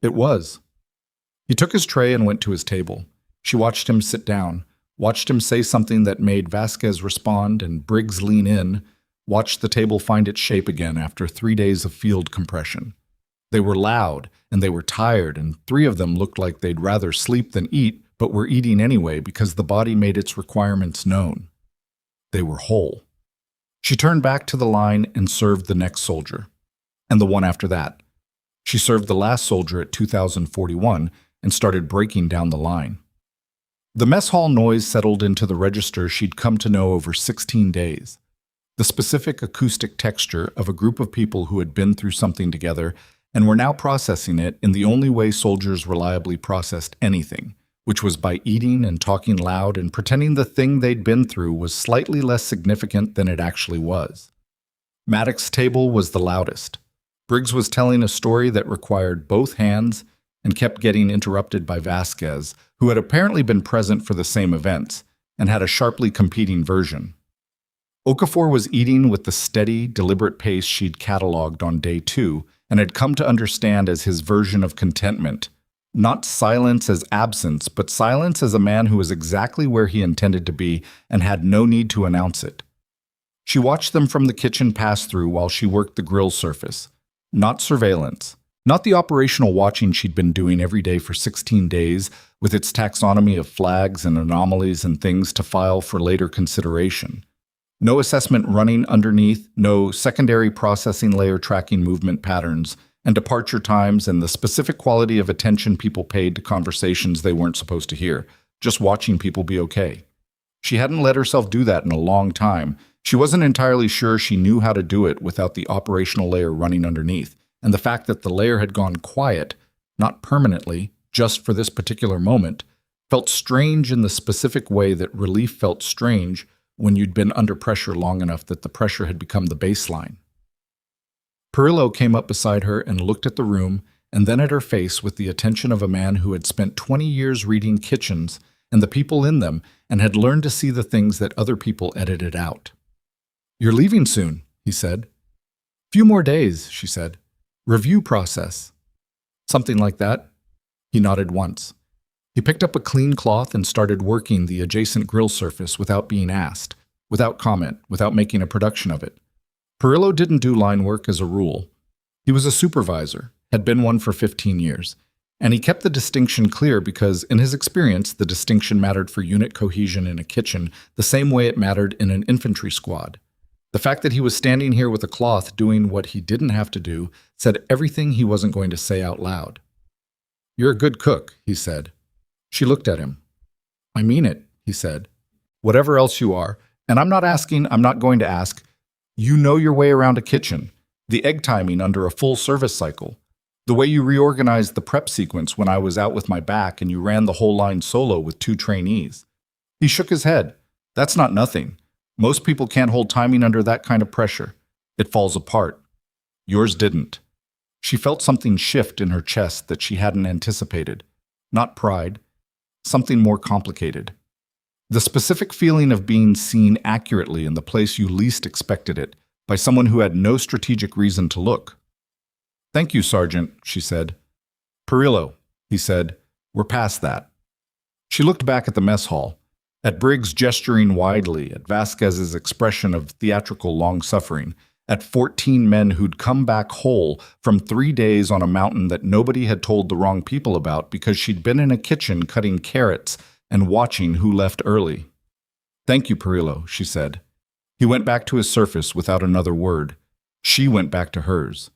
"It was." He took his tray and went to his table. She watched him sit down, watched him say something that made Vasquez respond and Briggs lean in, watched the table find its shape again after 3 days of field compression. They were loud, and they were tired, and 3 of them looked like they'd rather sleep than eat, but were eating anyway because the body made its requirements known. They were whole. She turned back to the line and served the next soldier, and the one after that. She served the last soldier at 2041 and started breaking down the line. The mess hall noise settled into the register she'd come to know over 16 days. The specific acoustic texture of a group of people who had been through something together and were now processing it in the only way soldiers reliably processed anything, which was by eating and talking loud and pretending the thing they'd been through was slightly less significant than it actually was. Maddox's table was the loudest. Briggs was telling a story that required both hands and kept getting interrupted by Vasquez, who had apparently been present for the same events and had a sharply competing version. Okafor was eating with the steady, deliberate pace she'd cataloged on day 2 and had come to understand as his version of contentment. Not silence as absence, but silence as a man who was exactly where he intended to be and had no need to announce it. She watched them from the kitchen pass through while she worked the grill surface. Not surveillance, Not the operational watching she'd been doing every day for 16 days, with its taxonomy of flags and anomalies and things to file for later consideration. No assessment running underneath, no secondary processing layer tracking movement patterns and departure times and the specific quality of attention people paid to conversations they weren't supposed to hear, just watching people be okay. She hadn't let herself do that in a long time. She wasn't entirely sure she knew how to do it without the operational layer running underneath, and the fact that the layer had gone quiet, not permanently, just for this particular moment, felt strange in the specific way that relief felt strange when you'd been under pressure long enough that the pressure had become the baseline. Perillo came up beside her and looked at the room and then at her face with the attention of a man who had spent 20 years reading kitchens and the people in them and had learned to see the things that other people edited out. "You're leaving soon," he said. "Few more days," she said. "Review process." "Something like that?" He nodded once. He picked up a clean cloth and started working the adjacent grill surface without being asked, without comment, without making a production of it. Perillo didn't do line work as a rule. He was a supervisor, had been one for 15 years, and he kept the distinction clear because, in his experience, the distinction mattered for unit cohesion in a kitchen the same way it mattered in an infantry squad. The fact that he was standing here with a cloth doing what he didn't have to do said everything he wasn't going to say out loud. "You're a good cook," he said. She looked at him. "I mean it," he said. "Whatever else you are, and I'm not going to ask, you know your way around a kitchen, the egg timing under a full service cycle, the way you reorganized the prep sequence when I was out with my back and you ran the whole line solo with 2 trainees." He shook his head. "That's not nothing. Most people can't hold timing under that kind of pressure. It falls apart. Yours didn't." She felt something shift in her chest that she hadn't anticipated. Not pride. Something more complicated. The specific feeling of being seen accurately in the place you least expected it, by someone who had no strategic reason to look. "Thank you, Sergeant," she said. "Perillo," he said. "We're past that." She looked back at the mess hall, at Briggs gesturing widely, at Vasquez's expression of theatrical long-suffering, at 14 men who'd come back whole from 3 days on a mountain that nobody had told the wrong people about because she'd been in a kitchen cutting carrots and watching who left early. "Thank you, Perillo," she said. He went back to his surface without another word. She went back to hers.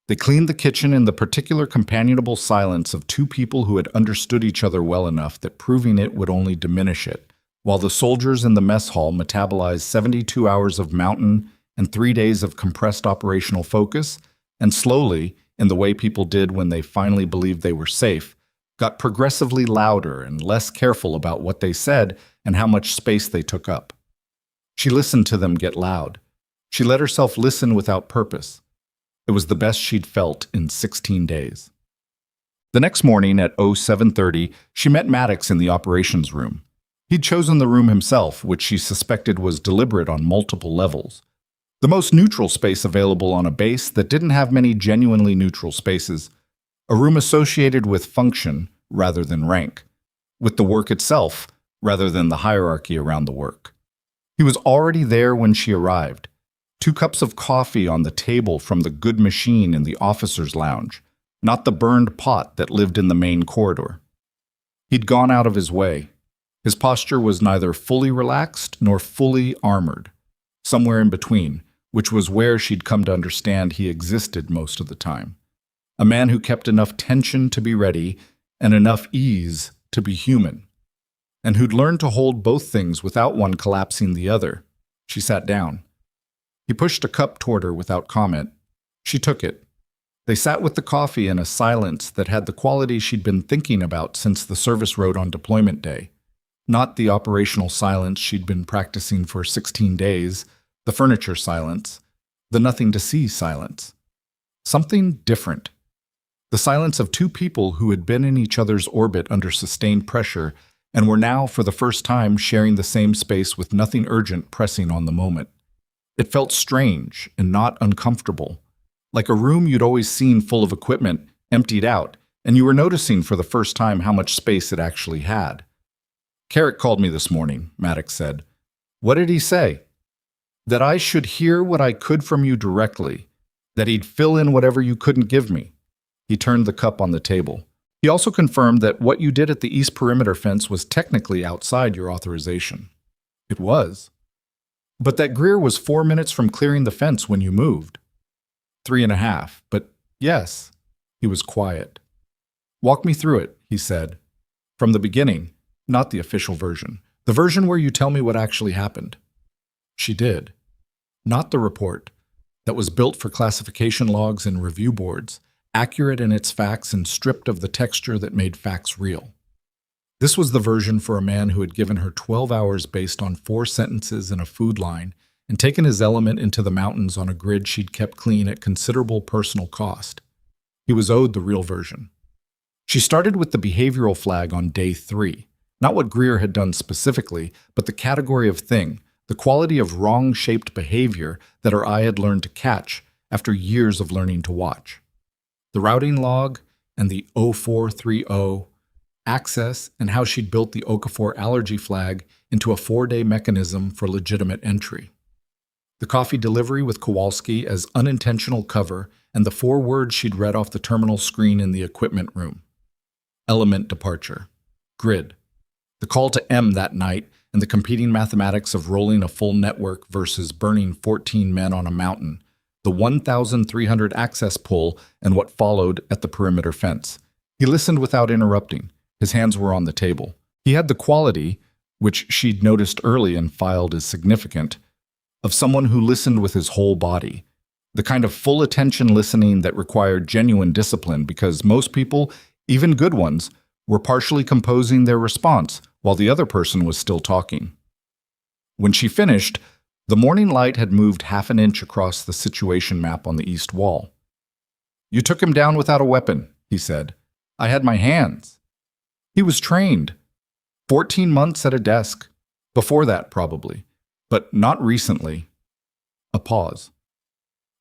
They cleaned the kitchen in the particular companionable silence of 2 people who had understood each other well enough that proving it would only diminish it, while the soldiers in the mess hall metabolized 72 hours of mountain and 3 days of compressed operational focus, and slowly, in the way people did when they finally believed they were safe, got progressively louder and less careful about what they said and how much space they took up. She listened to them get loud. She let herself listen without purpose. It was the best she'd felt in 16 days. The next morning at 07:30, she met Maddox in the operations room. He'd chosen the room himself, which she suspected was deliberate on multiple levels. The most neutral space available on a base that didn't have many genuinely neutral spaces. A room associated with function rather than rank, with the work itself rather than the hierarchy around the work. He was already there when she arrived. 2 cups of coffee on the table from the good machine in the officer's lounge, not the burned pot that lived in the main corridor. He'd gone out of his way. His posture was neither fully relaxed nor fully armored, somewhere in between, which was where she'd come to understand he existed most of the time. A man who kept enough tension to be ready and enough ease to be human, and who'd learned to hold both things without one collapsing the other. She sat down. He pushed a cup toward her without comment. She took it. They sat with the coffee in a silence that had the quality she'd been thinking about since the service road on deployment day. Not the operational silence she'd been practicing for 16 days, the furniture silence, the nothing-to-see silence. Something different. The silence of 2 people who had been in each other's orbit under sustained pressure and were now, for the first time, sharing the same space with nothing urgent pressing on the moment. It felt strange and not uncomfortable, like a room you'd always seen full of equipment, emptied out, and you were noticing for the first time how much space it actually had. "Carrick called me this morning," Maddox said. "What did he say?" "That I should hear what I could from you directly, that he'd fill in whatever you couldn't give me. He turned the cup on the table. He also confirmed that what you did at the east perimeter fence was technically outside your authorization. It was. But that Greer was 4 minutes from clearing the fence when you moved. 3.5, but yes. He was quiet. Walk me through it, he said. From the beginning, not the official version. The version where you tell me what actually happened. She did. Not the report that was built for classification logs and review boards, accurate in its facts and stripped of the texture that made facts real. This was the version for a man who had given her 12 hours based on 4 sentences and a food line and taken his element into the mountains on a grid she'd kept clean at considerable personal cost. He was owed the real version. She started with the behavioral flag on day 3, not what Greer had done specifically, but the category of thing, the quality of wrong-shaped behavior that her eye had learned to catch after years of learning to watch. The routing log and the 0430 access and how she'd built the Okafor allergy flag into a 4-day mechanism for legitimate entry. The coffee delivery with Kowalski as unintentional cover and the 4 words she'd read off the terminal screen in the equipment room. Element departure. Grid. The call to M that night and the competing mathematics of rolling a full network versus burning 14 men on a mountain. The 1,300 access pull and what followed at the perimeter fence. He listened without interrupting. His hands were on the table. He had the quality, which she'd noticed early and filed as significant, of someone who listened with his whole body. The kind of full attention listening that required genuine discipline because most people, even good ones, were partially composing their response while the other person was still talking. When she finished, the morning light had moved half an inch across the situation map on the east wall. You took him down without a weapon, he said. I had my hands. He was trained. 14 months at a desk. Before that, probably. But not recently. A pause.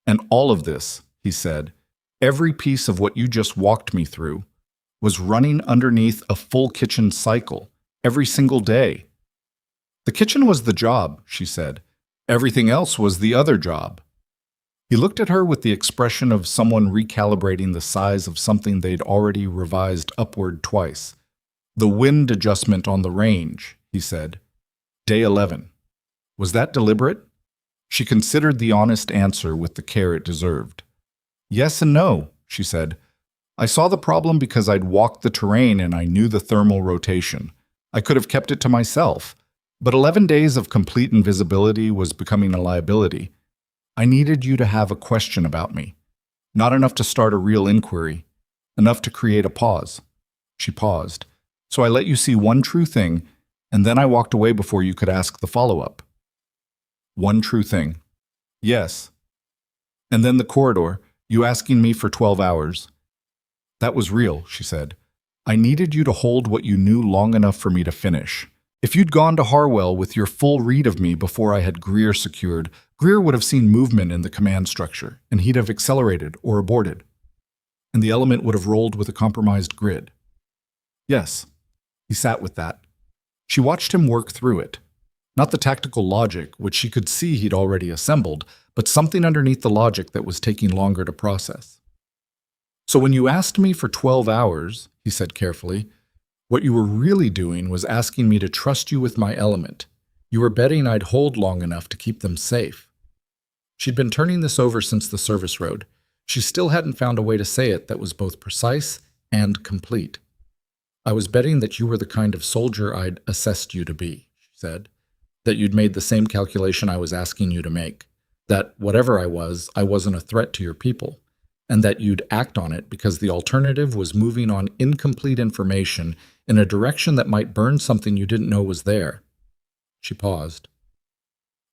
And all of this, he said, every piece of what you just walked me through, was running underneath a full kitchen cycle, every single day. The kitchen was the job, she said. Everything else was the other job. He looked at her with the expression of someone recalibrating the size of something they'd already revised upward twice. The wind adjustment on the range, he said. Day 11. Was that deliberate? She considered the honest answer with the care it deserved. Yes and no, she said. I saw the problem because I'd walked the terrain and I knew the thermal rotation. I could have kept it to myself. But 11 days of complete invisibility was becoming a liability. I needed you to have a question about me. Not enough to start a real inquiry. Enough to create a pause. She paused. So I let you see one true thing, and then I walked away before you could ask the follow-up. One true thing. Yes. And then the corridor, you asking me for 12 hours. That was real, she said. I needed you to hold what you knew long enough for me to finish. If you'd gone to Harwell with your full read of me before I had Greer secured, Greer would have seen movement in the command structure, and he'd have accelerated or aborted. And the element would have rolled with a compromised grid. Yes. He sat with that. She watched him work through it. Not the tactical logic, which she could see he'd already assembled, but something underneath the logic that was taking longer to process. So when you asked me for 12 hours, he said carefully, what you were really doing was asking me to trust you with my element. You were betting I'd hold long enough to keep them safe. She'd been turning this over since the service road. She still hadn't found a way to say it that was both precise and complete. I was betting that you were the kind of soldier I'd assessed you to be, she said. That you'd made the same calculation I was asking you to make. That whatever I wasn't a threat to your people. And that you'd act on it because the alternative was moving on incomplete information in a direction that might burn something you didn't know was there. She paused.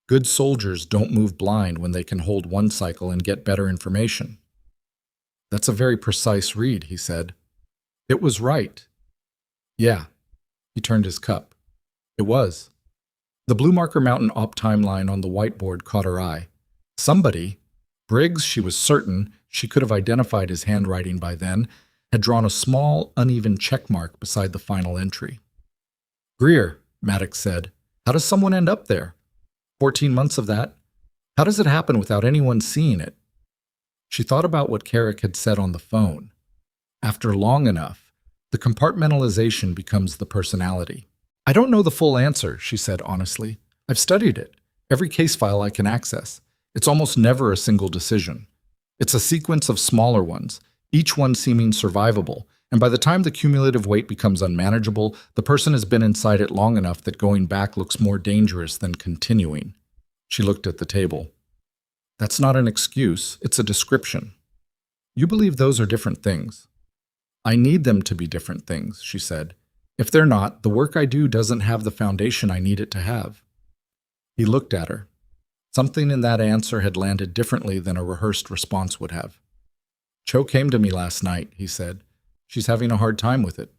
Good soldiers don't move blind when they can hold one cycle and get better information. That's a very precise read, he said. It was right. Yeah. He turned his cup. It was. The Blue Marker Mountain op timeline on the whiteboard caught her eye. Somebody, Briggs, she was certain, she could have identified his handwriting by then, had drawn a small, uneven check mark beside the final entry. Greer, Maddox said, how does someone end up there? 14 months of that? How does it happen without anyone seeing it? She thought about what Carrick had said on the phone. After long enough, the compartmentalization becomes the personality. I don't know the full answer, she said honestly. I've studied it. Every case file I can access. It's almost never a single decision. It's a sequence of smaller ones, each one seeming survivable, and by the time the cumulative weight becomes unmanageable, the person has been inside it long enough that going back looks more dangerous than continuing. She looked at the table. That's not an excuse, it's a description. You believe those are different things. I need them to be different things, she said. If they're not, the work I do doesn't have the foundation I need it to have. He looked at her. Something in that answer had landed differently than a rehearsed response would have. Cho came to me last night, he said. She's having a hard time with it.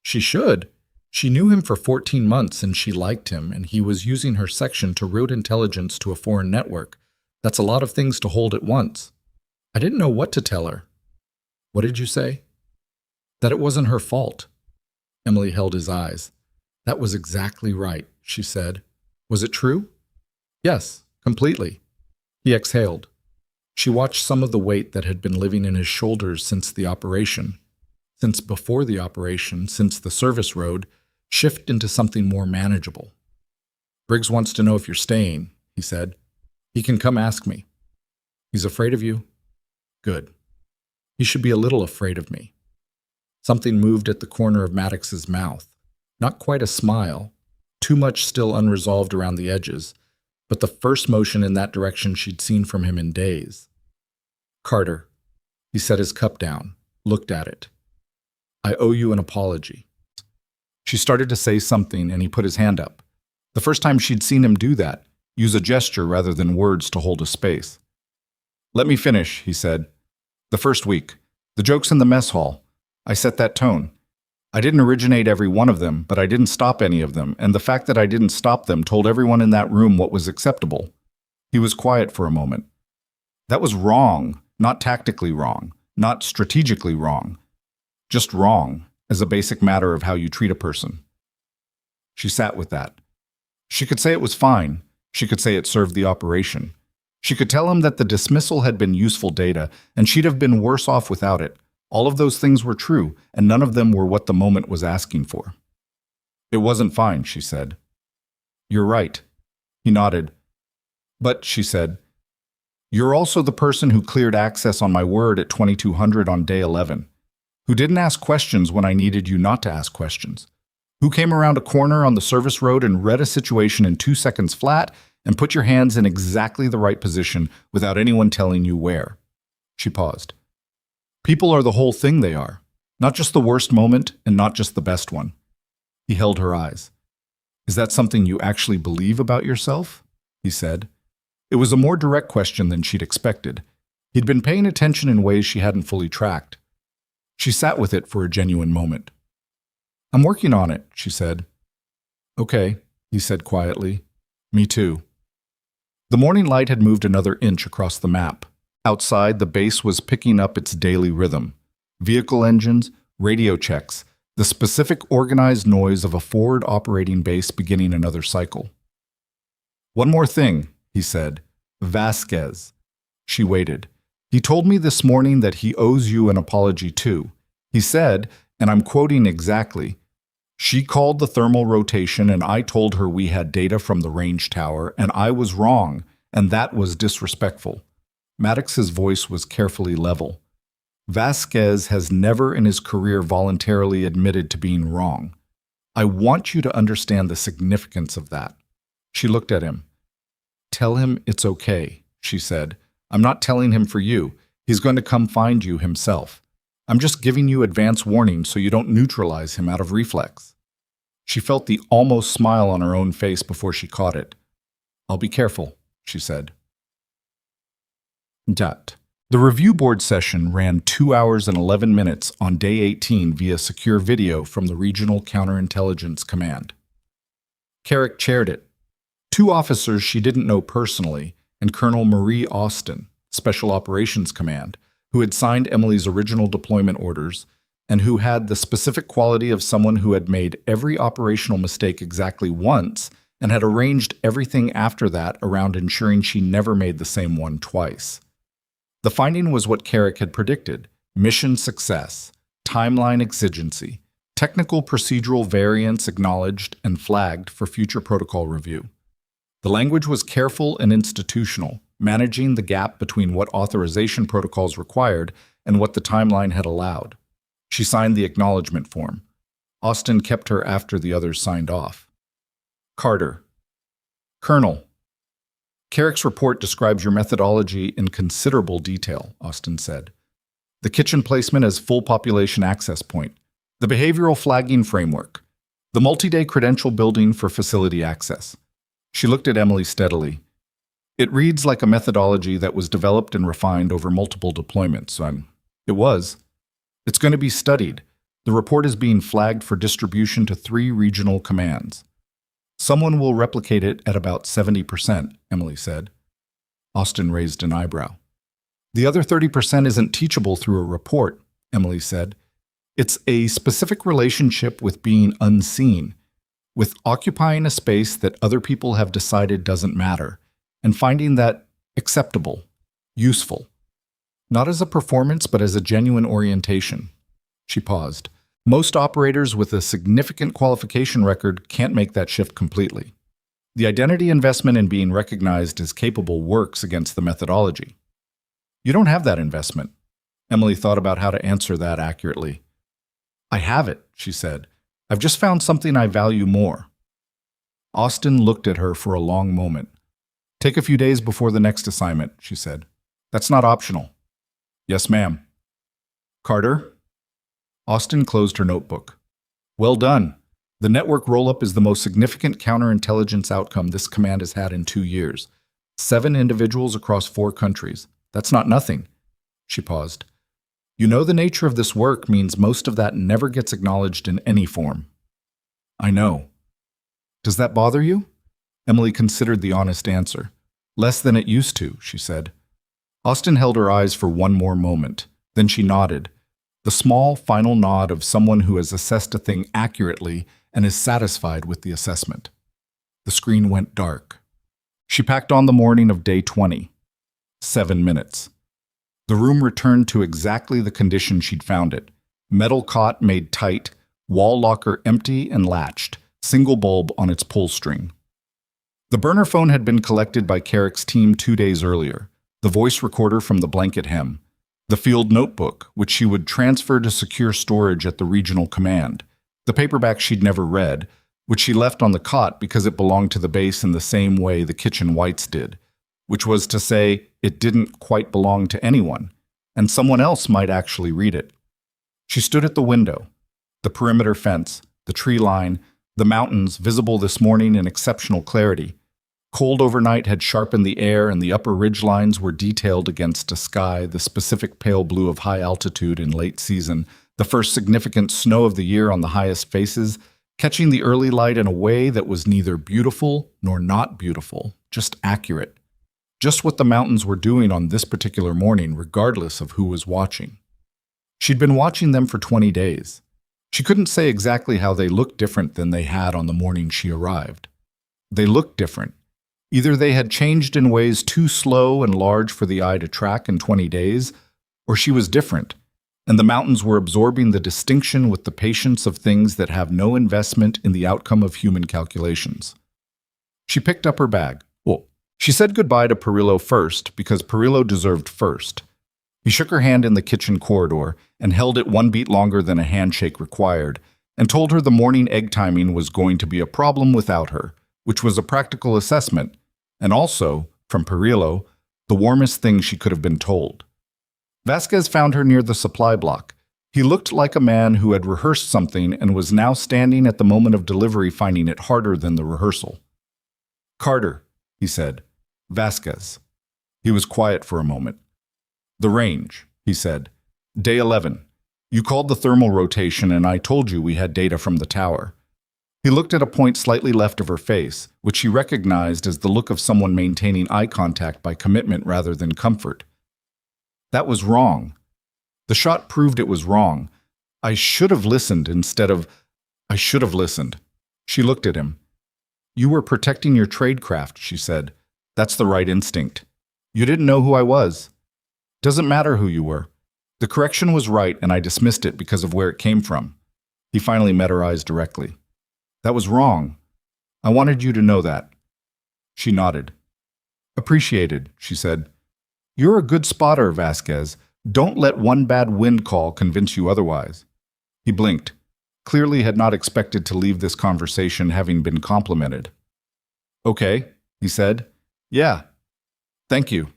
She should. She knew him for 14 months and she liked him, and he was using her section to route intelligence to a foreign network. That's a lot of things to hold at once. I didn't know what to tell her. What did you say? That it wasn't her fault. Emily held his eyes. That was exactly right, she said. Was it true? Yes, completely. He exhaled. She watched some of the weight that had been living in his shoulders since the operation, since before the operation, since the service road, shift into something more manageable. Briggs wants to know if you're staying, he said. He can come ask me. He's afraid of you? Good. He should be a little afraid of me. Something moved at the corner of Maddox's mouth. Not quite a smile, too much still unresolved around the edges, but the first motion in that direction she'd seen from him in days. Carter. He set his cup down, looked at it. I owe you an apology. She started to say something and he put his hand up. The first time she'd seen him do that, use a gesture rather than words to hold a space. Let me finish, he said. The first week. The jokes in the mess hall. I set that tone. I didn't originate every one of them, but I didn't stop any of them, and the fact that I didn't stop them told everyone in that room what was acceptable. He was quiet for a moment. That was wrong, not tactically wrong, not strategically wrong. Just wrong, as a basic matter of how you treat a person. She sat with that. She could say it was fine. She could say it served the operation. She could tell him that the dismissal had been useful data, and she'd have been worse off without it. All of those things were true, and none of them were what the moment was asking for. It wasn't fine, she said. You're right. He nodded. But, she said, you're also the person who cleared access on my word at 2200 on day 11, who didn't ask questions when I needed you not to ask questions, who came around a corner on the service road and read a situation in 2 seconds flat and put your hands in exactly the right position without anyone telling you where. She paused. People are the whole thing they are, not just the worst moment and not just the best one. He held her eyes. Is that something you actually believe about yourself? He said. It was a more direct question than she'd expected. He'd been paying attention in ways she hadn't fully tracked. She sat with it for a genuine moment. I'm working on it, she said. Okay, he said quietly. Me too. The morning light had moved another inch across the map. Outside, the base was picking up its daily rhythm. Vehicle engines, radio checks, the specific organized noise of a forward operating base beginning another cycle. One more thing, he said. Vasquez. She waited. He told me this morning that he owes you an apology too. He said, and I'm quoting exactly, she called the thermal rotation and I told her we had data from the range tower and I was wrong, and that was disrespectful. Maddox's voice was carefully level. Vasquez has never in his career voluntarily admitted to being wrong. I want you to understand the significance of that. She looked at him. Tell him it's okay, she said. I'm not telling him for you. He's going to come find you himself. I'm just giving you advance warning so you don't neutralize him out of reflex. She felt the almost smile on her own face before she caught it. I'll be careful, she said. The review board session ran 2 hours and 11 minutes on day 18 via secure video from the Regional Counterintelligence Command. Carrick chaired it. 2 officers she didn't know personally, and Colonel Marie Austin, Special Operations Command, who had signed Emily's original deployment orders, and who had the specific quality of someone who had made every operational mistake exactly once and had arranged everything after that around ensuring she never made the same one twice. The finding was what Carrick had predicted: mission success. Timeline exigency. Technical procedural variance acknowledged and flagged for future protocol review. The language was careful and institutional, managing the gap between what authorization protocols required and what the timeline had allowed. She signed the acknowledgement form. Austin kept her after the others signed off. Carter. Colonel. Carrick's report describes your methodology in considerable detail, Austin said. The kitchen placement as full population access point, the behavioral flagging framework, the multi-day credential building for facility access. She looked at Emily steadily. It reads like a methodology that was developed and refined over multiple deployments. It was. It's going to be studied. The report is being flagged for distribution to 3 regional commands. Someone will replicate it at about 70%, Emily said. Austin raised an eyebrow. The other 30% isn't teachable through a report, Emily said. It's a specific relationship with being unseen, with occupying a space that other people have decided doesn't matter, and finding that acceptable, useful. Not as a performance, but as a genuine orientation. She paused. Most operators with a significant qualification record can't make that shift completely. The identity investment in being recognized as capable works against the methodology. You don't have that investment. Emily thought about how to answer that accurately. I have it, she said. I've just found something I value more. Austin looked at her for a long moment. Take a few days before the next assignment, she said. That's not optional. Yes, ma'am. Carter? Austin closed her notebook. Well done. The network roll-up is the most significant counterintelligence outcome this command has had in 2 years. 7 individuals across 4 countries. That's not nothing. She paused. You know the nature of this work means most of that never gets acknowledged in any form. I know. Does that bother you? Emily considered the honest answer. Less than it used to, she said. Austin held her eyes for one more moment. Then she nodded. The small, final nod of someone who has assessed a thing accurately and is satisfied with the assessment. The screen went dark. She packed on the morning of day 20. 7 minutes. The room returned to exactly the condition she'd found it. Metal cot made tight, wall locker empty and latched, single bulb on its pull string. The burner phone had been collected by Carrick's team 2 days earlier, the voice recorder from the blanket hem, the field notebook, which she would transfer to secure storage at the regional command, the paperback she'd never read, which she left on the cot because it belonged to the base in the same way the kitchen whites did, which was to say it didn't quite belong to anyone, and someone else might actually read it. She stood at the window, the perimeter fence, the tree line, the mountains visible this morning in exceptional clarity. Cold overnight had sharpened the air, and the upper ridge lines were detailed against a sky the specific pale blue of high altitude in late season, the first significant snow of the year on the highest faces, catching the early light in a way that was neither beautiful nor not beautiful, just accurate. Just what the mountains were doing on this particular morning, regardless of who was watching. She'd been watching them for 20 days. She couldn't say exactly how they looked different than they had on the morning she arrived. They looked different. Either they had changed in ways too slow and large for the eye to track in 20 days, or she was different, and the mountains were absorbing the distinction with the patience of things that have no investment in the outcome of human calculations. She picked up her bag. She said goodbye to Perillo first because Perillo deserved first. He shook her hand in the kitchen corridor and held it 1 beat longer than a handshake required, and told her the morning egg timing was going to be a problem without her, which was a practical assessment, and also, from Perillo, the warmest thing she could have been told. Vasquez found her near the supply block. He looked like a man who had rehearsed something and was now standing at the moment of delivery finding it harder than the rehearsal. Carter, he said. Vasquez. He was quiet for a moment. The range, he said. Day 11. You called the thermal rotation and I told you we had data from the tower. He looked at a point slightly left of her face, which she recognized as the look of someone maintaining eye contact by commitment rather than comfort. That was wrong. The shot proved it was wrong. I should have listened instead of... I should have listened. She looked at him. You were protecting your tradecraft, she said. That's the right instinct. You didn't know who I was. Doesn't matter who you were. The correction was right, and I dismissed it because of where it came from. He finally met her eyes directly. That was wrong. I wanted you to know that. She nodded. Appreciated, she said. You're a good spotter, Vasquez. Don't let one bad wind call convince you otherwise. He blinked. Clearly had not expected to leave this conversation having been complimented. Okay, he said. Yeah. Thank you.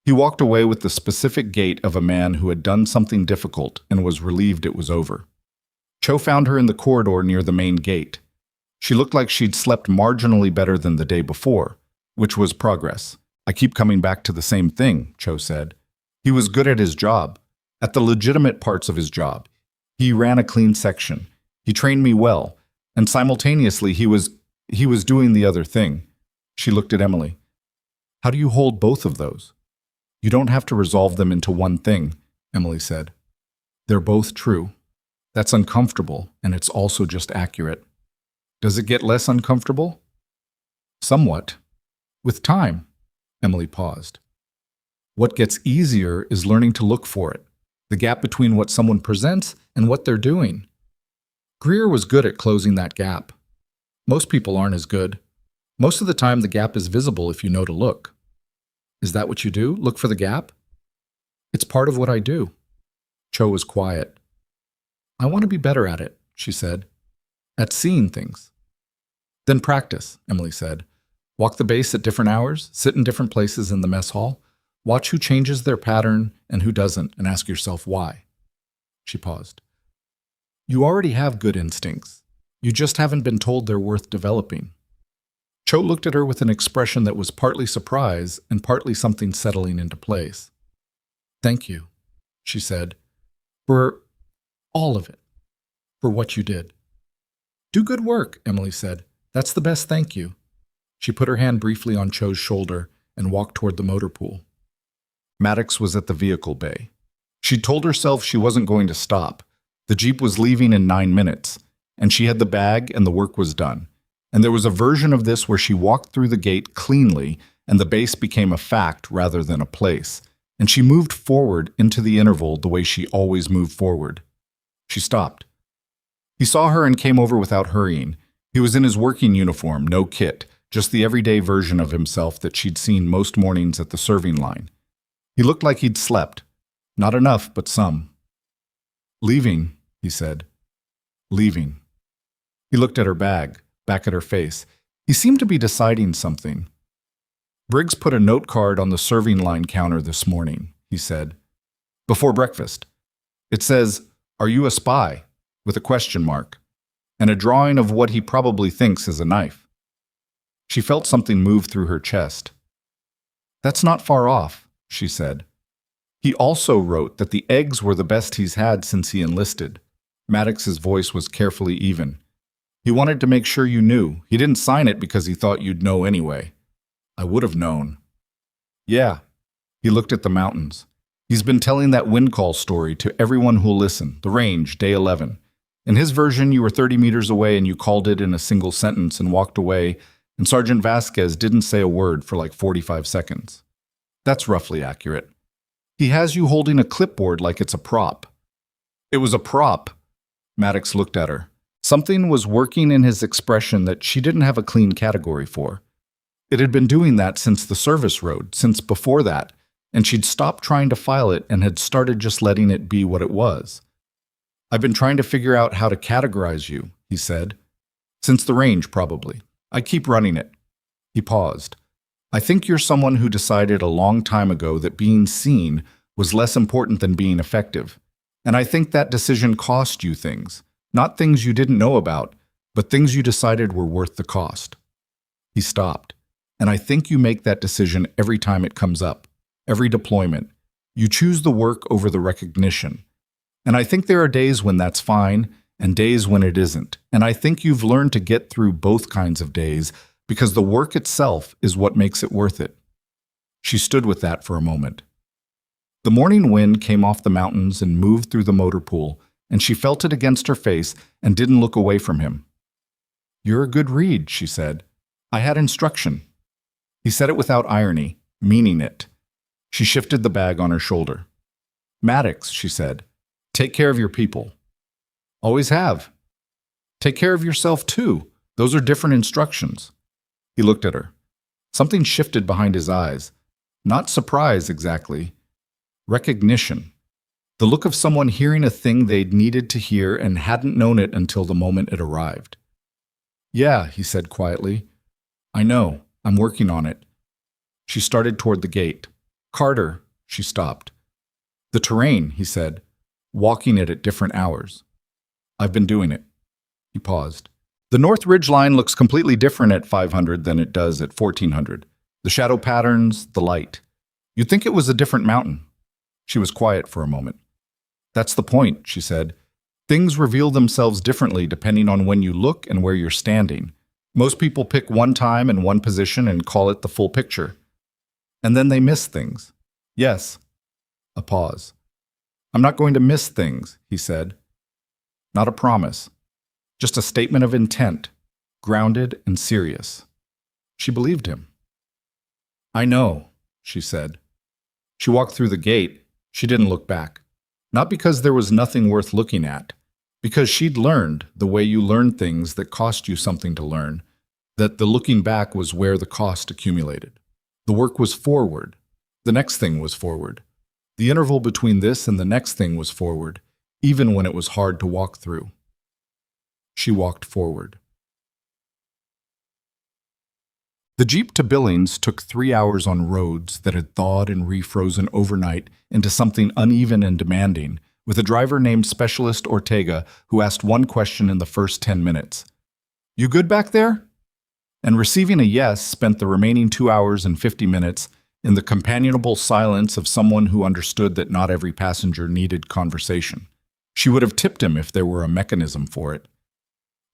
He walked away with the specific gait of a man who had done something difficult and was relieved it was over. Cho found her in the corridor near the main gate. She looked like she'd slept marginally better than the day before, which was progress. I keep coming back to the same thing, Cho said. He was good at his job, at the legitimate parts of his job. He ran a clean section. He trained me well, and simultaneously he was doing the other thing. She looked at Emily. How do you hold both of those? You don't have to resolve them into one thing, Emily said. They're both true. That's uncomfortable, and it's also just accurate. Does it get less uncomfortable? Somewhat. With time. Emily paused. What gets easier is learning to look for it, the gap between what someone presents and what they're doing. Greer was good at closing that gap. Most people aren't as good. Most of the time the gap is visible if you know to look. Is that what you do? Look for the gap? It's part of what I do. Cho was quiet. I want to be better at it, she said. At seeing things. Then practice, Emily said. Walk the base at different hours, sit in different places in the mess hall, watch who changes their pattern and who doesn't, and ask yourself why. She paused. You already have good instincts. You just haven't been told they're worth developing. Cho looked at her with an expression that was partly surprise and partly something settling into place. Thank you, she said, for all of it, for what you did. Do good work, Emily said. That's the best thank you. She put her hand briefly on Cho's shoulder and walked toward the motor pool. Maddox was at the vehicle bay. She told herself she wasn't going to stop. The Jeep was leaving in 9 minutes, and she had the bag and the work was done. And there was a version of this where she walked through the gate cleanly and the base became a fact rather than a place, and she moved forward into the interval the way she always moved forward. She stopped. He saw her and came over without hurrying. He was in his working uniform, no kit, just the everyday version of himself that she'd seen most mornings at the serving line. He looked like he'd slept. Not enough, but some. Leaving, he said. Leaving. He looked at her bag, back at her face. He seemed to be deciding something. Briggs put a note card on the serving line counter this morning, he said. Before breakfast. It says, "Are you a spy?" with a question mark, and a drawing of what he probably thinks is a knife. She felt something move through her chest. That's not far off, she said. He also wrote that the eggs were the best he's had since he enlisted. Maddox's voice was carefully even. He wanted to make sure you knew. He didn't sign it because he thought you'd know anyway. I would have known. Yeah. He looked at the mountains. He's been telling that wind call story to everyone who'll listen. The range, day 11. In his version, you were 30 meters away and you called it in a single sentence and walked away, and Sergeant Vasquez didn't say a word for like 45 seconds. That's roughly accurate. He has you holding a clipboard like it's a prop. It was a prop. Maddox looked at her. Something was working in his expression that she didn't have a clean category for. It had been doing that since the service road, since before that, and she'd stopped trying to file it and had started just letting it be what it was. I've been trying to figure out how to categorize you, he said. Since the range, probably. I keep running it. He paused. I think you're someone who decided a long time ago that being seen was less important than being effective. And I think that decision cost you things. Not things you didn't know about, but things you decided were worth the cost. He stopped. And I think you make that decision every time it comes up, every deployment. You choose the work over the recognition. And I think there are days when that's fine and days when it isn't. And I think you've learned to get through both kinds of days because the work itself is what makes it worth it. She stood with that for a moment. The morning wind came off the mountains and moved through the motor pool, and she felt it against her face and didn't look away from him. You're a good read, she said. I had instruction. He said it without irony, meaning it. She shifted the bag on her shoulder. Maddox, she said, take care of your people. Always have. Take care of yourself, too. Those are different instructions. He looked at her. Something shifted behind his eyes. Not surprise, exactly. Recognition. The look of someone hearing a thing they'd needed to hear and hadn't known it until the moment it arrived. Yeah, he said quietly. I know. I'm working on it. She started toward the gate. Carter, she stopped. The terrain, he said, walking it at different hours. I've been doing it. He paused. The North Ridge line looks completely different at 500 than it does at 1400. The shadow patterns, the light. You'd think it was a different mountain. She was quiet for a moment. That's the point, she said. Things reveal themselves differently depending on when you look and where you're standing. Most people pick one time and one position and call it the full picture. And then they miss things. Yes. A pause. I'm not going to miss things, he said. Not a promise. Just a statement of intent, grounded and serious. She believed him. I know, she said. She walked through the gate. She didn't look back. Not because there was nothing worth looking at, because she'd learned the way you learn things that cost you something to learn, that the looking back was where the cost accumulated. The work was forward. The next thing was forward. The interval between this and the next thing was forward, even when it was hard to walk through. She walked forward. The Jeep to Billings took 3 hours on roads that had thawed and refrozen overnight into something uneven and demanding, with a driver named Specialist Ortega who asked one question in the first 10 minutes. You good back there? And receiving a yes spent the remaining 2 hours and 50 minutes in the companionable silence of someone who understood that not every passenger needed conversation. She would have tipped him if there were a mechanism for it.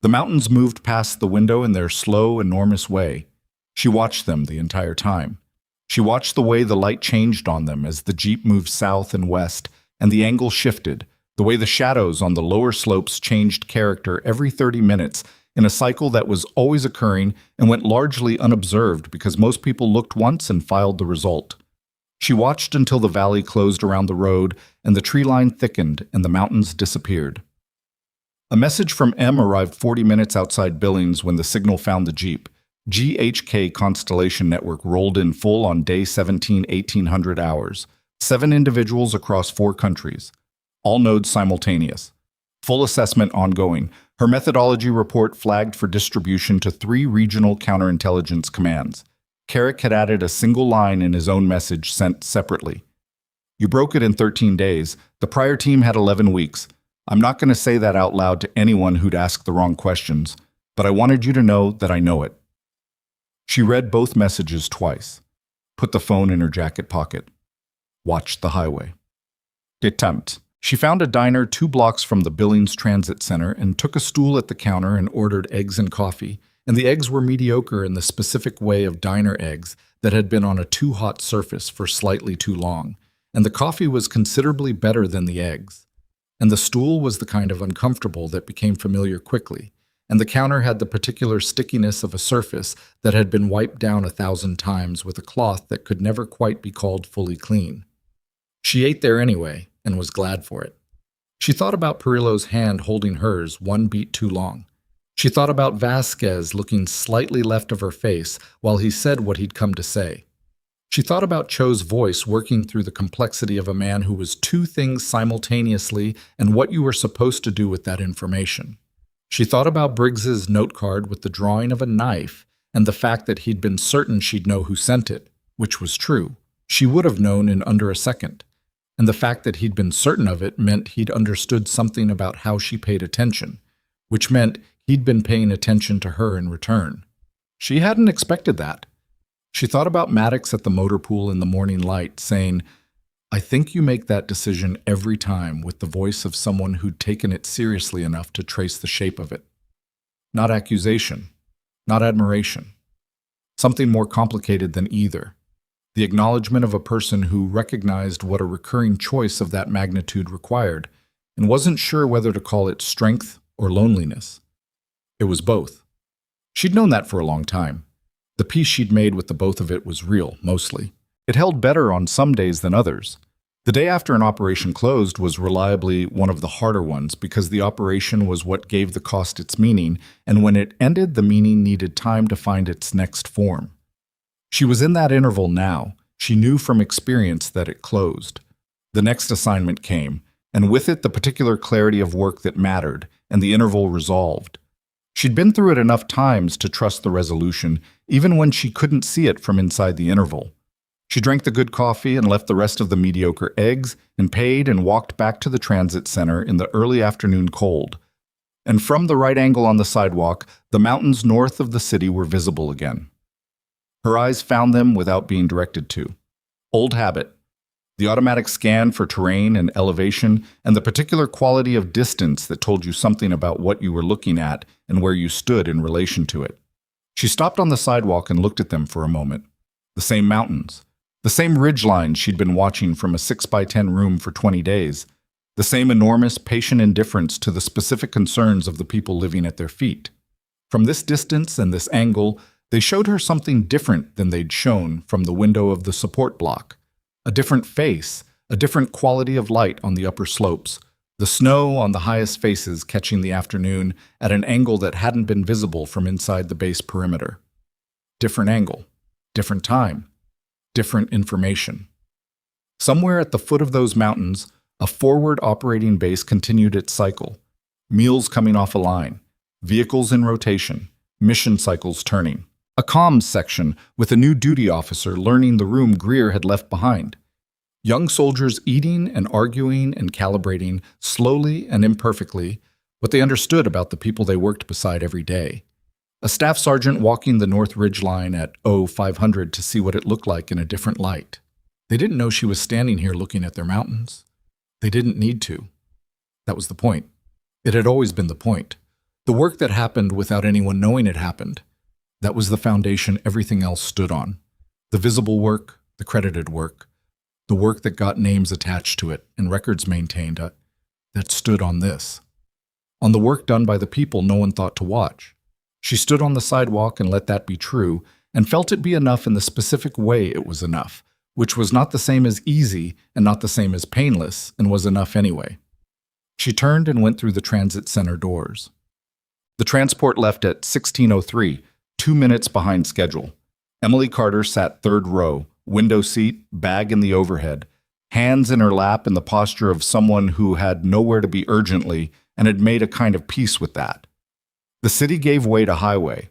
The mountains moved past the window in their slow, enormous way. She watched them the entire time. She watched the way the light changed on them as the Jeep moved south and west, and the angle shifted, the way the shadows on the lower slopes changed character every 30 minutes in a cycle that was always occurring and went largely unobserved because most people looked once and filed the result. She watched until the valley closed around the road and the tree line thickened and the mountains disappeared. A message from M arrived 40 minutes outside Billings when the signal found the Jeep. GHK Constellation Network rolled in full on day 17, 1800 hours. 7 individuals across 4 countries. All nodes simultaneous. Full assessment ongoing. Her methodology report flagged for distribution to 3 regional counterintelligence commands. Carrick had added a single line in his own message sent separately. You broke it in 13 days. The prior team had 11 weeks. I'm not going to say that out loud to anyone who'd ask the wrong questions, but I wanted you to know that I know it. She read both messages twice, put the phone in her jacket pocket, watched the highway. Detempt. She found a diner 2 blocks from the Billings Transit Center and took a stool at the counter and ordered eggs and coffee, and the eggs were mediocre in the specific way of diner eggs that had been on a too hot surface for slightly too long, and the coffee was considerably better than the eggs. And the stool was the kind of uncomfortable that became familiar quickly, and the counter had the particular stickiness of a surface that had been wiped down 1,000 times with a cloth that could never quite be called fully clean. She ate there anyway, and was glad for it. She thought about Perillo's hand holding hers 1 beat too long. She thought about Vasquez looking slightly left of her face while he said what he'd come to say. She thought about Cho's voice working through the complexity of a man who was 2 things simultaneously and what you were supposed to do with that information. She thought about Briggs's note card with the drawing of a knife and the fact that he'd been certain she'd know who sent it, which was true. She would have known in under a second. And the fact that he'd been certain of it meant he'd understood something about how she paid attention, which meant he'd been paying attention to her in return. She hadn't expected that. She thought about Maddox at the motor pool in the morning light, saying, I think you make that decision every time with the voice of someone who'd taken it seriously enough to trace the shape of it. Not accusation, not admiration. Something more complicated than either. The acknowledgement of a person who recognized what a recurring choice of that magnitude required and wasn't sure whether to call it strength or loneliness. It was both. She'd known that for a long time. The peace she'd made with the both of it was real, mostly. It held better on some days than others. The day after an operation closed was reliably one of the harder ones because the operation was what gave the cost its meaning, and when it ended, the meaning needed time to find its next form. She was in that interval now. She knew from experience that it closed. The next assignment came, and with it the particular clarity of work that mattered, and the interval resolved. She'd been through it enough times to trust the resolution, even when she couldn't see it from inside the interval. She drank the good coffee and left the rest of the mediocre eggs and paid and walked back to the transit center in the early afternoon cold. And from the right angle on the sidewalk, the mountains north of the city were visible again. Her eyes found them without being directed to. Old habit. The automatic scan for terrain and elevation and the particular quality of distance that told you something about what you were looking at and where you stood in relation to it. She stopped on the sidewalk and looked at them for a moment. The same mountains. The same ridgelines she'd been watching from a 6x10 room for 20 days. The same enormous, patient indifference to the specific concerns of the people living at their feet. From this distance and this angle, they showed her something different than they'd shown from the window of the support block. A different face, a different quality of light on the upper slopes, the snow on the highest faces catching the afternoon at an angle that hadn't been visible from inside the base perimeter. Different angle, different time. Different information. Somewhere at the foot of those mountains, a forward operating base continued its cycle. Meals coming off a line, vehicles in rotation, mission cycles turning. A comms section with a new duty officer learning the room Greer had left behind. Young soldiers eating and arguing and calibrating, slowly and imperfectly, what they understood about the people they worked beside every day. A staff sergeant walking the North Ridge line at 0500 to see what it looked like in a different light. They didn't know she was standing here looking at their mountains. They didn't need to. That was the point. It had always been the point. The work that happened without anyone knowing it happened. That was the foundation everything else stood on. The visible work, the credited work, the work that got names attached to it and records maintained that stood on this. On the work done by the people no one thought to watch. She stood on the sidewalk and let that be true, and felt it be enough in the specific way it was enough, which was not the same as easy and not the same as painless, and was enough anyway. She turned and went through the transit center doors. The transport left at 16:03, 2 minutes behind schedule. Emily Carter sat third row, window seat, bag in the overhead, hands in her lap in the posture of someone who had nowhere to be urgently and had made a kind of peace with that. The city gave way to highway.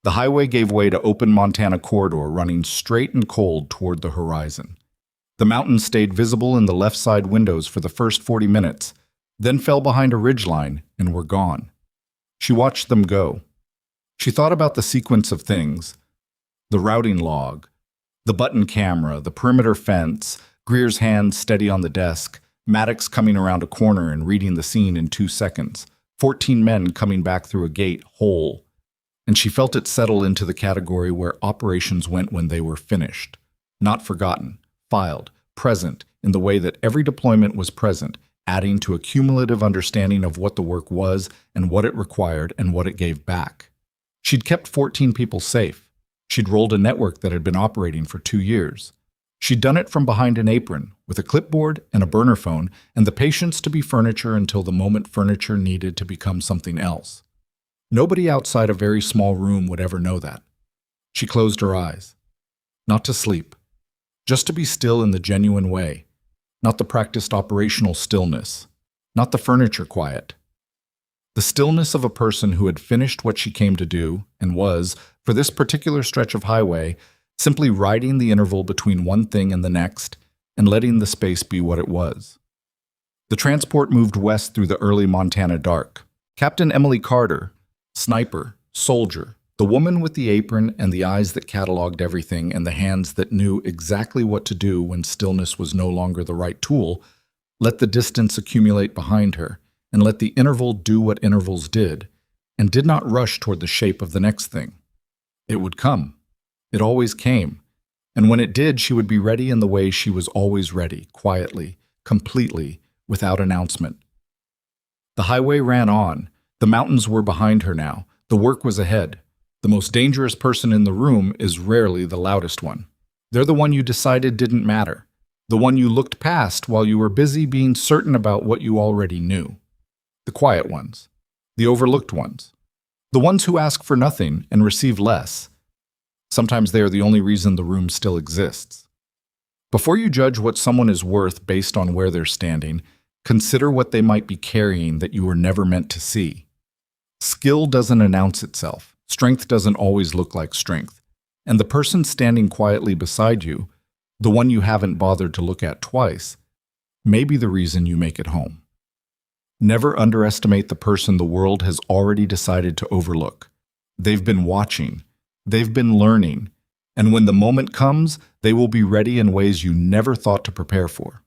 The highway gave way to open Montana corridor running straight and cold toward the horizon. The mountains stayed visible in the left side windows for the first 40 minutes, then fell behind a ridgeline and were gone. She watched them go. She thought about the sequence of things, the routing log, the button camera, the perimeter fence, Greer's hand steady on the desk, Maddox coming around a corner and reading the scene in 2 seconds, 14 men coming back through a gate whole. And she felt it settle into the category where operations went when they were finished, not forgotten, filed, present in the way that every deployment was present, adding to a cumulative understanding of what the work was and what it required and what it gave back. She'd kept 14 people safe. She'd rolled a network that had been operating for 2 years. She'd done it from behind an apron, with a clipboard and a burner phone, and the patience to be furniture until the moment furniture needed to become something else. Nobody outside a very small room would ever know that. She closed her eyes. Not to sleep. Just to be still in the genuine way. Not the practiced operational stillness. Not the furniture quiet. The stillness of a person who had finished what she came to do, and was, for this particular stretch of highway, simply riding the interval between one thing and the next, and letting the space be what it was. The transport moved west through the early Montana dark. Captain Emily Carter, sniper, soldier, the woman with the apron and the eyes that cataloged everything and the hands that knew exactly what to do when stillness was no longer the right tool, let the distance accumulate behind her, and let the interval do what intervals did, and did not rush toward the shape of the next thing. It would come. It always came. And when it did, she would be ready in the way she was always ready, quietly, completely, without announcement. The highway ran on. The mountains were behind her now. The work was ahead. The most dangerous person in the room is rarely the loudest one. They're the one you decided didn't matter. The one you looked past while you were busy being certain about what you already knew. The quiet ones. The overlooked ones. The ones who ask for nothing and receive less. Sometimes they are the only reason the room still exists. Before you judge what someone is worth based on where they're standing, consider what they might be carrying that you were never meant to see. Skill doesn't announce itself. Strength doesn't always look like strength. And the person standing quietly beside you, the one you haven't bothered to look at twice, may be the reason you make it home. Never underestimate the person the world has already decided to overlook. They've been watching. They've been learning. And when the moment comes, they will be ready in ways you never thought to prepare for.